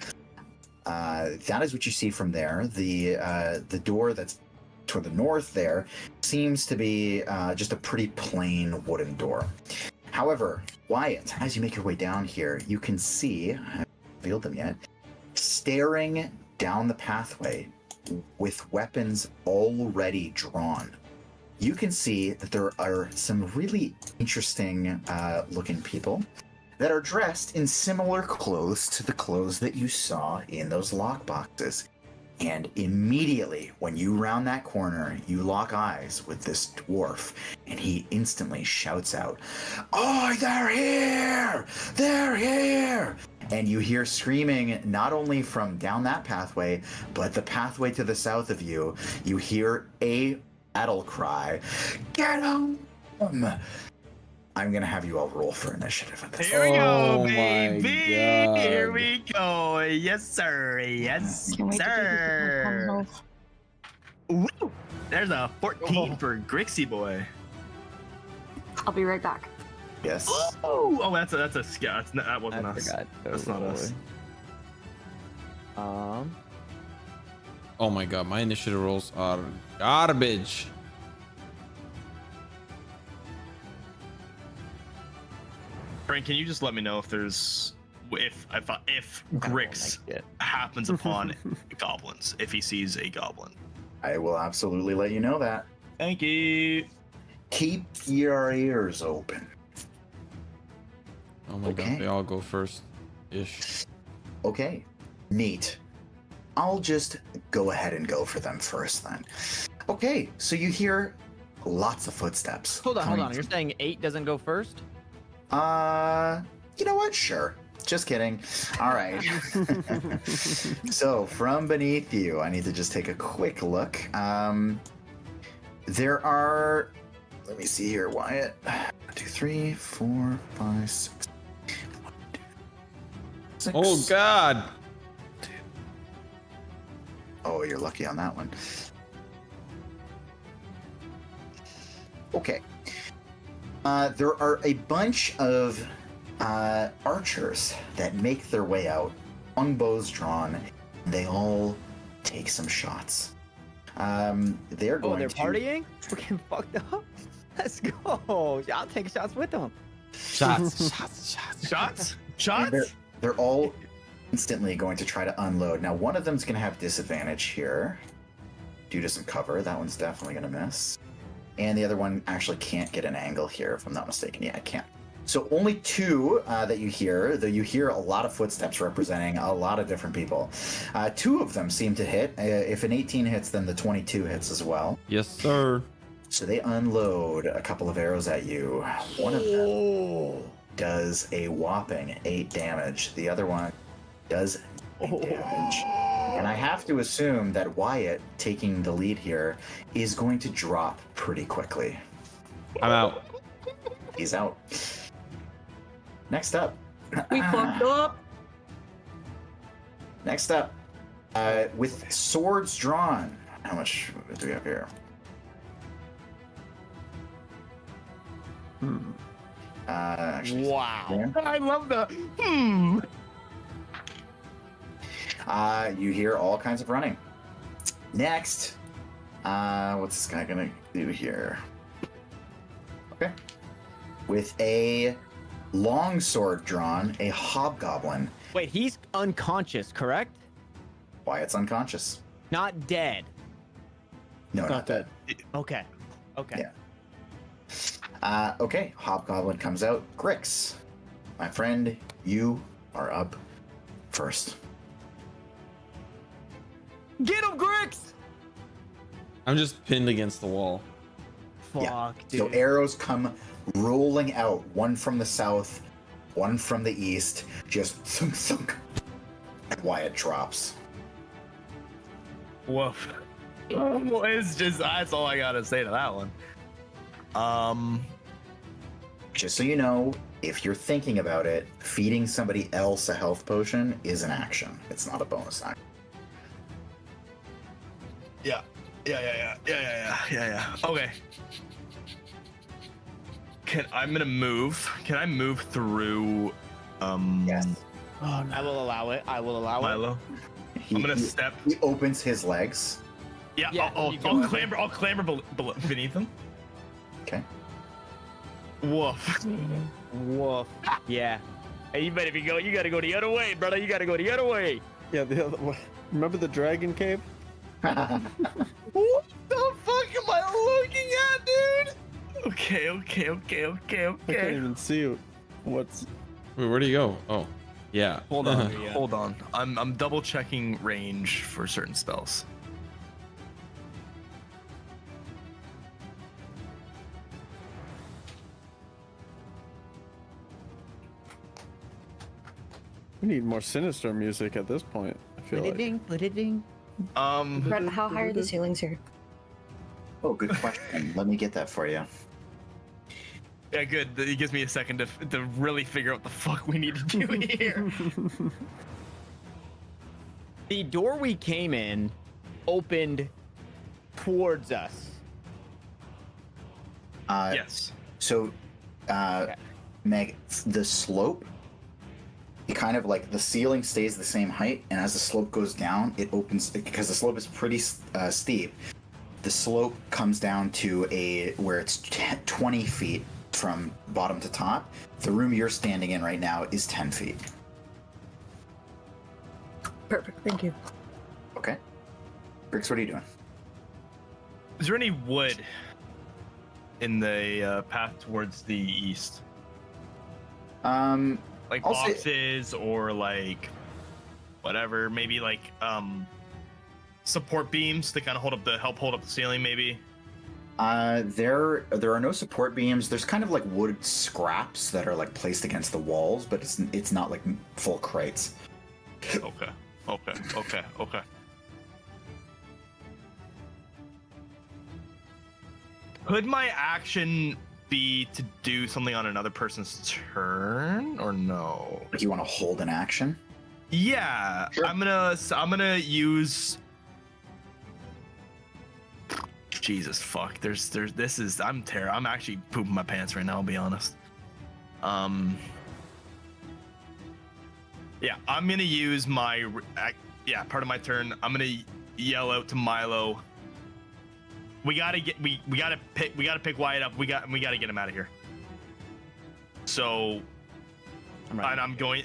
That is what you see from there. The door that's toward the north there seems to be just a pretty plain wooden door. However, Wyatt, as you make your way down here, you can see, I haven't revealed them yet, staring down the pathway with weapons already drawn. You can see that there are some really interesting looking people that are dressed in similar clothes to the clothes that you saw in those lockboxes. And immediately, when you round that corner, you lock eyes with this dwarf, and he instantly shouts out, "Oh, they're here! They're here!" And you hear screaming not only from down that pathway, but the pathway to the south of you. You hear a battle cry, "Get him!" I'm gonna have you all roll for initiative at this. Here we go, Oh my baby. God. Here we go. Yes, sir. Yes, Can't wait to do sir. this. Woo! There's a 14 for Grixie boy. I'll be right back. Yes. Oh, that's a scout. That wasn't I us. forgot. That's not us. Oh my god, my initiative rolls are garbage. Frank, can you just let me know if there's if Grix happens upon goblins, if he sees a goblin? I will absolutely let you know that. Thank you. Keep your ears open. Oh my Okay. god, they all go first ish. Okay, neat. I'll just go ahead and go for them first then. Okay, so you hear lots of footsteps. Hold on. coming You're saying 8 doesn't go first? You know what? Sure. Just kidding. All right. So from beneath you, I need to just take a quick look. There are, let me see here, Wyatt. 1, 2, 3, 4, 5, 6. 1, 2, 6. Oh god. Oh, you're lucky on that one. Okay. There are a bunch of archers that make their way out, longbows drawn. They all take some shots. They're going They're to... partying? We're getting fucked up? Let's go. I'll take shots with them. Shots? They're all instantly going to try to unload. Now, one of them's going to have disadvantage here due to some cover. That one's definitely going to miss. And the other one actually can't get an angle here, if I'm not mistaken. Yeah, I can't. So only 2 that you hear, though you hear a lot of footsteps representing a lot of different people. 2 of them seem to hit. If an 18 hits, then the 22 hits as well. Yes, sir. So they unload a couple of arrows at you. One of them does a whopping 8 damage. The other one does 8 damage. And I have to assume that Wyatt, taking the lead here, is going to drop pretty quickly. I'm out. He's out. Next up. We fucked up. Next up. With swords drawn. How much do we have here? Actually, Wow. I love the you hear all kinds of running. Next, what's this guy gonna do here? Okay. With a long sword drawn, a hobgoblin. Wait, he's unconscious, correct? Wyatt's unconscious. Not dead. No, not dead. Okay. Yeah. Okay, hobgoblin comes out. Grix, my friend, you are up first. Get him, Grix! I'm just pinned against the wall. Fuck, dude. So arrows come rolling out, one from the south, one from the east, just thunk thunk. And Wyatt drops. woof. Well, it's just that's all I gotta say to that one. Just so you know, if you're thinking about it, feeding somebody else a health potion is an action. It's not a bonus action. Yeah. Okay. I'm gonna move. Can I move through? Yes. Oh, no. I will allow it. Milo. I'm gonna step. He opens his legs. Yeah. Yeah, I'll you go clamber. I'll clamber beneath him. Okay. Woof. Woof. Yeah. Hey, you better be going. You gotta go the other way, brother. You gotta go the other way. Yeah, the other one. Remember the dragon cave? What the fuck am I looking at, dude? Okay. I can't even see what's. Wait, where do you go? Oh, yeah. Hold on. Hold on. I'm double checking range for certain spells. We need more sinister music at this point. I feel like. Ding. Brett, how high are the ceilings here? Oh, good question. Let me get that for you. Yeah, good. It gives me a second to really figure out what the fuck we need to do here. The door we came in opened towards us. Yes. So, Meg, the slope it kind of like the ceiling stays the same height, and as the slope goes down, it opens because the slope is pretty steep. The slope comes down to where it's 20 feet from bottom to top. The room you're standing in right now is 10 feet. Perfect. Thank you. Okay. Grix, what are you doing? Is there any wood in the path towards the east? Like I'll say- boxes or like whatever, maybe like support beams to kind of help hold up the ceiling, maybe. There are no support beams. There's kind of like wood scraps that are like placed against the walls, but it's not like full crates. Okay. Could my action be to do something on another person's turn or no? Like you want to hold an action? Yeah, Sure. I'm gonna use. Jesus fuck! I'm actually pooping my pants right now. I'll be honest. Yeah, I'm gonna use my part of my turn. I'm gonna yell out to Milo. We gotta pick Wyatt up. We gotta get him out of here. So, I'm going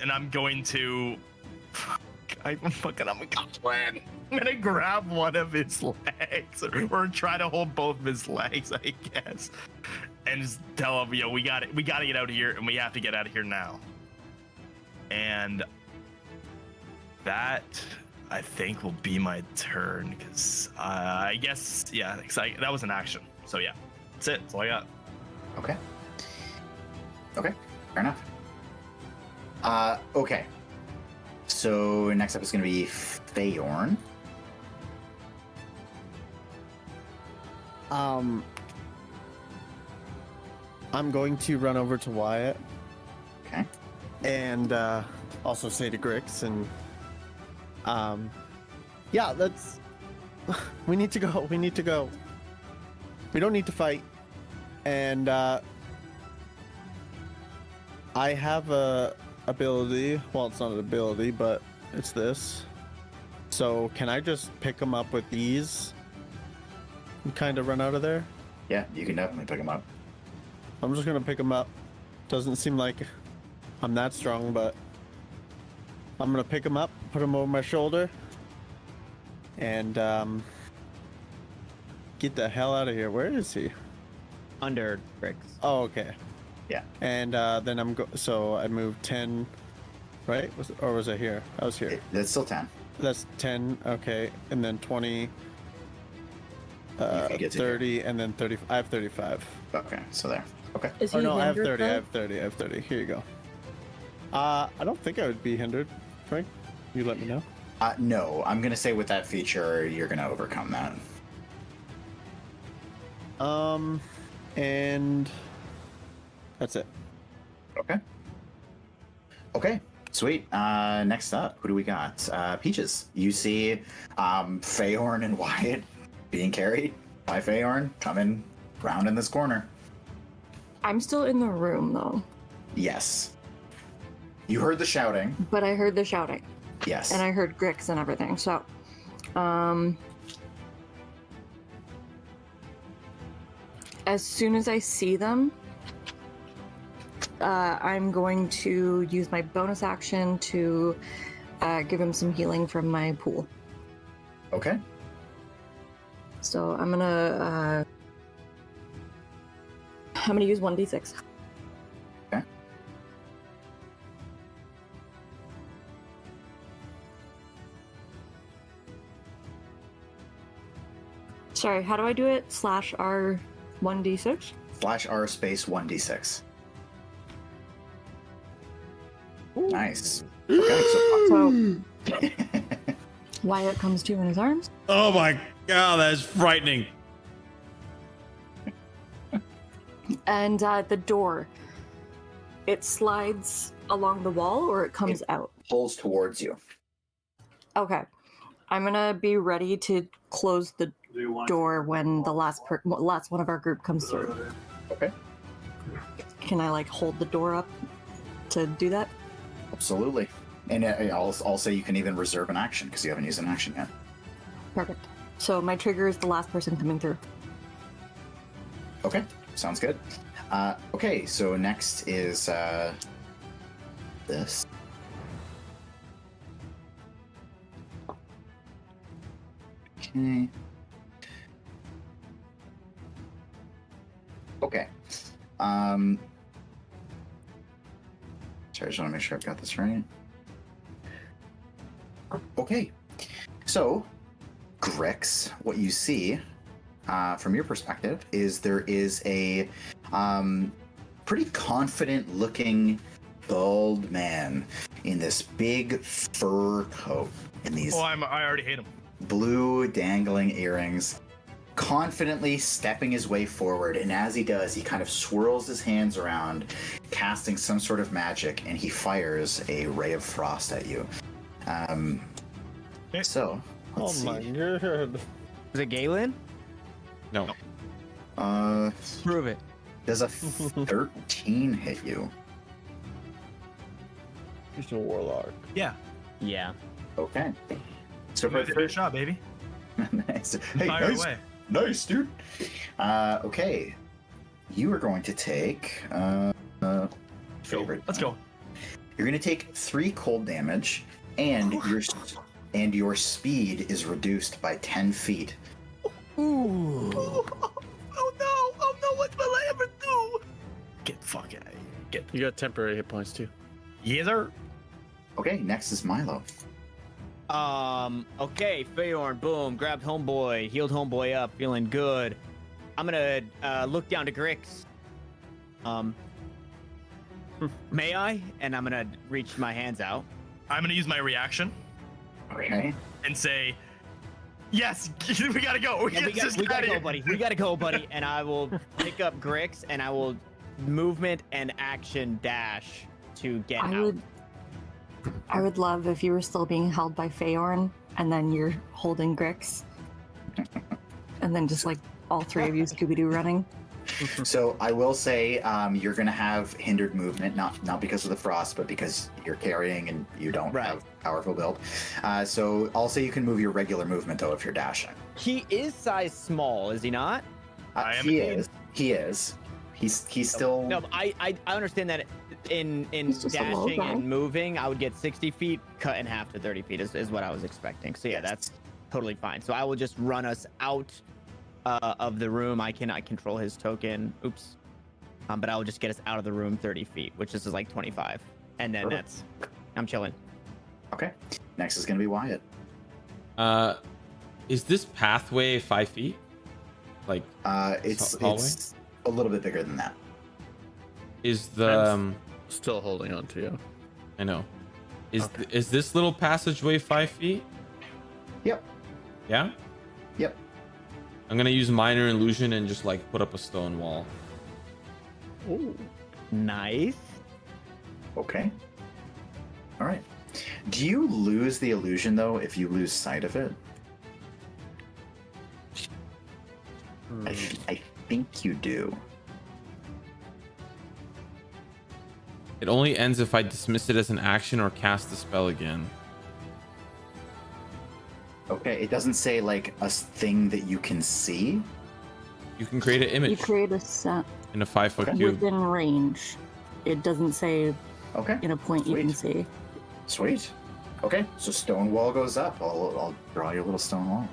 to. I'm gonna grab one of his legs, or try to hold both of his legs, I guess, and just tell him, we gotta get out of here, and we have to get out of here now. And that, I think, will be my turn, because I guess, that was an action. So yeah, that's it. That's all I got. Okay, fair enough. Okay. So next up is going to be Fayorn. I'm going to run over to Wyatt Okay. and also say to Grix and let's we need to go. We don't need to fight. And I have a ability. Well, it's not an ability, but it's this. So can I just pick them up with ease and kind of run out of there? Yeah, you can definitely pick him up. I'm just gonna pick them up. Doesn't seem like I'm that strong, but I'm gonna pick him up, put him over my shoulder, and get the hell out of here. Where is he? Under Grix. Oh, okay. Yeah. And then so I moved 10, right? Or was I here? I was here. That's still 10. That's 10, okay. And then 20, can get to 30, and then 30. I have 35. Okay, so there. Okay. Is Oh he no, I have hindered, 30. I though? have 30. Here you go. I don't think I would be hindered, Frank. You let me know. No, I'm going to say with that feature, you're going to overcome that. And that's it. Okay, sweet. Next up, who do we got? Peaches. You see Fayorn and Wyatt being carried by Fayorn coming round in this corner. I'm still in the room though, Yes. You heard the shouting. but I heard the shouting Yes. and I heard Grix and everything. So, as soon as I see them, I'm going to use my bonus action to give him some healing from my pool. Okay. So I'm gonna use 1d6. Okay. Sorry, how do I do it? /R 1d6? /R space 1d6. Nice. Okay, So Wyatt comes to in his arms. Oh my god, that's frightening. And the door, it slides along the wall or it comes out? pulls towards you. Okay. I'm gonna be ready to close the door when the last one of our group comes through. Okay. Can I hold the door up to do that? Absolutely. And I'll say you can even reserve an action because you haven't used an action yet. Perfect. So my trigger is the last person coming through. Okay, sounds good. Okay, so next is this. Okay. Okay. Sorry, I just want to make sure I've got this right. Okay. So, Grix, what you see from your perspective is there is a pretty confident looking bald man in this big fur coat and these I already hate him. blue dangling earrings, confidently stepping his way forward. And as he does, he kind of swirls his hands around, casting some sort of magic, and he fires a ray of frost at you. So, let's see. god. Is it Galen? No. Prove it. Does a 13 hit you? He's a warlock. Yeah. Yeah. Okay. So You for did a good job, baby. nice. Hey, Fire nice, away. nice, dude. Okay. You are going to take favorite. Let's go. You're going to take 3 cold damage, and your speed is reduced by 10 feet. Ooh. Oh no, what will I ever do? Get the fuck out of here. Get. You got temporary hit points too. Yes, sir. Okay, next is Milo. Okay, Feorn, boom, grabbed homeboy, healed homeboy up, feeling good. I'm gonna look down to Grix. May I? And I'm gonna reach my hands out. I'm gonna use my reaction Okay. and say, "Yes, we gotta go. Yeah, we gotta go, buddy. We gotta go, buddy. And I will pick up Grix and I will movement and action dash to get out. I would love if you were still being held by Feorn and then you're holding Grix. And then just like all 3 of you Scooby-Doo running. So I will say you're going to have hindered movement, not because of the frost, but because you're carrying and you don't have powerful build. So I'll say you can move your regular movement though if you're dashing. He is size small, is he not? I am He indeed. is. He is. He's still. No, but I understand that in He's just a little dashing guy. and moving, I would get 60 feet, cut in half to 30 feet is what I was expecting. So yeah, that's totally fine. So I will just run us out of the room. I cannot control his token. Oops. But I will just get us out of the room 30 feet, which is like 25. And then Perfect. I'm chilling. Okay. Next is going to be Wyatt. Is this pathway 5 feet? Like, It's hallway? it's a little bit bigger than that. is the Still holding on to you. I know. Is this little passageway 5 feet? Yep. Yeah. Yep. I'm gonna use minor illusion and just like put up a stone wall. Ooh. Nice. Okay. All right. Do you lose the illusion though if you lose sight of it? I think you do. It only ends if I dismiss it as an action or cast the spell again. Okay. It doesn't say like a thing that you can see. You can create an You image create a set in a 5-foot cube. within range. It doesn't say Okay. in a point you can Sweet. see. Sweet. Okay. So stone wall goes up. I'll draw you a little stone wall.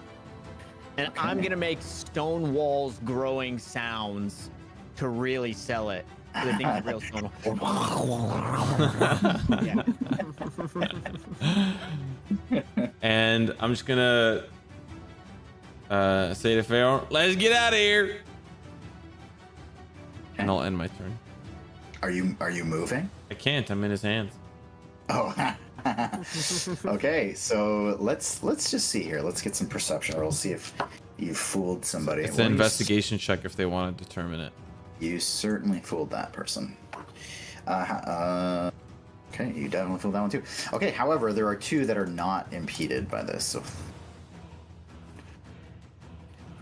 And Okay. I'm gonna make stone walls growing sounds to really sell it. So they think it's real stone wall. Yeah. And I'm just gonna say to Pharaoh, "Let's get out of here." And I'll end my turn. Are you moving? I can't. I'm in his hands. Oh. Okay, so let's just see here. Let's get some perception rolls. See if you fooled somebody. It's Well, an you investigation check if they want to determine it. You certainly fooled that person. Okay, you definitely fooled that one too. Okay, however, there are 2 that are not impeded by this. So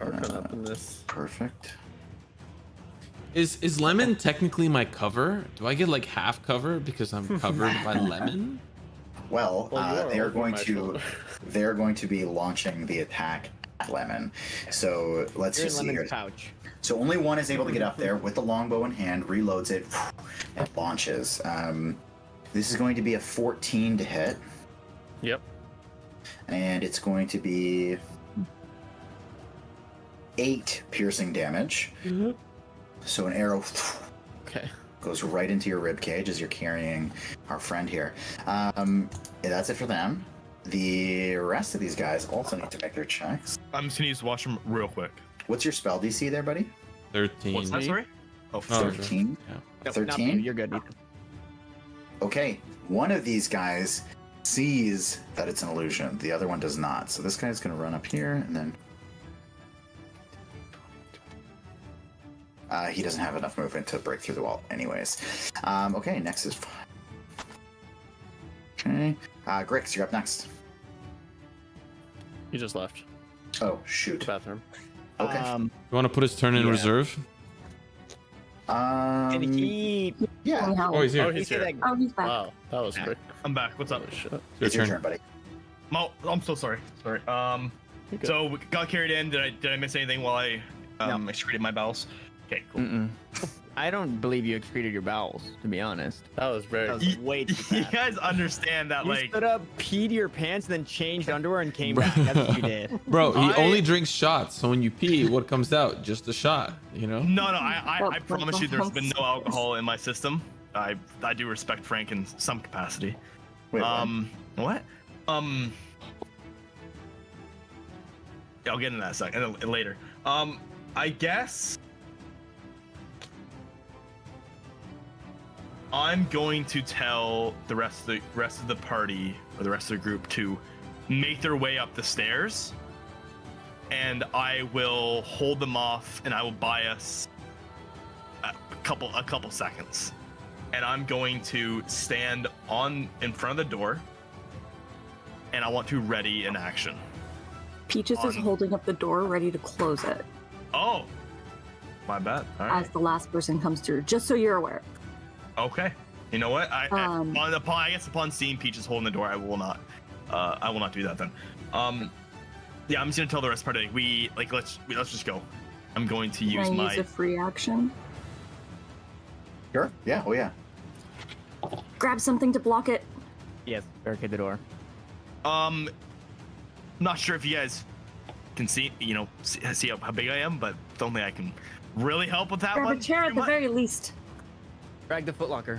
Arcana up in this. perfect. Is lemon technically my cover? Do I get like half cover because I'm covered by lemon? Well, Well, you are they're over going my to shoulder. they're going to be launching the attack at Lemon. So let's You're in just see here. Lemon's pouch. So only one is able to get up there with the longbow in hand, reloads it, and launches. This is going to be a 14 to hit, Yep. and it's going to be 8 piercing damage. Mm-hmm. So an arrow Okay. goes right into your rib cage as you're carrying our friend here. That's it for them. The rest of these guys also need to make their checks. I'm just gonna use the washroom real quick. What's your spell DC there, buddy? 13. What's that, sorry? Oh, Oh, 13. Yeah. Nope, 13? not you. You're good, Ethan. Okay, one of these guys sees that it's an illusion. The other one does not. So this guy's going to run up here, and then he doesn't have enough movement to break through the wall anyways. Okay, next is... Okay. Grix, you're up next. He just left Oh, the shoot. bathroom. Okay. You want to put his turn in Yeah. reserve? And he. Yeah, Anyhow. Oh, he's here. Oh, he's here. Oh, he's back. Wow, that was quick. I'm back. What's up? Holy shit. it's your turn, buddy. Mo, I'm so sorry. Sorry. You're good. So we got carried in. Did I miss anything while I excreted my bowels? Okay, cool. Mm-mm. I don't believe you excreted your bowels, to be honest. That was very. That was way too You fast. guys understand that, You like, stood up, peed your pants, then changed underwear and came back. That's what you did. Bro, he I- only drinks shots. So when you pee, what comes out? Just a shot, you know? no, I promise you, there's been no alcohol in my system. I do respect Frank in some capacity. Wait, What? Yeah, I'll get into that second later. I guess I'm going to tell the rest of the party or the rest of the group to make their way up the stairs, and I will hold them off, and I will buy us a couple seconds, and I'm going to stand in front of the door, and I want to ready an action. Peaches is On- holding up the door, ready to close it Oh, my bad. All right. as the last person comes through. Just so you're aware. Okay. You know what? I guess upon seeing Peaches holding the door, I will not do that then. Yeah, I'm just gonna tell the rest of the party let's just go. I'm going to use Can I my use a free action? Sure. Yeah. Oh, yeah. Grab something to block it. Yes, barricade the door. Not sure if you guys can see how big I am, but don't think I can really help with that Grab one. a chair at too the much. very least. Drag the footlocker.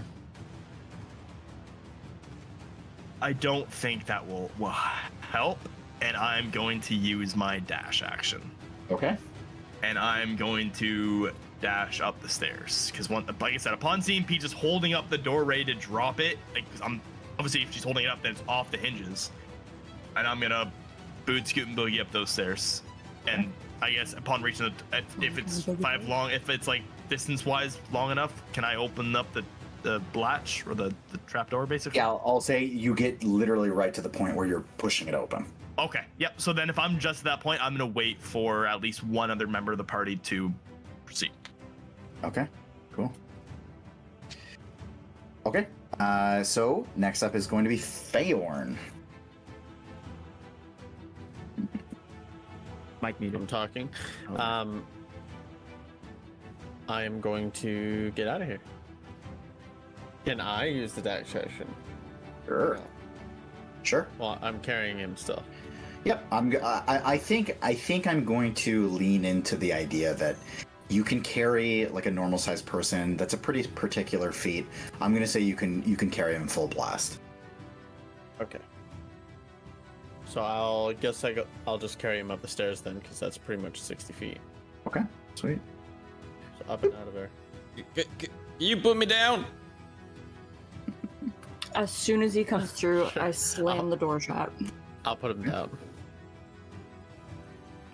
I don't think that will help, and I'm going to use my dash action. Okay. And I'm going to dash up the stairs because, like I said, upon seeing Peaches holding up the door ready to drop it, like, 'cause I'm obviously, if she's holding it up, then it's off the hinges, and I'm gonna boot, scoot, and boogie up those stairs. And I guess upon reaching if it's like distance wise long enough, can I open up the latch or the trap door basically? Yeah, I'll say you get literally right to the point where you're pushing it open. Okay. Yep. So then if I'm just at that point, I'm gonna wait for at least one other member of the party to proceed. Okay, cool. Okay, so next up is going to be Fayorn. Mike I'm muted. talking. Oh. I am going to get out of here. Can I use the dash action? Sure. Sure. Well, I'm carrying him still. Yep. I think I'm going to lean into the idea that you can carry like a normal sized person. That's a pretty particular feat. I'm going to say you can carry him full blast. Okay. So I'll just carry him up the stairs then, because that's pretty much 60 feet. Okay. Sweet. So up and out of there. You put me down. As soon as he comes through, I slam the door shut. I'll put him down.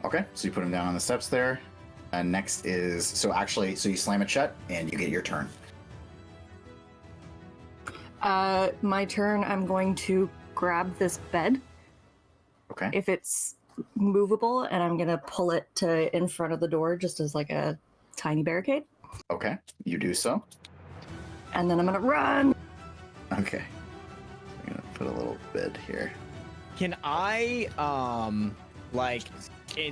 Okay. So you put him down on the steps there. And next is so you slam it shut and you get your turn. My turn, I'm going to grab this bed Okay. if it's movable, and I'm gonna pull it to in front of the door just as like a tiny barricade. Okay, you do so. And then I'm gonna run. Okay. I'm gonna put a little bid here. Can I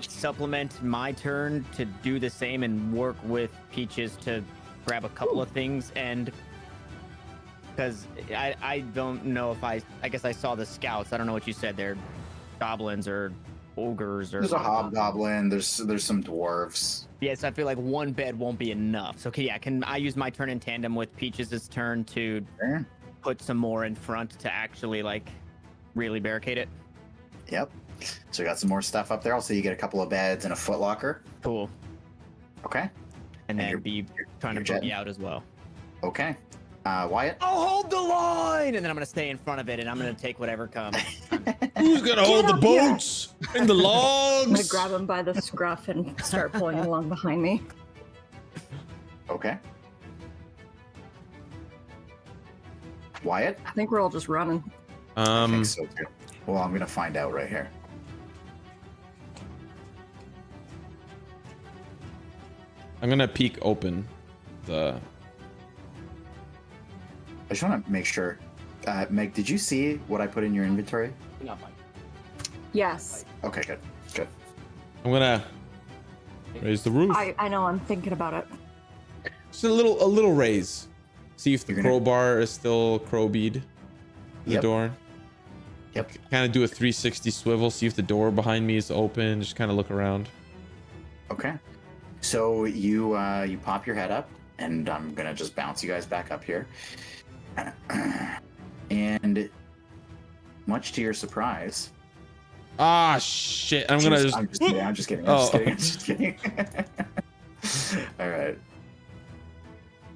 supplement my turn to do the same and work with Peaches to grab a couple of things? And because I don't know if I guess I saw the scouts. I don't know what you said. They're goblins or ogres or. There's a hobgoblin. There's some dwarves. Yes, I feel like one bed won't be enough. So can I use my turn in tandem with Peaches' turn to Sure. put some more in front to actually like really barricade it? Yep. So we got some more stuff up there. Also, you get a couple of beds and a footlocker. Cool. Okay. And then you're- be trying to you're boogie jetting? out as well. Okay. Wyatt. I'll hold the line, and then I'm gonna stay in front of it, and I'm gonna take whatever comes. Who's gonna hold the up here. boats and the I'm gonna logs? grab him by the scruff and start pulling along behind me. Okay. Wyatt. I think we're all just running. I think so too. Well, I'm gonna find out right here. I'm gonna peek open the. I just want to make sure. Meg, did you see what I put in your inventory? Not fine. Yes, Okay, good. Good. I'm gonna raise the roof. I know. I'm thinking about it. Just a little raise. See if the You're gonna- crowbar is still crowbead. The Yep. door. Yep. Kind of do a 360 swivel. See if the door behind me is open. Just kind of look around. Okay. So you pop your head up, and I'm gonna just bounce you guys back up here. And much to your surprise, Ah, shit. I'm gonna just. I'm just kidding. I'm just kidding. Oh. I'm just kidding. All right.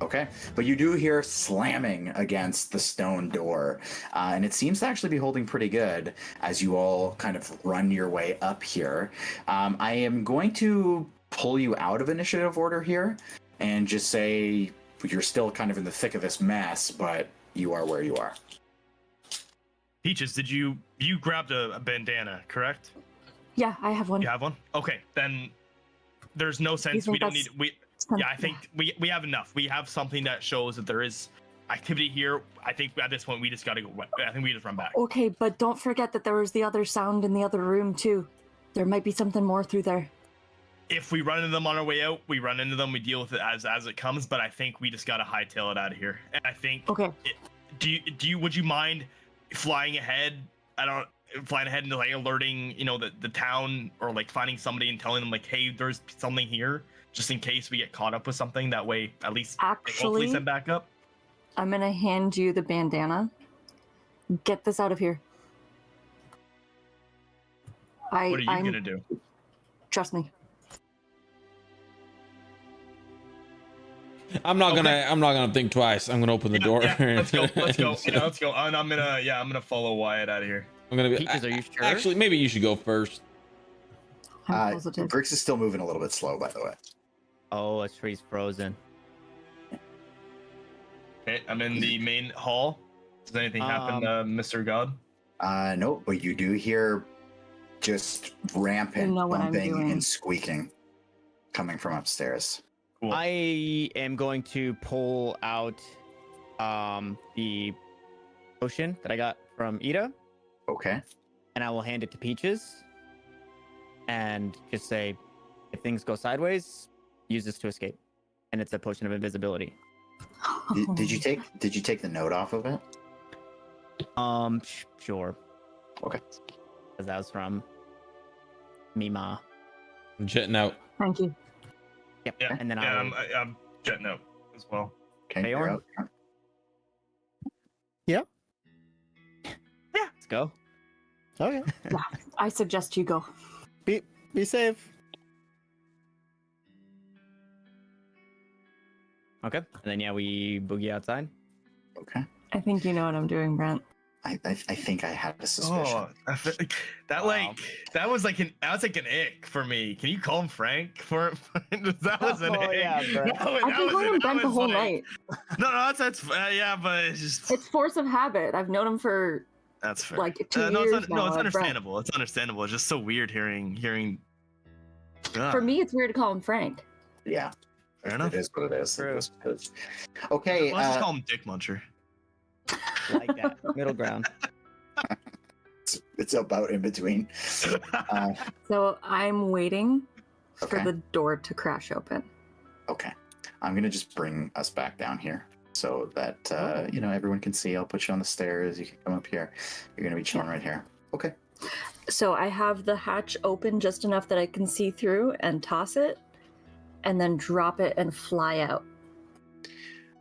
Okay, but you do hear slamming against the stone door, and it seems to actually be holding pretty good as you all kind of run your way up here. I am going to pull you out of initiative order here and just say you're still kind of in the thick of this mess, but you are where you are. Peaches, did you grabbed a bandana, correct? Yeah, I have one. You have one? Okay, then there's no sense. think We don't that's need yeah, I think we have enough. We have something that shows that there is activity here. I think at this point we just gotta go. I think we just run back. Okay, but don't forget that there was the other sound in the other room too. There might be something more through there. If we run into them on our way out, we run into them. We deal with it as it comes. But I think we just gotta hightail it out of here. And I think. Okay. Would you mind flying ahead? Flying ahead and like alerting, the town, or like finding somebody and telling them like, hey, there's something here, just in case we get caught up with something. That way, at least hopefully Actually, send back up. I'm gonna hand you the bandana. Get this out of here. What are you I'm gonna do? Trust me. I'm not gonna think twice. I'm gonna open the door. Yeah, let's go. Let's go. Yeah, let's go. And I'm gonna follow Wyatt out of here. I'm gonna be. Peaches, are you sure? Actually, maybe you should go first. I'm positive. Grix is still moving a little bit slow, by the way. Oh, it's he's frozen. Okay, I'm in the main hall. Does anything happen, Mr. God? No, but you do hear just rampant You know what I'm bumping doing. and squeaking coming from upstairs. Cool. I am going to pull out the potion that I got from Ida, Okay. and I will hand it to Peaches and just say, if things go sideways, use this to escape. And it's a potion of invisibility. Did you take the note off of it? Sure. Okay. Because that was from Mima. I'm jetting out. Thank you. Yep. Yeah, And then yeah, I'll I'm jetting out as well. Okay. Bayorn? You're out. let's go. Okay. I suggest you go. Be safe. Okay. And then we boogie outside. Okay. I think you know what I'm doing, Brent. I think I had a suspicion. Oh, that Wow. that was like an ick for me. Can you call him Phrank? That was an Oh, ick. yeah, Brent. I've been calling him Brent the whole night. No, that's yeah, but it's just It's force of habit. I've known him for that's fair. like 2 No, years it's now. it's Brent. understandable. It's understandable. It's just so weird hearing. For me, it's weird to call him Frank. Yeah. Fair enough. It is what it is. True. Okay. Let's just call him Dick Muncher. Like that. Middle ground. It's about in between. So I'm waiting for Okay. the door to crash open. Okay. I'm gonna just bring us back down here so that everyone can see. I'll put you on the stairs. You can come up here. You're gonna be chilling right here. Okay. So I have the hatch open just enough that I can see through and toss it, and then drop it and fly out.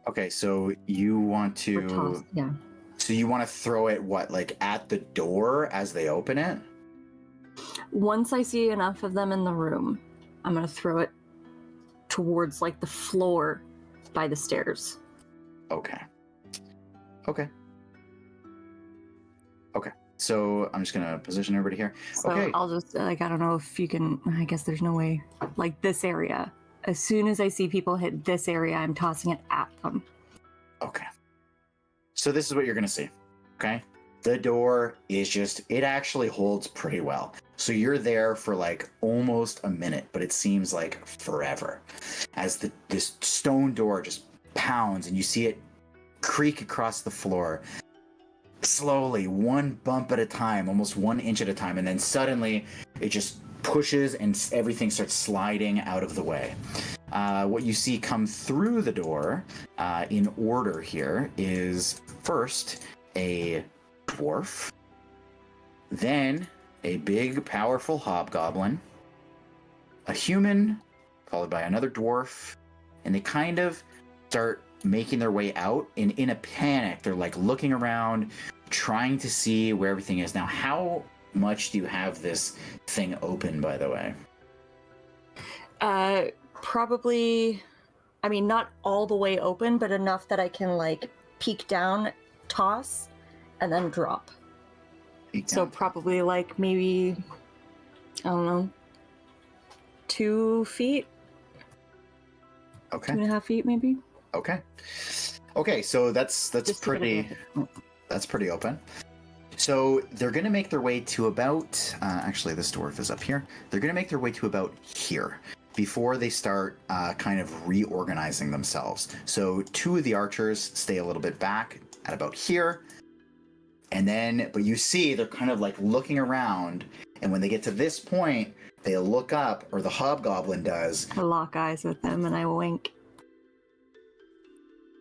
Okay. So you want Or toss, to? yeah. So you want to throw it like at the door as they open it? Once I see enough of them in the room, I'm gonna throw it towards like the floor by the stairs. Okay. Okay. Okay. So I'm just gonna position everybody here. So Okay. I'll just I don't know if you can. I guess there's no way. Like this area. As soon as I see people hit this area, I'm tossing it at them. Okay. So this is what you're gonna see. Okay. The door is it actually holds pretty well. So you're there for like almost a minute, but it seems like forever. As this stone door just pounds and you see it creak across the floor. Slowly, one bump at a time, almost 1 inch at a time, and then suddenly it just pushes and everything starts sliding out of the way. What you see come through the door in order here is first a dwarf, then a big, powerful hobgoblin, a human, followed by another dwarf, and they kind of start making their way out. And in a panic, they're like looking around, trying to see where everything is. Now, how much do you have this thing open, by the way? Probably, I mean, not all the way open, but enough that I can like peek down, toss, and then drop. So probably like maybe, I don't know, 2 feet, Okay. 2.5 feet, maybe. Okay. Okay, so that's Just to get pretty it. that's pretty open. So they're gonna make their way to about actually this dwarf is up here. They're gonna make their way to about here before they start kind of reorganizing themselves. So 2 of the archers stay a little bit back at about here. And then, but you see they're kind of like looking around, and when they get to this point, they look up, or the hobgoblin does. I lock eyes with them and I wink.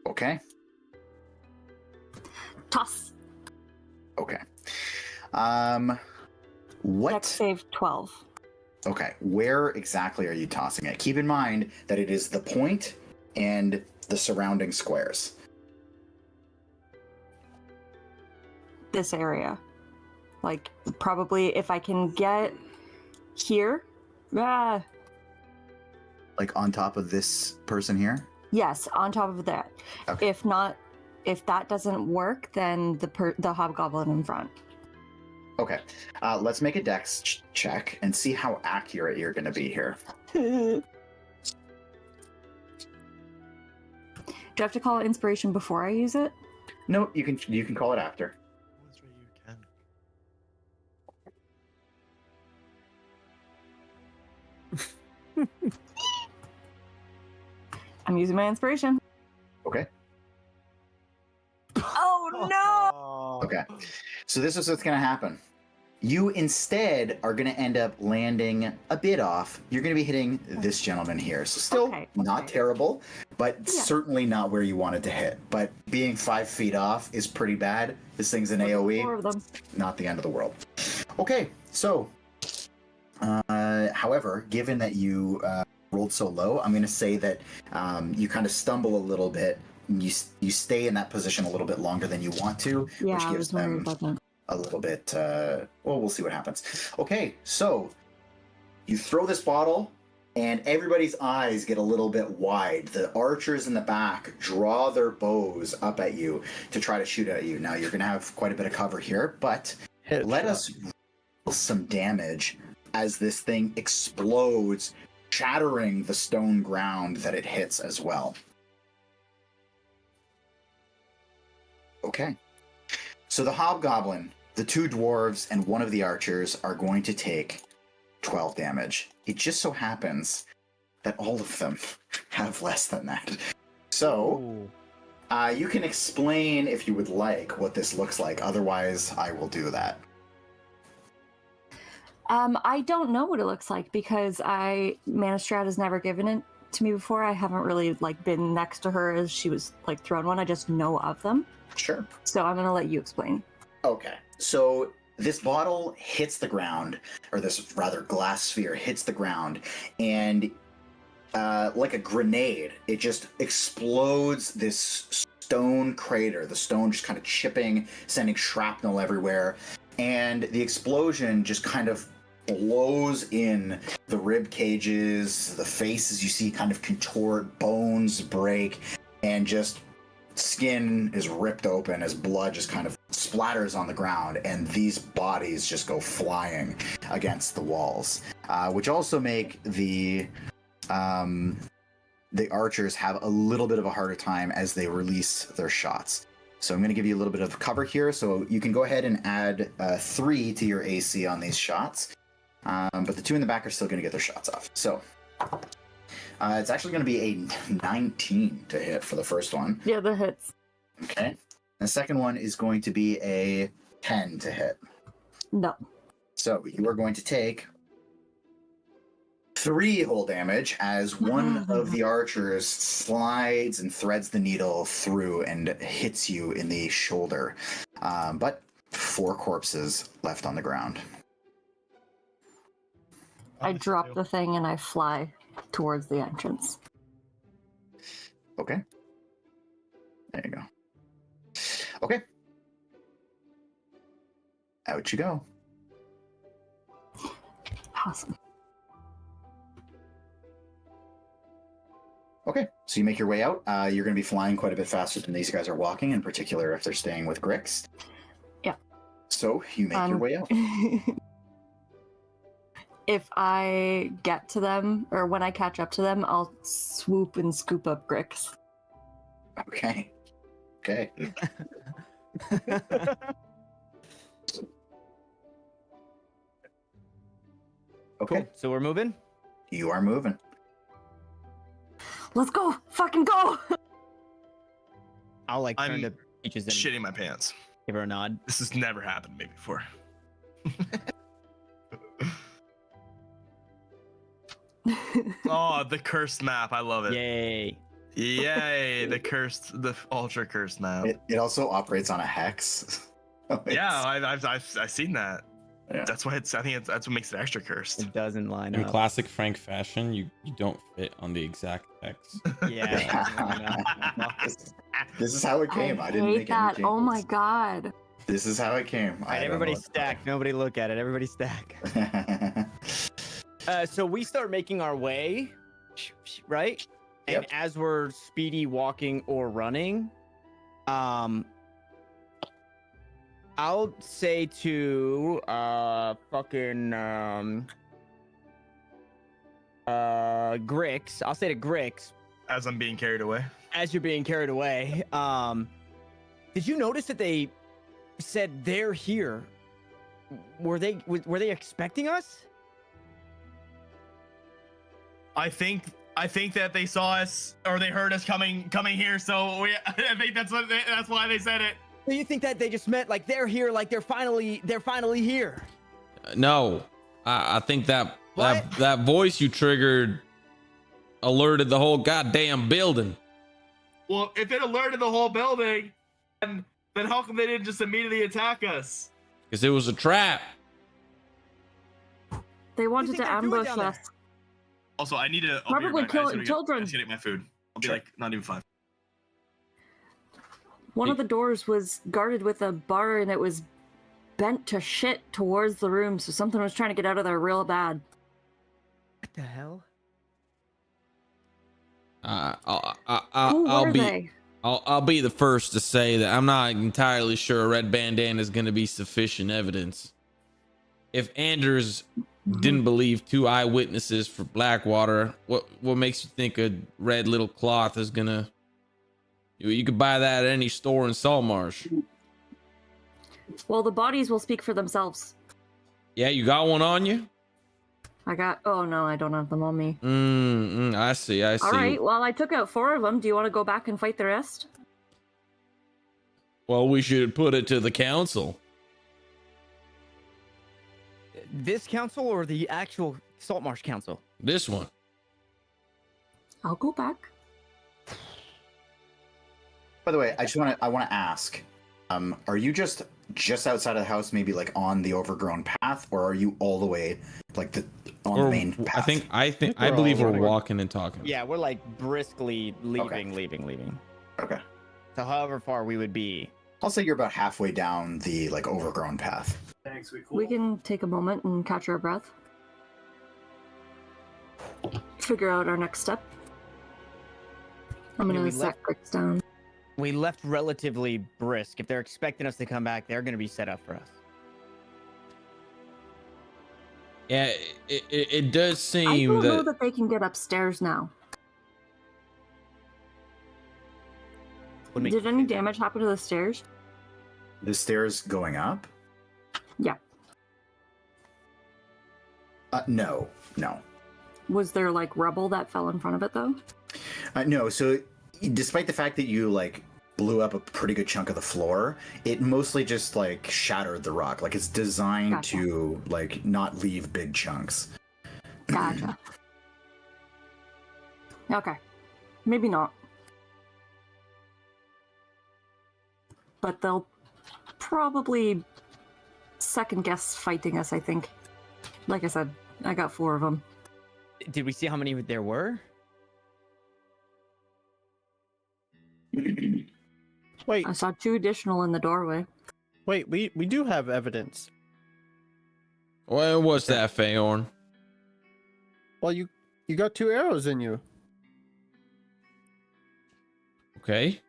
Okay. Toss. Okay. Dex What? save 12. Okay. Where exactly are you tossing it? Keep in mind that it is the point and the surrounding squares. This area. Like, probably if I can get here. Ah, Like on top of this person here? yes, on top of that. Okay. If not, if that doesn't work, then the hobgoblin in front. Okay. Let's make a dex check and see how accurate you're going to be here. Do I have to call it inspiration before I use it? No, you can call it after. You can. I'm using my inspiration. Okay. Oh no! Okay. So this is what's going to happen. You instead are going to end up landing a bit off. You're going to be hitting this gentleman here. So still not terrible, but certainly not where you wanted to hit. But being 5 feet off is pretty bad. This thing's an AoE. 4 of them. Not the end of the world. Okay, so, however, given that you rolled so low, I'm going to say that you kind of stumble a little bit. You stay in that position a little bit longer than you want to, Yeah, which I gives was worried them about that. a little bit. Well, we'll see what happens. Okay, so you throw this bottle, and everybody's eyes get a little bit wide. The archers in the back draw their bows up at you to try to shoot at you. Now you're going to have quite a bit of cover here, but let us roll some damage as this thing explodes, shattering the stone ground that it hits as well. Okay. So the hobgoblin, the 2 dwarves, and 1 of the archers are going to take 12 damage. It just so happens that all of them have less than that. So, you can explain if you would like what this looks like. Otherwise, I will do that. I don't know what it looks like because Manistrat has never given it to me before. I haven't really like been next to her as she was like thrown one. I just know of them. Sure. So I'm gonna let you explain. Okay. So this bottle hits the ground, or this rather glass sphere hits the ground, and like a grenade, it just explodes this stone crater. The stone just kind of chipping, sending shrapnel everywhere. And the explosion just kind of blows in the rib cages, the faces you see kind of contort, bones break, and just skin is ripped open as blood just kind of splatters on the ground, and these bodies just go flying against the walls, which also make the archers have a little bit of a harder time as they release their shots. So I'm going to give you a little bit of cover here, so you can go ahead and add 3 to your AC on these shots, but the 2 in the back are still going to get their shots off. So it's actually going to be a 19 to hit for the first one. Yeah, the hits. Okay. The second one is going to be a 10 to hit. No. So you are going to take 3 whole damage as one of the archers slides and threads the needle through and hits you in the shoulder. But 4 corpses left on the ground. I drop the thing and I fly towards the entrance. Okay. There you go. Okay. Out you go. Awesome. Okay, so you make your way out. You're going to be flying quite a bit faster than these guys are walking, in particular if they're staying with Grix. Yeah. So you make your way out. If I get to them, or when I catch up to them, I'll swoop and scoop up Grix. Okay. Okay. Okay. Cool. So we're moving? You are moving. Let's go! Fucking go! I'll like turn I'm to Peaches and shitting my pants. give her a nod. This has never happened to me before. Oh, the cursed map. I love it. Yay. Yay, the ultra cursed map. It also operates on a hex. Yeah, I've seen that. Yeah. That's why that's what makes it extra cursed. It doesn't line In up. classic Phrank fashion, you don't fit on the exact X. Yeah. This is how it came. I, didn't hate make that. any Oh my changes. god. This is how it came. All right, everybody stack. Nobody look at it. Everybody stack. So we start making our way, right? And Yep. as we're speedy walking or running, I'll say to Grix. I'll say to Grix As I'm being carried away. as you're being carried away. Did you notice that they said they're here? Were they expecting us? I think that they saw us or they heard us coming here. So I think that's why they said it. Do you think that they just meant like they're here, like they're finally here? No, I think that What? that voice you triggered alerted the whole goddamn building. Well, if it alerted the whole building, then how come they didn't just immediately attack us? Because it was a trap. They wanted think to they're doing ambush down there? us. Also, I need to. I'll Probably be right back. kill I just children. gotta get my food. I'll be Sure. like not even 5. One of the doors was guarded with a bar and it was bent to shit towards the room, so something was trying to get out of there real bad. What the hell? I'll Who were be they? I'll be the first to say that I'm not entirely sure a red bandana is going to be sufficient evidence. If Anders didn't believe 2 eyewitnesses for Blackwater, what makes you think a red little cloth is gonna? You could buy that at any store in Saltmarsh. Well, the bodies will speak for themselves. Yeah, you got one on you? Oh no, I don't have them on me. I see. I see. All right, well, I took out 4 of them. Do you want to go back and fight the rest? Well, we should put it to the council. This council or the actual Saltmarsh Council? This one. I'll go back. By the way, I want to ask, are you just outside of the house, maybe like on the overgrown path, or are you all the way like the main path? I believe we're walking and talking. Yeah, we're like briskly leaving. Okay. So however far we would be. I'll say you're about halfway down the like overgrown path. Thanks, we cool. We can take a moment and catch our breath. Figure out our next step. I'm Yeah, gonna we set left- Grix down. We left relatively brisk. If they're expecting us to come back, they're going to be set up for us. Yeah, it does I seem don't know that that they can get upstairs now. What makes Did you any say that? damage happen to the stairs? The stairs going up? Yeah. No. Was there like rubble that fell in front of it though? No. So, despite the fact that you like blew up a pretty good chunk of the floor, it mostly just like shattered the rock. Like it's designed Gotcha. to like not leave big chunks. Gotcha. Okay. Maybe not. But they'll probably second guess fighting us, I think. Like I said, I got 4 of them. Did we see how many there were? Wait, I saw 2 additional in the doorway. wait, we do have evidence. well, what's that, Fayorn? Well, you got 2 arrows in you. Okay.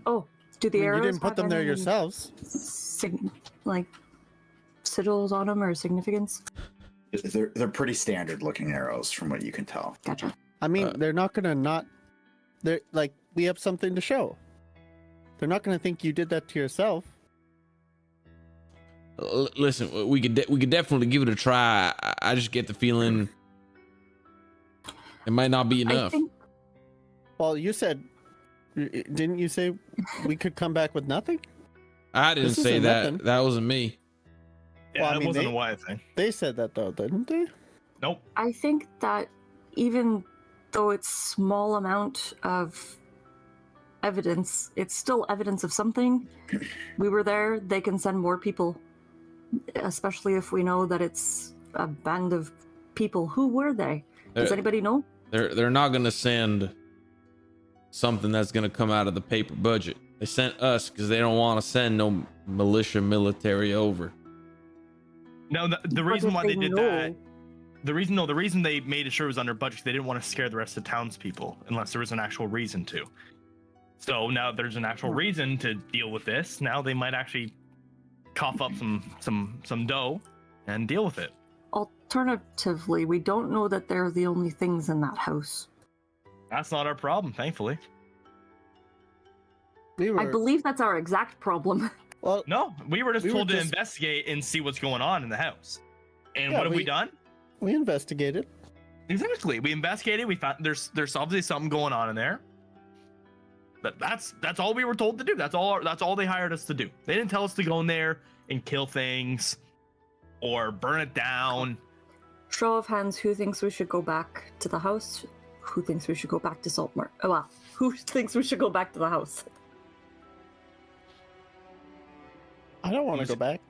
Oh, do the I mean, arrows you didn't put have them there any, yourselves. like sigils on them or significance? They're pretty standard looking arrows from what you can tell. Gotcha. I mean, they're not gonna not. They're like, we have something to show. They're not gonna think you did that to yourself. Listen, we could definitely give it a try. I just get the feeling it might not be I enough. think Well, you said, didn't you say we could come back with nothing? I didn't this say isn't that. nothing. That wasn't me. Yeah, Well, I that mean, wasn't they- a wise thing. They said that though, didn't they? Nope. I think that even though it's small amount of evidence, it's still evidence of something. We were there, they can send more people. Especially if we know that it's a band of people. Who were they? Does They're- anybody know? They're not gonna send something that's gonna come out of the paper budget. They sent us because they don't want to send no militia military over. No, the But reason if why they did know- that, the reason they made sure it was under budget, they didn't want to scare the rest of the townspeople unless there was an actual reason to. So now there's an actual reason to deal with this. Now they might actually cough up some dough and deal with it. Alternatively, we don't know that they're the only things in that house. That's not our problem, thankfully. We were. I believe that's our exact problem. Well, No, we were just We were told to just- investigate and see what's going on in the house. And Yeah, what have we we- done? we investigated. Exactly. We investigated. We found there's obviously something going on in there. But that's all we were told to do. That's all they hired us to do. They didn't tell us to go in there and kill things or burn it down. Show of hands, who thinks we should go back to the house? Who thinks we should go back to Saltmarsh? Oh, well, who thinks we should go back to the house? I don't want to go back.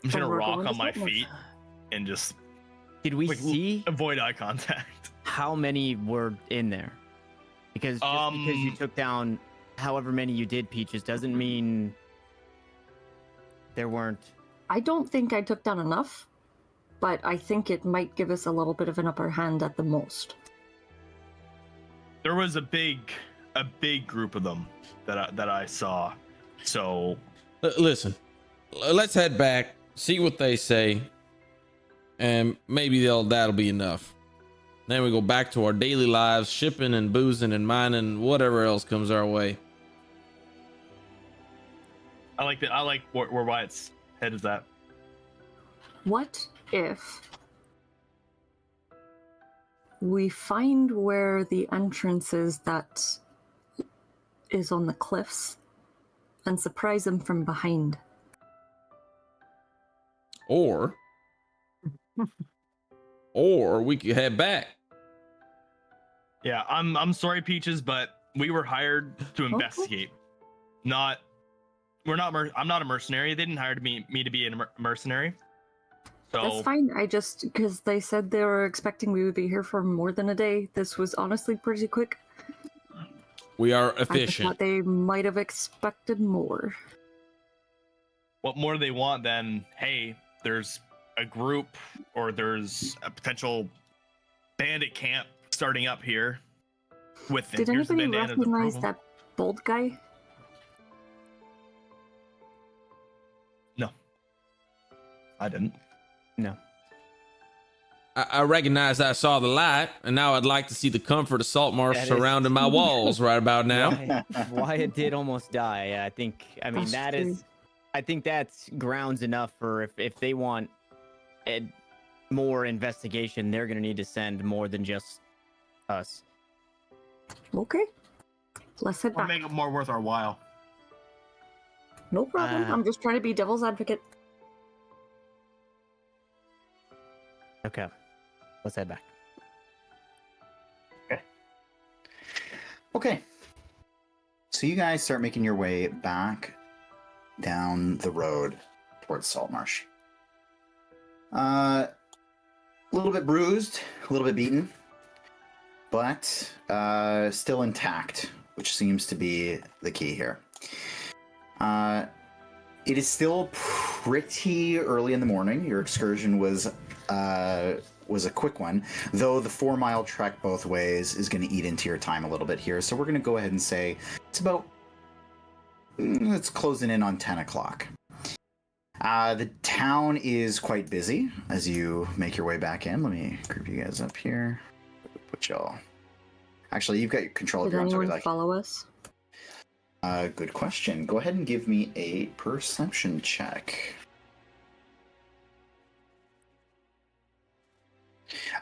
I'm just gonna Then we're rock going to on my Saltmarsh. feet and just Did we like, see avoid eye contact. how many were in there? Because just because you took down however many you did, Peaches, doesn't mean there weren't. I don't think I took down enough, but I think it might give us a little bit of an upper hand at the most. There was a big group of them that I saw. So Listen, let's head back, see what they say, and maybe that'll be enough. Then we go back to our daily lives, shipping and boozing and mining, whatever else comes our way. I like where Wyatt's head is at. What if we find where the entrance is that is on the cliffs and surprise them from behind? Or we could head back. Yeah, I'm sorry, Peaches, but we were hired to investigate. I'm not a mercenary. They didn't hire me to be a mercenary. So That's fine. I just, because they said they were expecting we would be here for more than a day. This was honestly pretty quick. We are I just efficient. thought they might have expected more. what more do they want than, hey, there's a group or there's a potential bandit camp starting up here with them. Did Here's the anybody bandana, the recognize problem. that bald guy? No, I didn't. No. I recognize I saw the light, and now I'd like to see the comfort of salt marsh That is- surrounding my walls right about now. Wyatt did almost die. I think. I mean, That's true. I think that's grounds enough for if they want more investigation, they're gonna need to send more than just us. Okay. Let's head Or back. make it more worth our while. No problem. I'm just trying to be devil's advocate. Okay. Let's head back. Okay. So you guys start making your way back down the road towards Saltmarsh. A little bit bruised, a little bit beaten, but still intact, which seems to be the key here. It is still pretty early in the morning. Your excursion was a quick one, though the 4-mile trek both ways is going to eat into your time a little bit here. So we're going to go ahead and say it's closing in on 10 o'clock. The town is quite busy as you make your way back in. Let me group you guys up here. Put y'all. Actually, you've got your control of Did your own. anyone follow us? Good question. Go ahead and give me a perception check.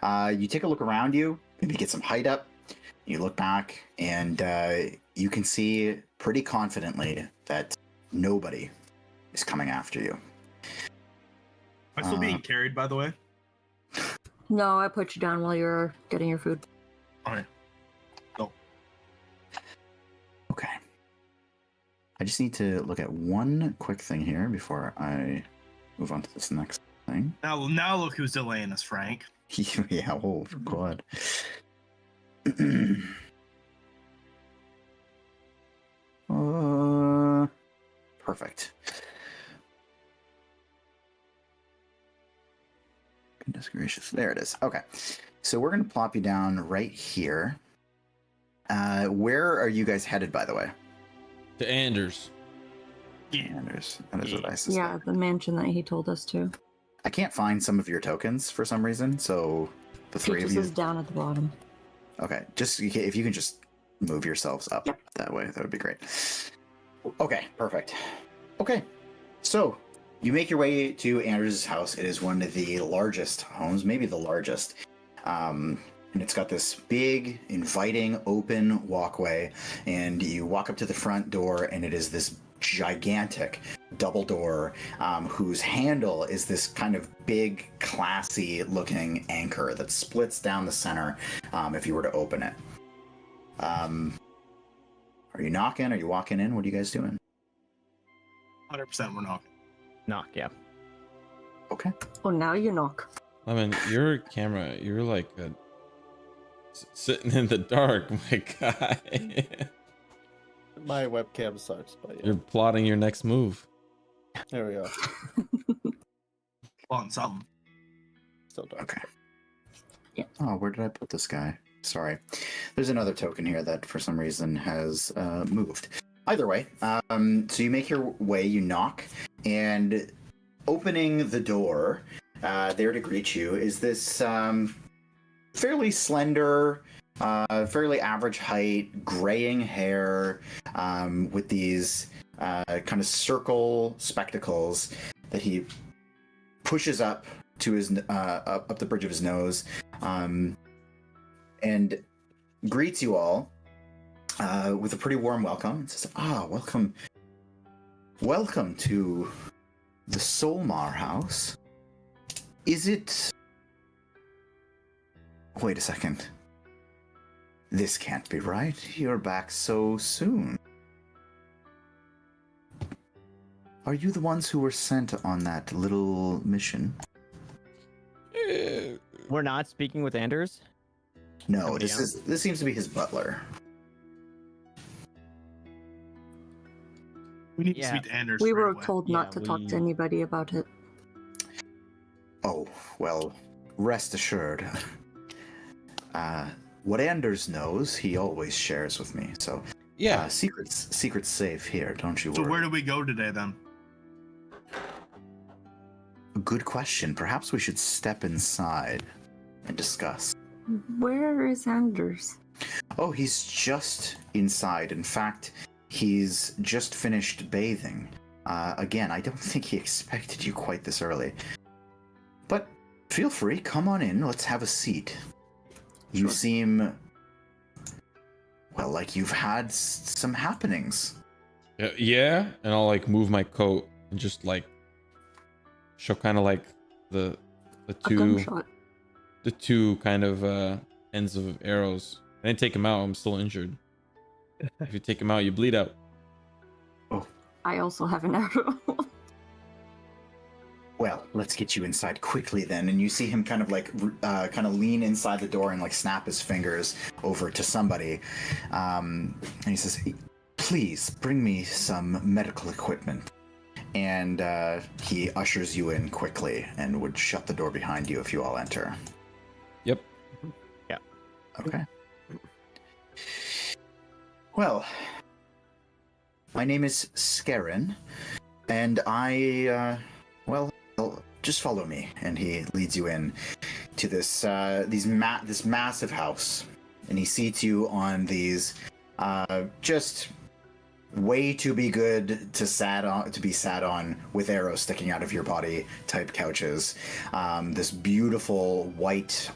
You take a look around you, maybe get some height up. You look back, and you can see pretty confidently that nobody is coming after you. Am I still being carried, by the way? No, I put you down while you were getting your food. Alright. No. Okay. I just need to look at one quick thing here before I move on to this next thing. Now look who's delaying us, Frank. Yeah, oh, God. Perfect. Goodness gracious. There it is. Okay. So we're going to plop you down right here. Where are you guys headed, by the way? To Anders. Anders. That is what I suspect. Yeah, the mansion that he told us to. I can't find some of your tokens for some reason, so the three of Peaches you. is down at the bottom. Okay, just if you can just move yourselves up Yep. that way, that would be great. Okay, perfect. Okay, so you make your way to Anders' house. It is one of the largest homes, maybe the largest. And it's got this big, inviting, open walkway. And you walk up to the front door, and it is this gigantic double door whose handle is this kind of big, classy looking anchor that splits down the center if you were to open it. Are you knocking? Are you walking in? What are you guys doing? 100% we're knocking. Knock, yeah. Okay. Oh, now you knock. I mean, your camera, you're like sitting in the dark, my guy. My webcam sucks, but yeah. You're plotting your next move. There we go. On something. Still dark. Okay. Yeah. Oh, where did I put this guy? Sorry. There's another token here that for some reason has moved. Either way, so you make your way, you knock, and opening the door, there to greet you is this fairly slender, fairly average height, graying hair, with these kind of circle spectacles that he pushes up to his up the bridge of his nose, and greets you all with a pretty warm welcome. And says, welcome to the Solmar house. Is it... Wait a second. This can't be right. You're back so soon. Are you the ones who were sent on that little mission? We're not speaking with Anders. No, Somebody this seems to be his butler. We need Yeah. to speak to Anders. We right were away. told not Yeah, to talk to we- anybody about it. Oh, well, rest assured. What Anders knows, he always shares with me. So, Yeah. secret's safe here. Don't you So worry. where do we go today then? Good question. Perhaps we should step inside and discuss. Where is Anders? Oh, he's just inside. In fact, he's just finished bathing. Again, I don't think he expected you quite this early. But feel free, come on in. Let's have a seat. You Sure. seem, well, like you've had some happenings. Yeah, and I'll like move my coat and just like show kind of like the A two gunshot. the two kind of ends of arrows. I didn't take them out. I'm still injured. If you take them out, you bleed out. I also have an arrow. Well, let's get you inside quickly then. And you see him kind of like, kind of lean inside the door and like snap his fingers over to somebody. And he says, please bring me some medical equipment. And he ushers you in quickly and would shut the door behind you if you all enter. Yep. Yeah. Okay. Well, my name is Scarin, and well, just follow me. And he leads you in to this this massive house, and he seats you on these just way too be good to be sat on with arrows sticking out of your body type couches. This beautiful white,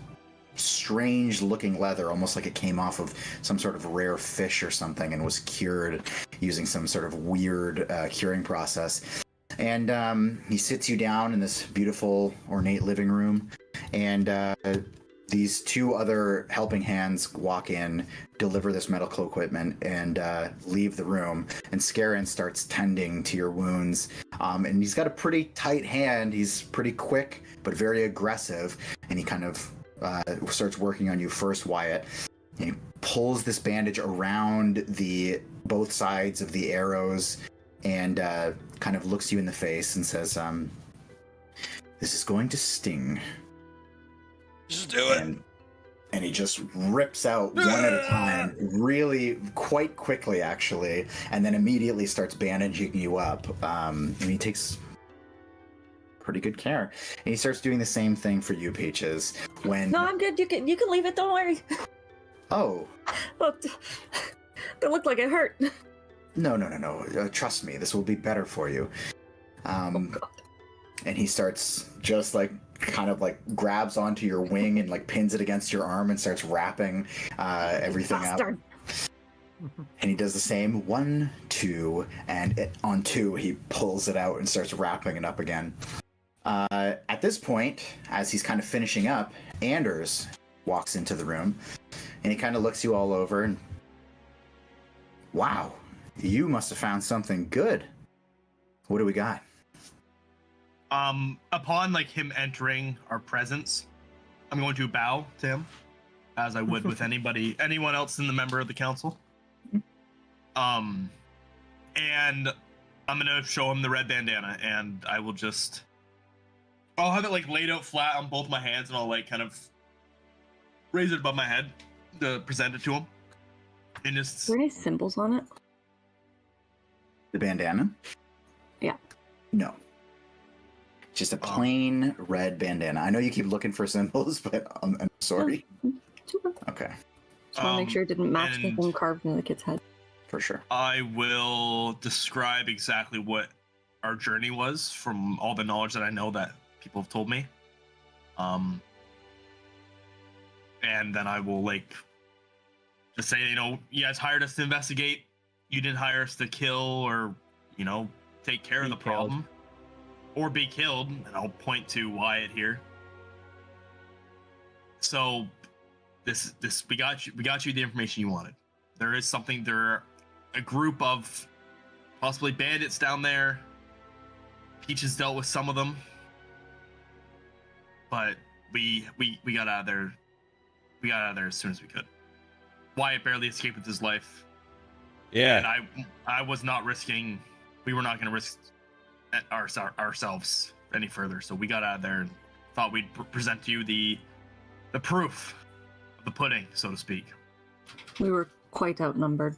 strange looking leather, almost like it came off of some sort of rare fish or something and was cured using some sort of weird curing process. And he sits you down in this beautiful ornate living room, and these two other helping hands walk in, deliver this medical equipment, and leave the room. And Scarin starts tending to your wounds. And he's got a pretty tight hand. He's pretty quick, but very aggressive. And he kind of starts working on you first, Wyatt. And he pulls this bandage around both sides of the arrows and kind of looks you in the face and says, this is going to sting. Just do it. And he just rips out one at a time, really quite quickly, actually, and then immediately starts bandaging you up. And he takes pretty good care. And he starts doing the same thing for you, Peaches. When No, I'm good. You can leave it. Don't worry. oh Look, that looked like it hurt. no, trust me, this will be better for you. And he starts just like kind of like grabs onto your wing and like pins it against your arm and starts wrapping everything Bastard. up. And he does the same 1, 2, and on 2 he pulls it out and starts wrapping it up again. At this point, as he's kind of finishing up, Anders walks into the room and he kind of looks you all over and, wow, you must have found something good. What do we got? Upon like him entering our presence, I'm going to bow to him, as I would with anyone else in the member of the council. And I'm gonna show him the red bandana, and I'll have it like laid out flat on both my hands, and I'll like kind of raise it above my head to present it to him. And Is just there any symbols on it? The bandana? Yeah. No. Just a plain red bandana. I know you keep looking for symbols, but I'm sorry. Super. Okay, Just want to make sure it didn't match the and- thing carved into the kid's head. for sure. I will describe exactly what our journey was from all the knowledge that I know that people have told me. And then I will like just say, you guys hired us to investigate. You didn't hire us to kill or, take care of the problem or be killed. And I'll point to Wyatt here. So this we got you the information you wanted. There is something. There are a group of possibly bandits down there. Peach has dealt with some of them, but we got out of there. We got out of there as soon as we could. Wyatt barely escaped with his life. Yeah. And I was not risking. We were not going to risk ourselves any further. So we got out of there and thought we'd present to you the proof of the pudding, so to speak. We were quite outnumbered.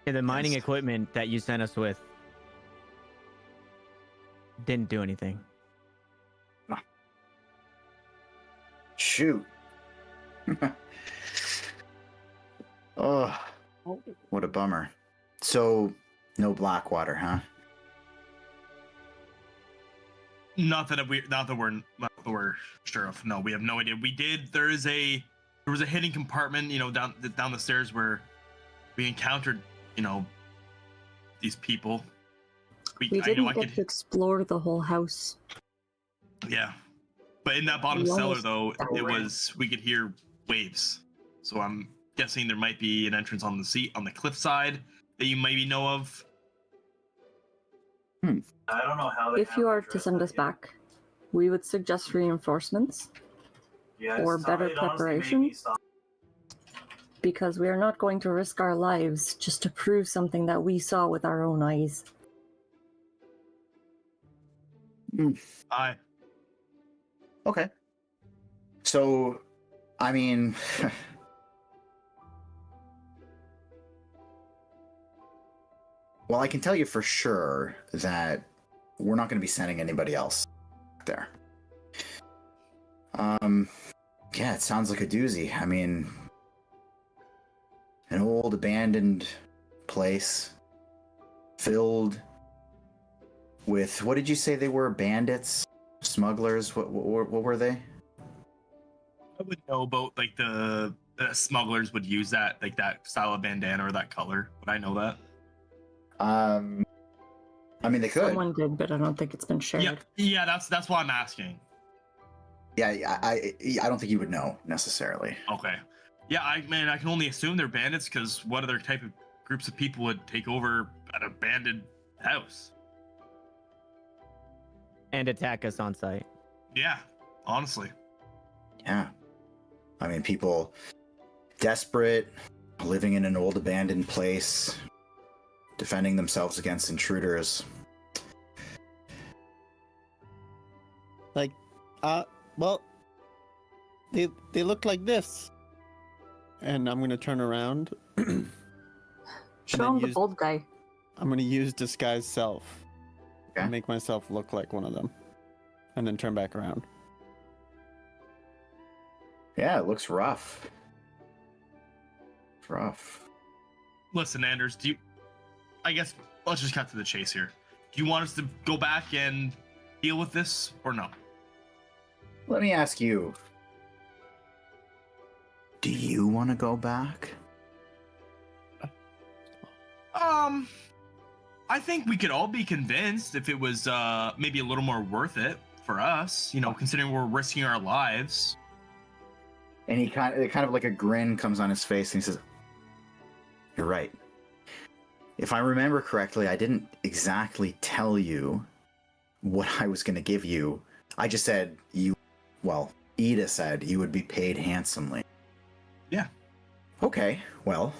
Yeah, the mining equipment that you sent us with didn't do anything. Shoot. Oh, what a bummer. So, no Blackwater, huh? Not that we're sure of. No, we have no idea. There was a hidden compartment, down the stairs where we encountered, these people. We didn't get to explore the whole house. Yeah. But in that bottom cellar, though, we could hear waves. So I'm guessing there might be an entrance on the cliff side that you maybe know of. I don't know how If you are to send us back, we would suggest reinforcements or better preparation, because we are not going to risk our lives just to prove something that we saw with our own eyes. Aye. Okay. So, I mean, well, I can tell you for sure that we're not going to be sending anybody else there. Yeah, it sounds like a doozy. I mean, an old abandoned place filled with, what did you say they were? Bandits? Smugglers? What were they? I would know about like the smugglers would use that, like that style of bandana or that color. Would I know that? I mean, they could. Someone did, but I don't think it's been shared. Yeah, that's why I'm asking. Yeah, I don't think you would know necessarily. Okay. Yeah, I can only assume they're bandits, because what other type of groups of people would take over an abandoned house? And attack us on sight. Yeah, honestly. Yeah. I mean, people desperate, living in an old abandoned place, defending themselves against intruders. Like, well, they look like this. And I'm gonna turn around. Show him the bald guy. I'm gonna use disguise self. Okay. And make myself look like one of them. And then turn back around. Yeah, it looks rough. It's rough. Listen, Anders, I guess let's just cut to the chase here. Do you want us to go back and deal with this or no? Let me ask you. Do you want to go back? I think we could all be convinced if it was maybe a little more worth it for us, considering we're risking our lives. And he kind of like a grin comes on his face, and he says, "You're right. If I remember correctly, I didn't exactly tell you what I was going to give you. I just said Ida said you would be paid handsomely." Yeah. Okay, well,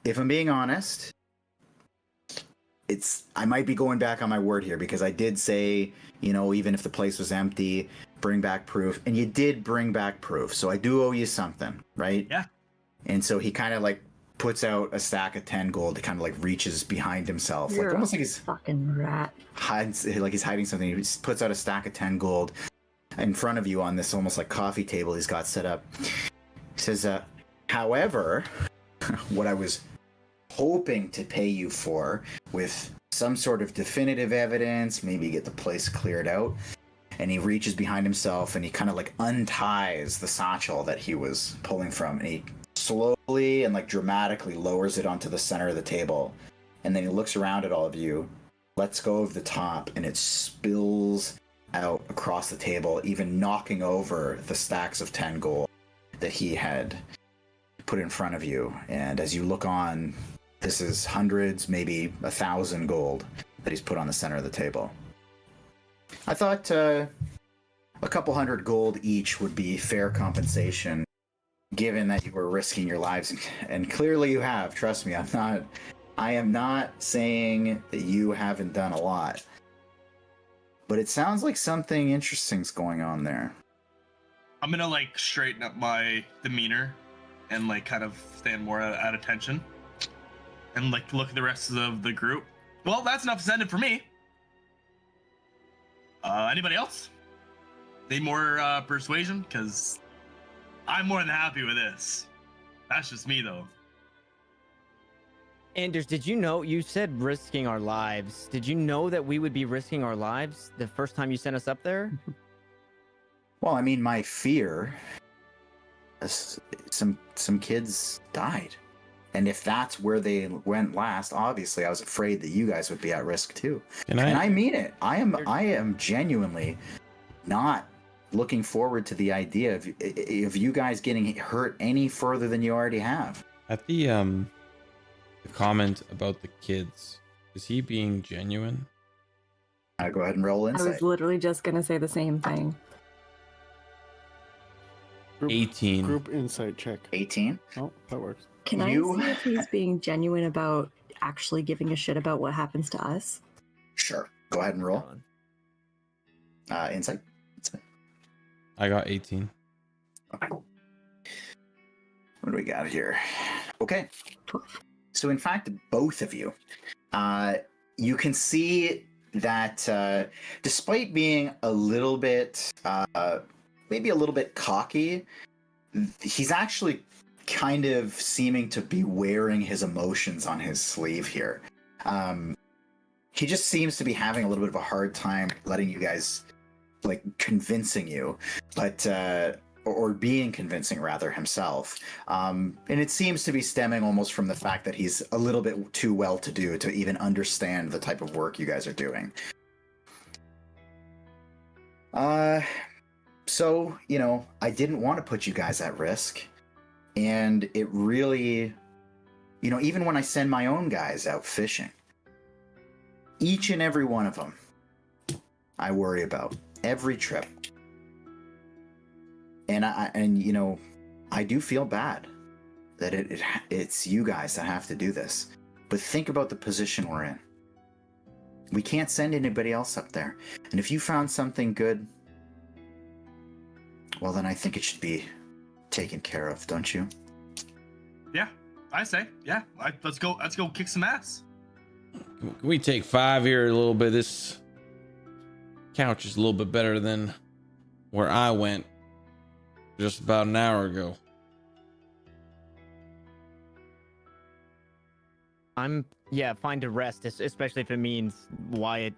if I'm being honest, I might be going back on my word here, because I did say, even if the place was empty, bring back proof, and you did bring back proof, so I do owe you something, right? Yeah. And so he kind of like puts out a stack of 10 gold, kind of like reaches behind himself, You're like almost like he's fucking rat. he's hiding something. He just puts out a stack of 10 gold in front of you on this almost like coffee table he's got set up. He says, however, what I was hoping to pay you for with some sort of definitive evidence, maybe get the place cleared out. And he reaches behind himself and he kind of like unties the satchel that he was pulling from, and he slowly and like dramatically lowers it onto the center of the table. And then he looks around at all of you, lets go of the top, and it spills out across the table, even knocking over the stacks of 10 gold that he had put in front of you. And as you look on, this is hundreds, maybe 1,000 gold that he's put on the center of the table. I thought a couple hundred gold each would be fair compensation, given that you were risking your lives, and clearly you have. Trust me, I am not saying that you haven't done a lot, but it sounds like something interesting's going on there. I'm gonna like straighten up my demeanor and like kind of stand more at attention and like look at the rest of the group. Well, that's enough said for me. Anybody else? Need more persuasion? Because I'm more than happy with this. That's just me, though. Anders, did you know, you said risking our lives. Did you know that we would be risking our lives the first time you sent us up there? Well, I mean, my fear, some kids died. And if that's where they went last, obviously I was afraid that you guys would be at risk too. And I mean it. I am genuinely not looking forward to the idea of you guys getting hurt any further than you already have. At the comment about the kids, is he being genuine? Go ahead and roll insight. I was literally just gonna say the same thing. 18. Group insight check. 18. Oh, that works. Can I see if he's being genuine about actually giving a shit about what happens to us? Sure. Go ahead and roll. Insight. I got 18. Okay. What do we got here? Okay. 12. So in fact, both of you, you can see that despite being a little bit, maybe a little bit cocky, he's actually kind of seeming to be wearing his emotions on his sleeve here. He just seems to be having a little bit of a hard time letting you guys, like, convincing you, but or being convincing rather himself. And it seems to be stemming almost from the fact that he's a little bit too well-to-do to even understand the type of work you guys are doing. So, you know, I didn't want to put you guys at risk. And it really, you know, even when I send my own guys out fishing, each and every one of them, I worry about every trip. And you know, I do feel bad that it's you guys that have to do this. But think about the position we're in. We can't send anybody else up there. And if you found something good, well, then I think it should be taken care of, don't you? Yeah, I say, yeah. Let's go kick some ass. Can we take 5 here a little bit? This couch is a little bit better than where I went just about an hour ago. I'm fine to rest, especially if it means Wyatt,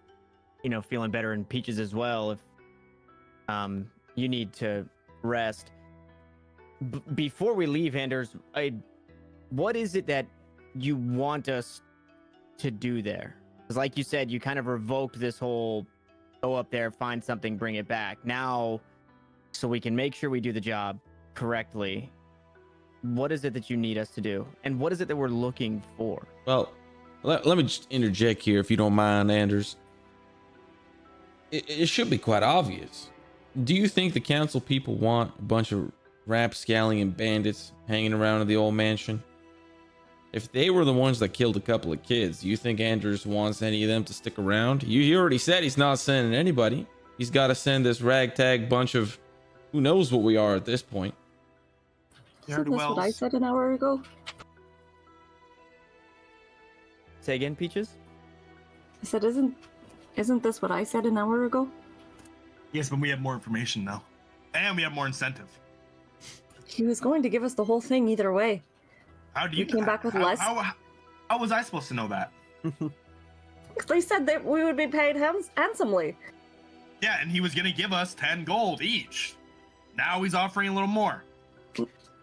you know, feeling better, and Peaches as well. If you need to rest. Before we leave, Anders, what is it that you want us to do there? Because like you said, you kind of revoked this whole go up there, find something, bring it back. Now, so we can make sure we do the job correctly, what is it that you need us to do? And what is it that we're looking for? Well, let me just interject here, if you don't mind, Anders. It should be quite obvious. Do you think the council people want a bunch of rapscallion bandits hanging around in the old mansion? If they were the ones that killed a couple of kids, do you think Anders wants any of them to stick around? He already said he's not sending anybody. He's got to send this ragtag bunch of who knows what we are at this point. Isn't this what I said an hour ago? Say again, Peaches? I said, isn't this what I said an hour ago? Yes, but we have more information now. And we have more incentive. He was going to give us the whole thing either way. How do you We came back with less. How was I supposed to know that? They said that we would be paid handsomely. Yeah, and he was gonna give us 10 gold each. Now he's offering a little more.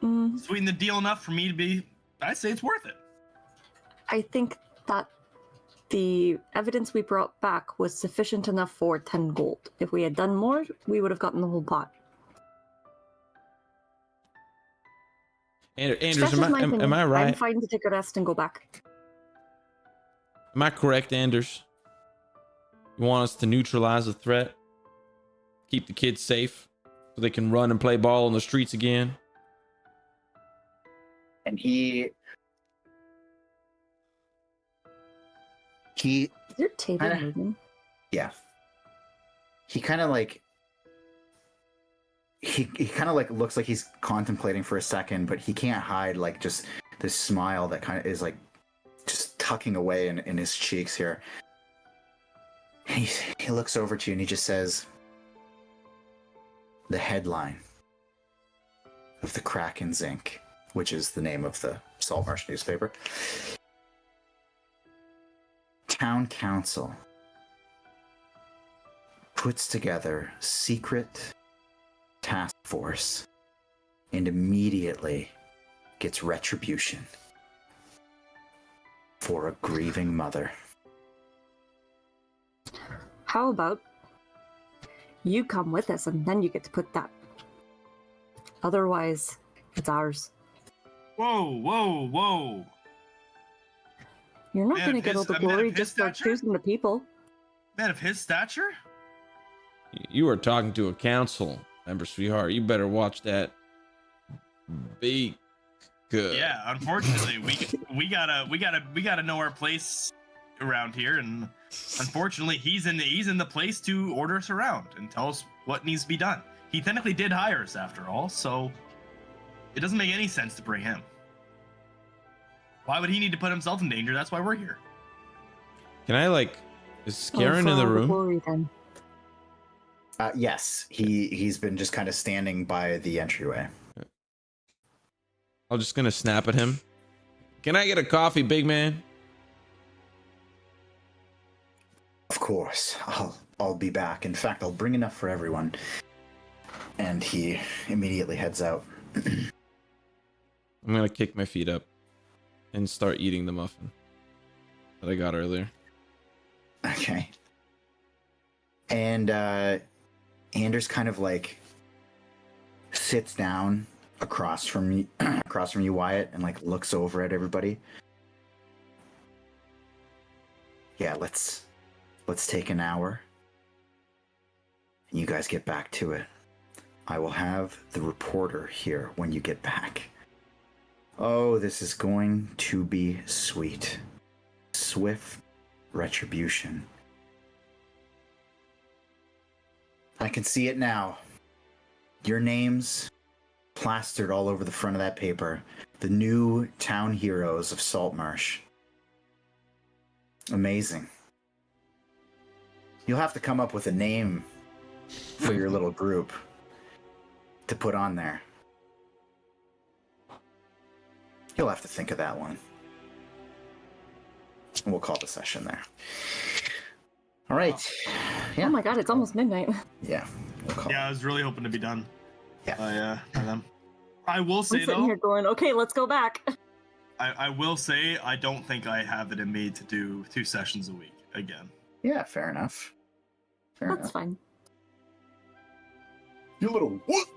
Sweeten the deal enough for me to be. I say it's worth it. I think that the evidence we brought back was sufficient enough for 10 gold. If we had done more, we would have gotten the whole pot. Anders, That's just my opinion. am I right? I'm fine to take a rest and go back. Am I correct, Anders? You want us to neutralize the threat? Keep the kids safe so they can run and play ball on the streets again? And he Is your table kinda- moving? yeah. He kind of like he kind of like looks like he's contemplating for a second, but he can't hide like just this smile that kind of is like just tucking away in his cheeks here. And he looks over to you and he just says, the headline of the Kraken's Ink, which is the name of the Saltmarsh newspaper. Town Council puts together secret task force and immediately gets retribution for a grieving mother. How about you come with us and then you get to put that. Otherwise, it's ours. Whoa. You're not Man going to of get all his- the a man glory of his just for stature? choosing the people. Man of his stature? You are talking to a council member, sweetheart. You better watch that. Be good. Yeah, unfortunately, we gotta know our place around here, and unfortunately, he's in the place to order us around and tell us what needs to be done. He technically did hire us after all, so it doesn't make any sense to bring him. Why would he need to put himself in danger? That's why we're here. Can I is Garen for in the all room? glory, then. Yes, he's been just kind of standing by the entryway. I'm just gonna snap at him. Can I get a coffee, big man? Of course, I'll be back. In fact, I'll bring enough for everyone. And he immediately heads out. I'm gonna kick my feet up and start eating the muffin that I got earlier. Okay. And Anders kind of sits down across from you, Wyatt, and looks over at everybody. Yeah, let's take an hour. And you guys get back to it. I will have the reporter here when you get back. Oh, this is going to be sweet. Swift retribution. I can see it now. Your names plastered all over the front of that paper. The new town heroes of Saltmarsh. Amazing. You'll have to come up with a name for your little group to put on there. You'll have to think of that one. And we'll call the session there. All right. Yeah. Oh my god, it's almost midnight. Yeah. We'll call Yeah, I was really hoping to be done. Yeah. By them. I will I'm say sitting though, here going, okay, let's go back. I will say I don't think I have it in me to do 2 sessions a week again. Yeah, fair enough. Fair That's enough. fine. You little what?